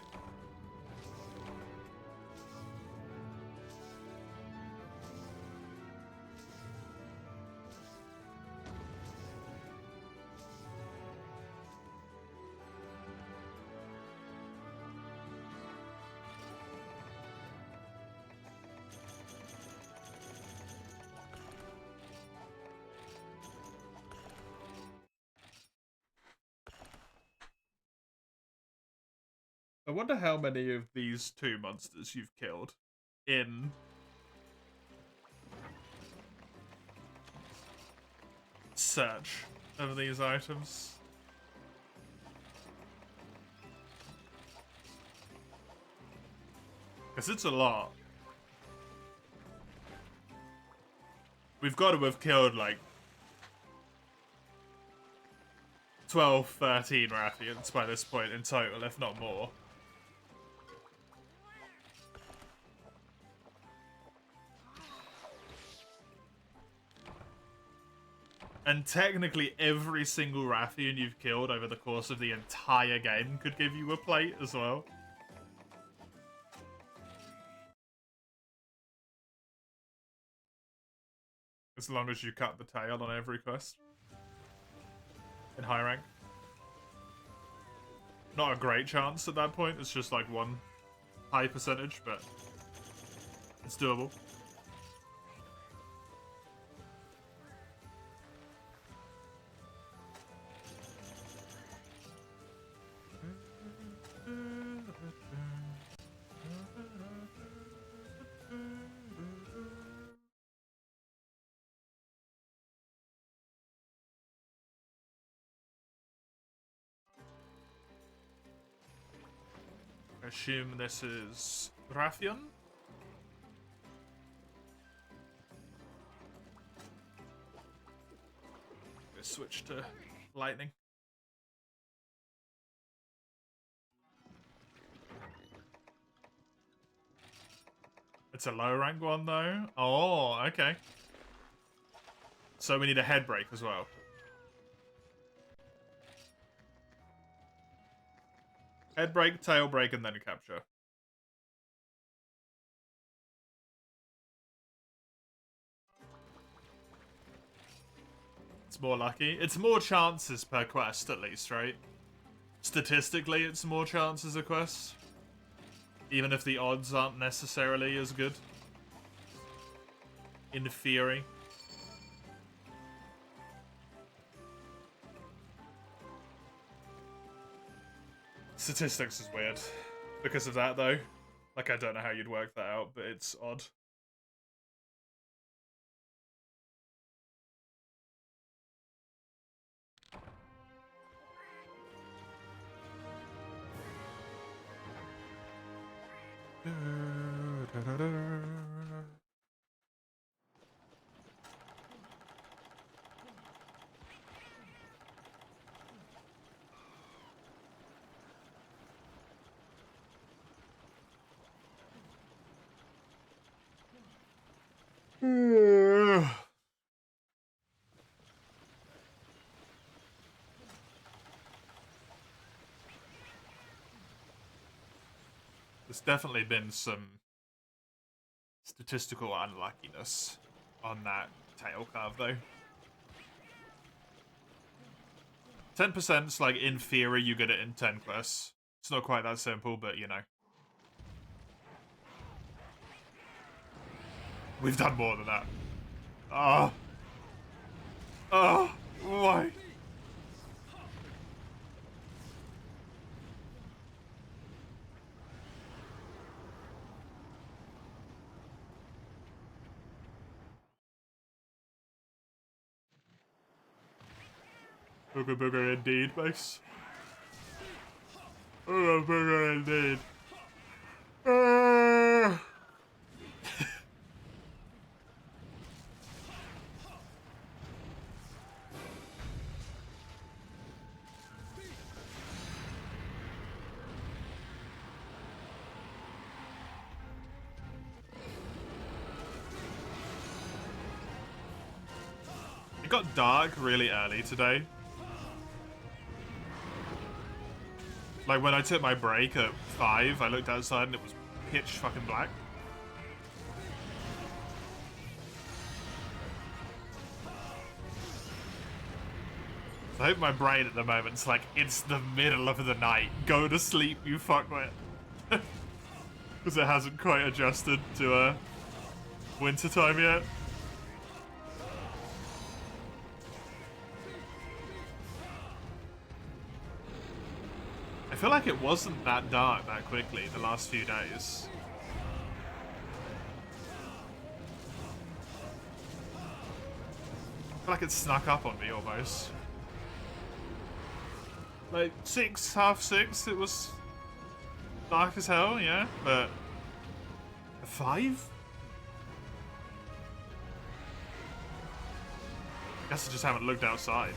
I wonder how many of these two monsters you've killed in search of these items. Because it's a lot. We've got to have killed like 12, 13 Rathians by this point in total, if not more. And technically every single Rathian you've killed over the course of the entire game could give you a plate as well. As long as you cut the tail on every quest. In high rank. Not a great chance at that point, it's just like one high percentage, but it's doable. I assume this is Rathian. Let's switch to lightning. It's a low rank one though. Oh, okay. So we need a head break as well. Head break, tail break, and then a capture. It's more lucky. It's more chances per quest, at least, right? Statistically, it's more chances a quest. Even if the odds aren't necessarily as good. In theory. Statistics is weird. Because of that, though. Like, I don't know how you'd work that out, but it's odd. There's definitely been some statistical unluckiness on that tail carve, though. 10%'s like, in theory, you get it in 10 quests. It's not quite that simple, but you know. We've done more than that. Oh. Oh, why? Booger booger indeed, base. Oh, my God, indeed. Uh... It got dark really early today. Like when I took my break at 5, I looked outside and it was pitch fucking black. I hope my brain at the moment's like, it's the middle of the night. Go to sleep, you fuckwit. Because it hasn't quite adjusted to winter time yet. I feel like it wasn't that dark that quickly the last few days. I feel like it snuck up on me almost. Like 6, half 6, it was dark as hell, yeah, but 5? Guess I just haven't looked outside.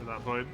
At that point.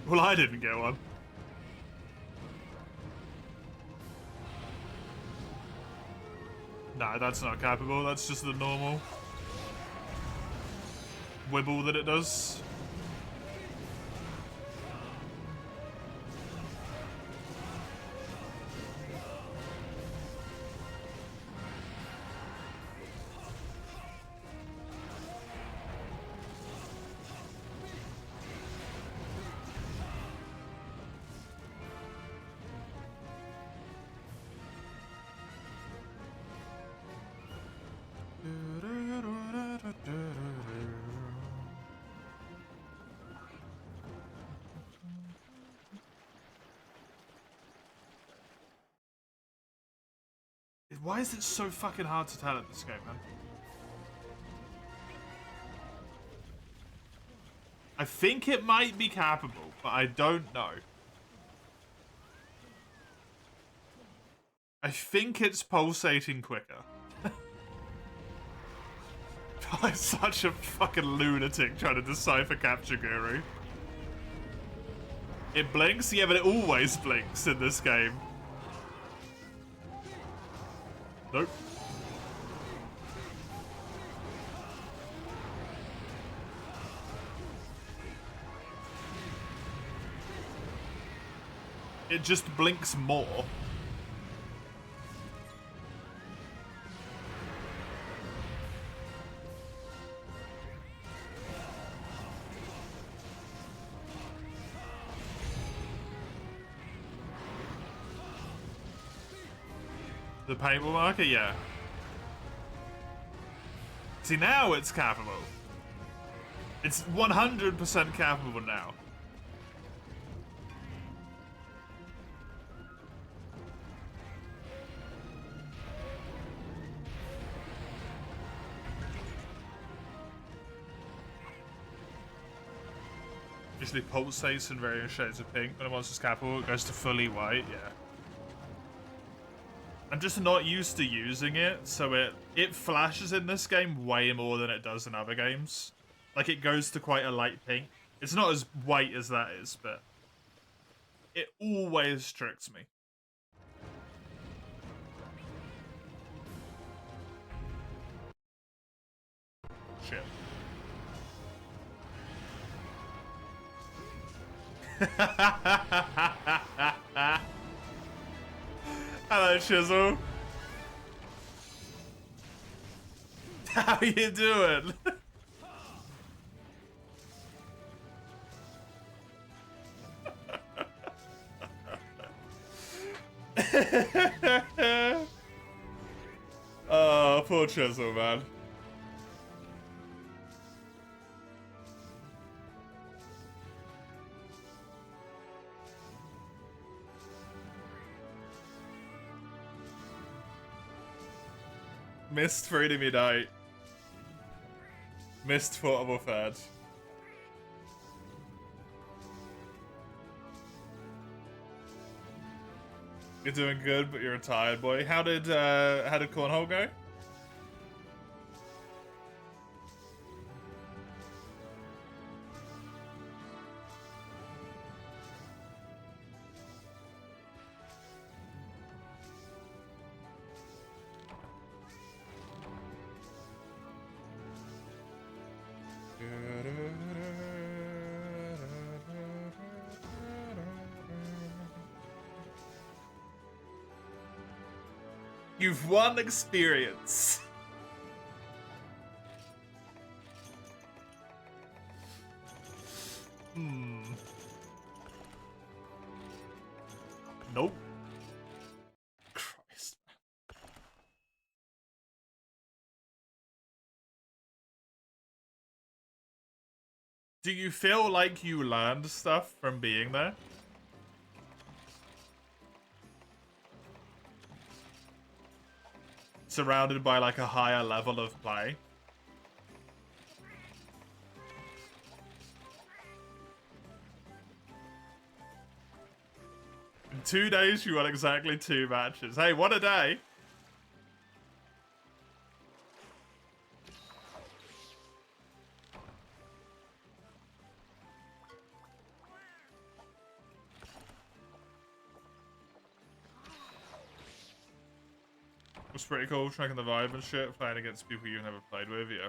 Well, I didn't get one. No, that's not capable. That's just the normal wibble that it does. Why is it so fucking hard to tell at this game, man? I think it might be capable, but I don't know. I think it's pulsating quicker. I'm such a fucking lunatic trying to decipher Capture Guru. It blinks? Yeah, but it always blinks in this game. Nope. It just blinks more. The paintball marker? Yeah. See, now it's capable. It's 100% capable now. Usually pulsates in various shades of pink. When a monster's capable, it goes to fully white. Yeah. I'm just not used to using it, so it flashes in this game way more than it does in other games. Like, it goes to quite a light pink. It's not as white as that is, but it always tricks me. Shit. Hello, Shizzle. How you doing? Oh, poor Chisel, man. Missed freedom unite. Missed portable third. You're doing good, but you're a tired boy. How did cornhole go? You've won experience. Nope. Christ. Do you feel like you learned stuff from being there? Surrounded by like a higher level of play? In 2 days, you won exactly 2 matches. Hey, what a day! It was pretty cool, tracking the vibe and shit, playing against people you never played with, yeah.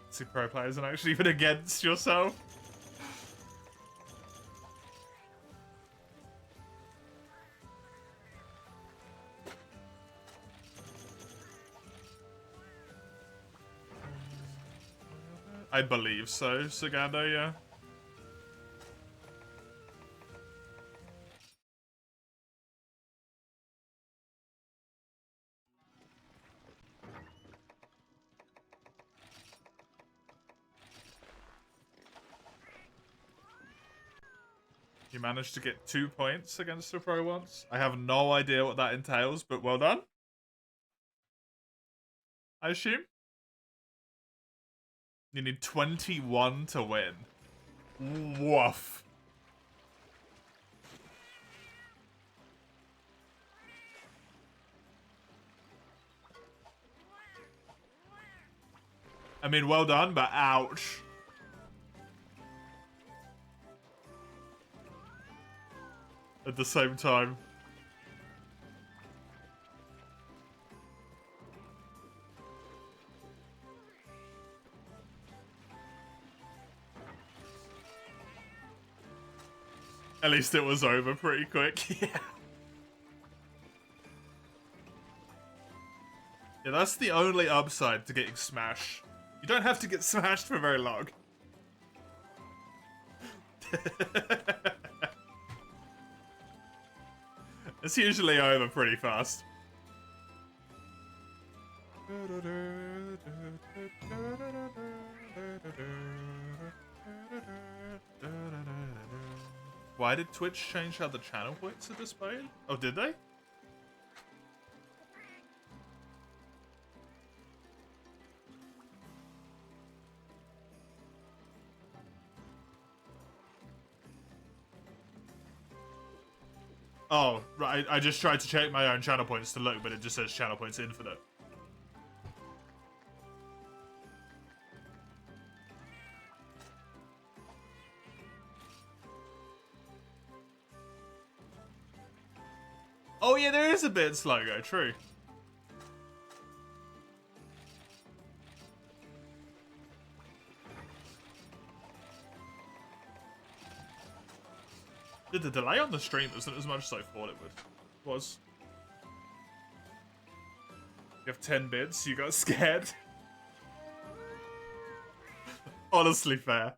See pro players and actually even against yourself. I believe so, Sagando, yeah. You managed to get 2 points against a pro once. I have no idea what that entails, but well done. I assume. You need 21 to win. Woof. I mean, well done, but ouch. At the same time. At least it was over pretty quick. Yeah. Yeah, that's the only upside to getting smashed. You don't have to get smashed for very long. It's usually over pretty fast. Why did Twitch change how the channel points are displayed? Oh, did they? Oh, right. I just tried to check my own channel points to look, but it just says channel points infinite. Oh yeah, there is a bit slow go, true. Did the delay on the stream isn't as much as I thought it was. You have 10 bits, you got scared. Honestly fair.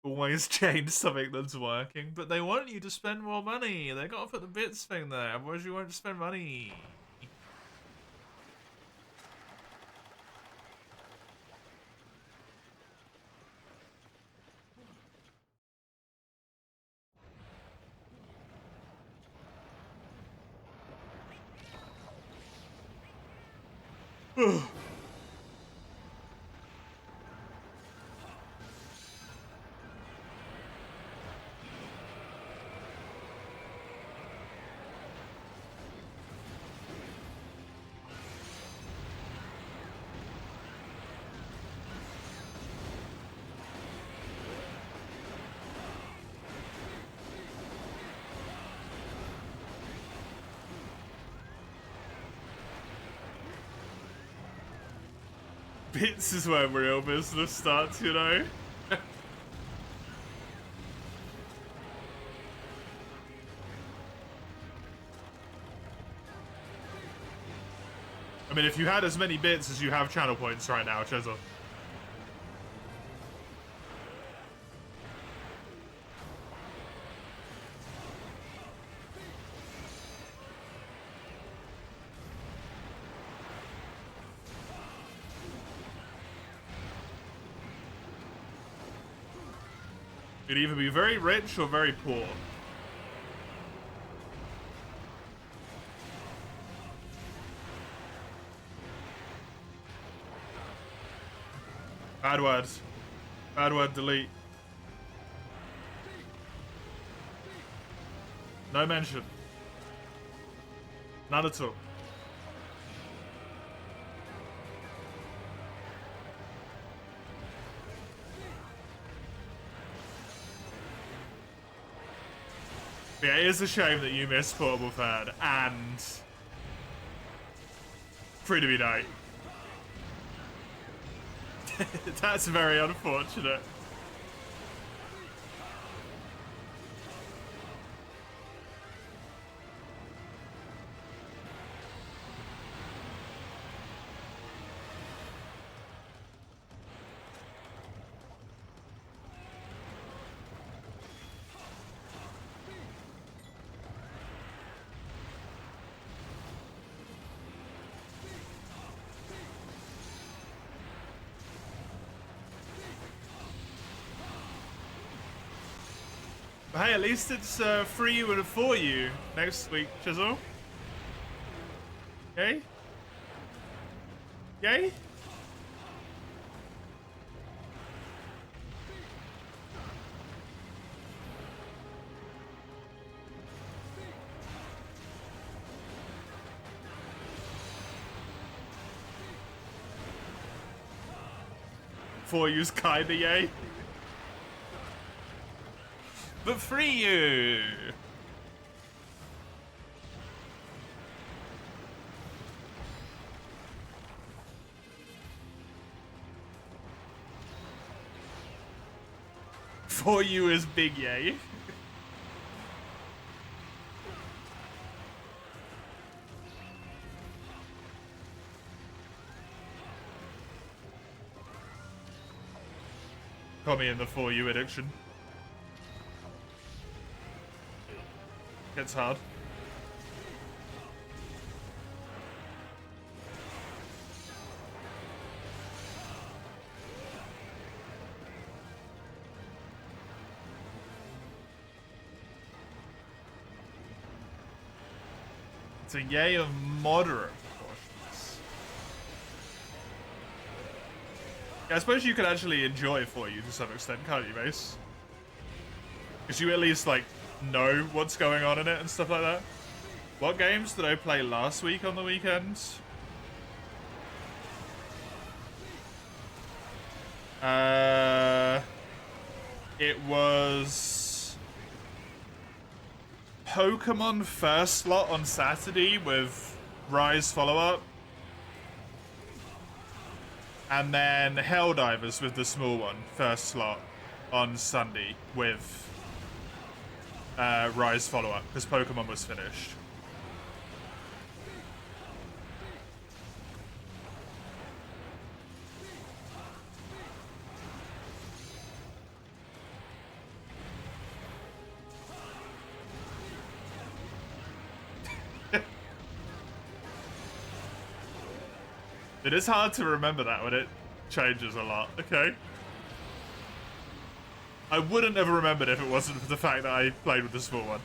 Always change something that's working, but they want you to spend more money. They gotta put the bits thing there, otherwise you won't spend money. Bits is where real business starts, you know? I mean, if you had as many bits as you have channel points right now, Chisel. You'd either be very rich or very poor. Bad words. Bad word, delete. No mention. None at all. Yeah, it is a shame that you missed Portable Third and Free to Be Night. That's very unfortunate. But hey, at least it's for you and for you next week, Chisel. Okay? Yay? For you's kinda yay. But free you! For you is big yay. Call me in the for you addiction. It's hard. It's a yay of moderate proportions. Yeah, I suppose you could actually enjoy for you to some extent, can't you, Mace? Because you at least, like, know what's going on in it and stuff like that. What games did I play last week on the weekends? It was Pokemon first slot on Saturday with Rise follow-up. And then Helldivers with the small one, first slot on Sunday with Rise follow-up, because Pokemon was finished. It is hard to remember that when it changes a lot. Okay. I wouldn't have remembered if it wasn't for the fact that I played with the small one.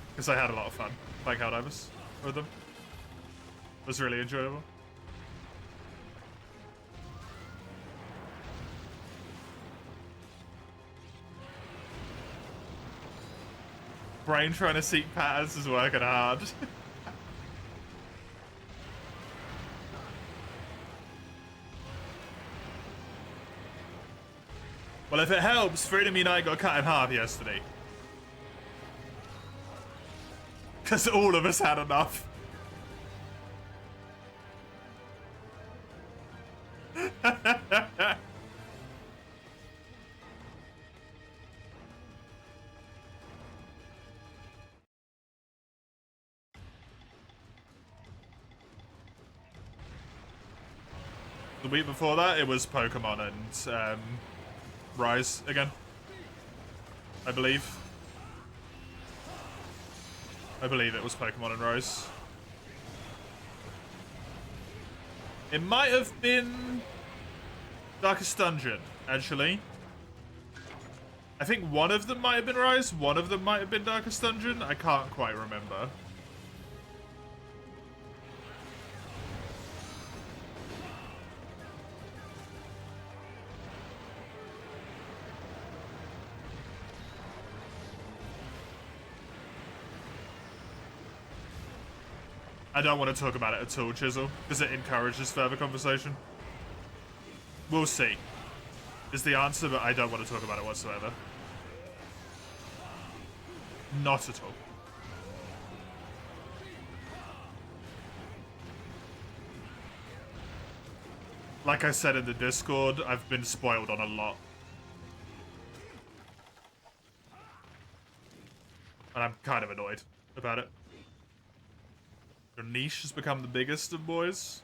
Because I had a lot of fun playing Helldivers with them. It was really enjoyable. Brain trying to seek patterns is working hard. Well, if it helps, Freedom Unite got cut in half yesterday. Because all of us had enough. The week before that, it was Pokemon and Rise again. I believe. I believe it was Pokemon and Rise. It might have been Darkest Dungeon, actually. I think one of them might have been Rise, one of them might have been Darkest Dungeon. I can't quite remember. I don't want to talk about it at all, Chisel, because it encourages further conversation. We'll see, is the answer, but I don't want to talk about it whatsoever. Not at all. Like I said in the Discord, I've been spoiled on a lot. And I'm kind of annoyed about it. Your niche has become the biggest of boys.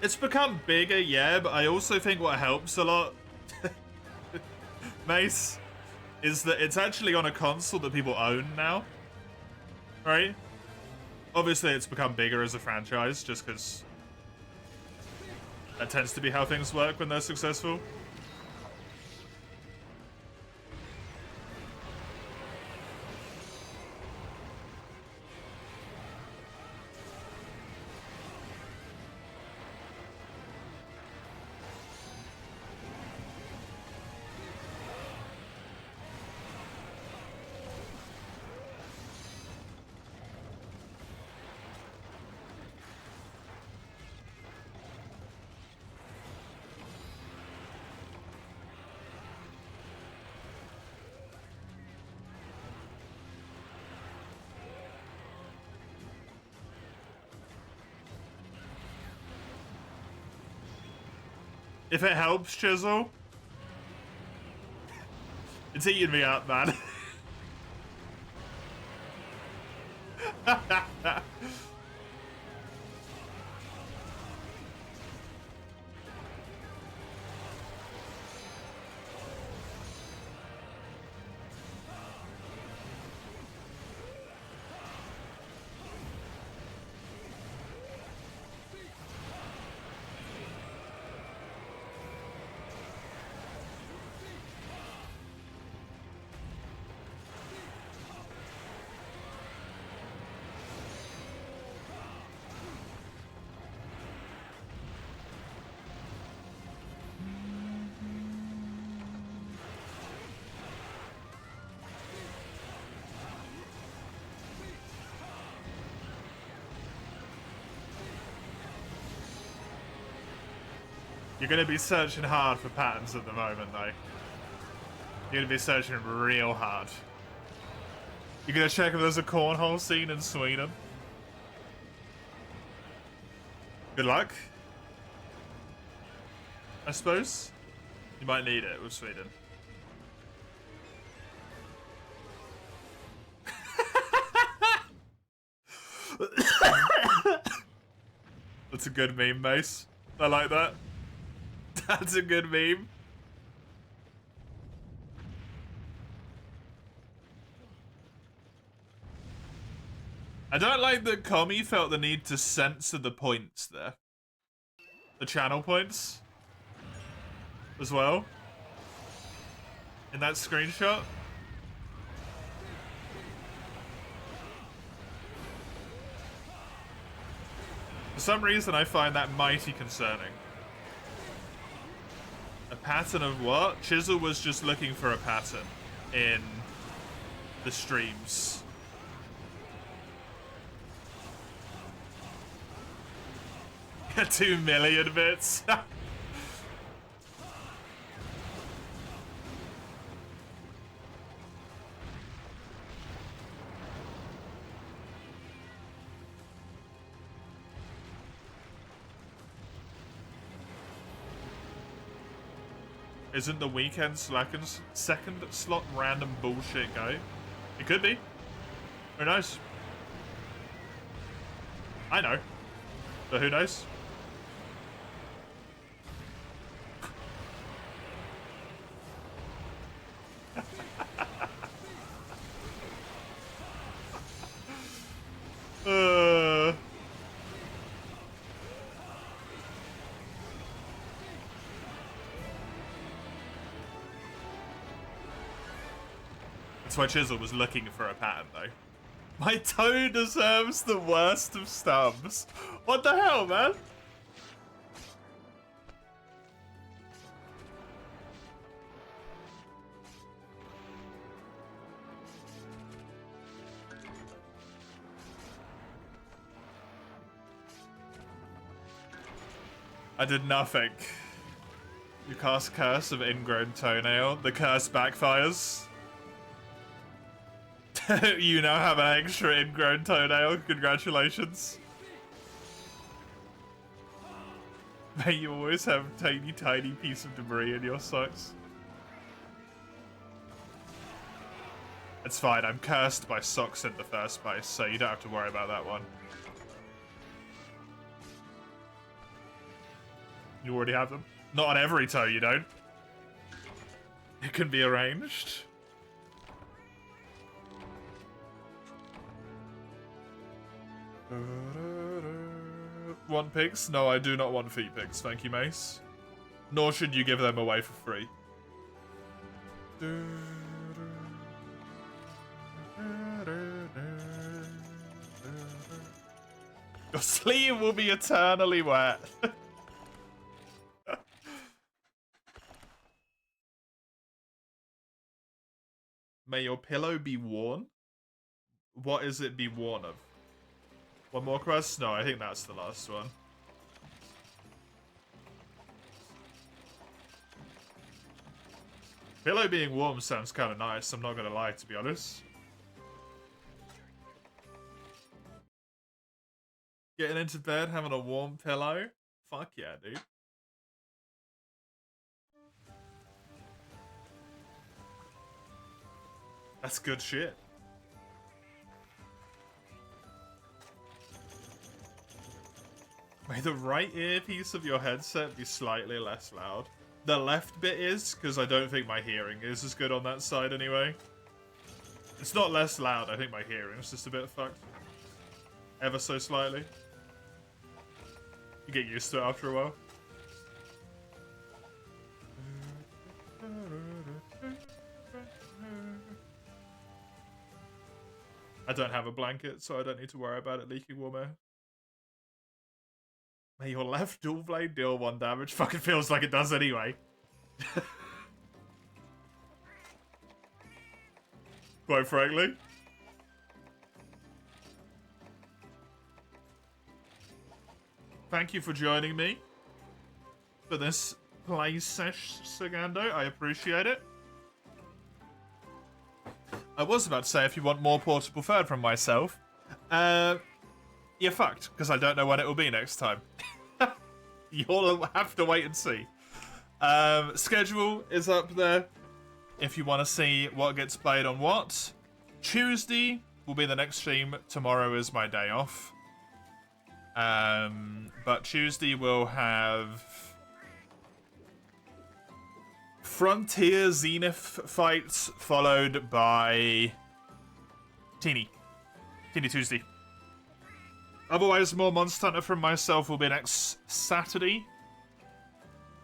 It's become bigger, yeah, but I also think what helps a lot, Mace, is that it's actually on a console that people own now. Right? Obviously, it's become bigger as a franchise, just because that tends to be how things work when they're successful. If it helps, Chisel, it's eating me up, man. You're going to be searching hard for patterns at the moment, though. You're going to be searching real hard. You gonna check if there's a cornhole scene in Sweden? Good luck. I suppose. You might need it with Sweden. That's a good meme, Mace. I like that. That's a good meme. I don't like that Commie felt the need to censor the points there. The channel points. As well. In that screenshot. For some reason, I find that mighty concerning. A pattern of what? Chisel was just looking for a pattern in the streams. Yeah, 2 million bits. Isn't the weekend second slot random bullshit go? It could be. Who knows? I know. But who knows? That's why Chisel was looking for a pattern, though. My toe deserves the worst of stubs. What the hell, man? I did nothing. You cast Curse of Ingrown Toenail. The curse backfires. You now have an extra ingrown toenail. Congratulations. May you always have a tiny piece of debris in your socks. It's fine. I'm cursed by socks in the first place, so you don't have to worry about that one. You already have them? Not on every toe, you don't. It can be arranged. Want pigs? No, I do not want feet pigs, thank you, Mace. Nor should you give them away for free. Your sleeve will be eternally wet. May your pillow be worn? What is it be worn of? One more quest? No, I think that's the last one. Pillow being warm sounds kind of nice, I'm not gonna lie, to be honest. Getting into bed, having a warm pillow? Fuck yeah, dude. That's good shit. May the right earpiece of your headset be slightly less loud. The left bit is, because I don't think my hearing is as good on that side anyway. It's not less loud, I think my hearing is just a bit fucked. Ever so slightly. You get used to it after a while. I don't have a blanket, so I don't need to worry about it leaking warm air. May your left dual blade deal 1 damage. Fucking feels like it does anyway. Quite frankly. Thank you for joining me for this play sesh, Sagando. I appreciate it. I was about to say, if you want more portable third from myself, you're fucked, because I don't know when it will be next time. You'll have to wait and see. Schedule is up there if you want to see what gets played on what. Tuesday will be the next stream. Tomorrow is my day off. But Tuesday we'll have Frontier Zenith fights, followed by Teeny Tuesday. Otherwise, more Monster Hunter from myself will be next Saturday.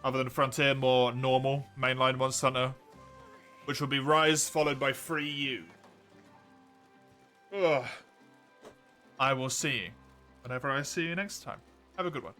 Other than Frontier, more normal mainline Monster Hunter, which will be Rise, followed by Free U. Ugh. I will see you whenever I see you next time. Have a good one.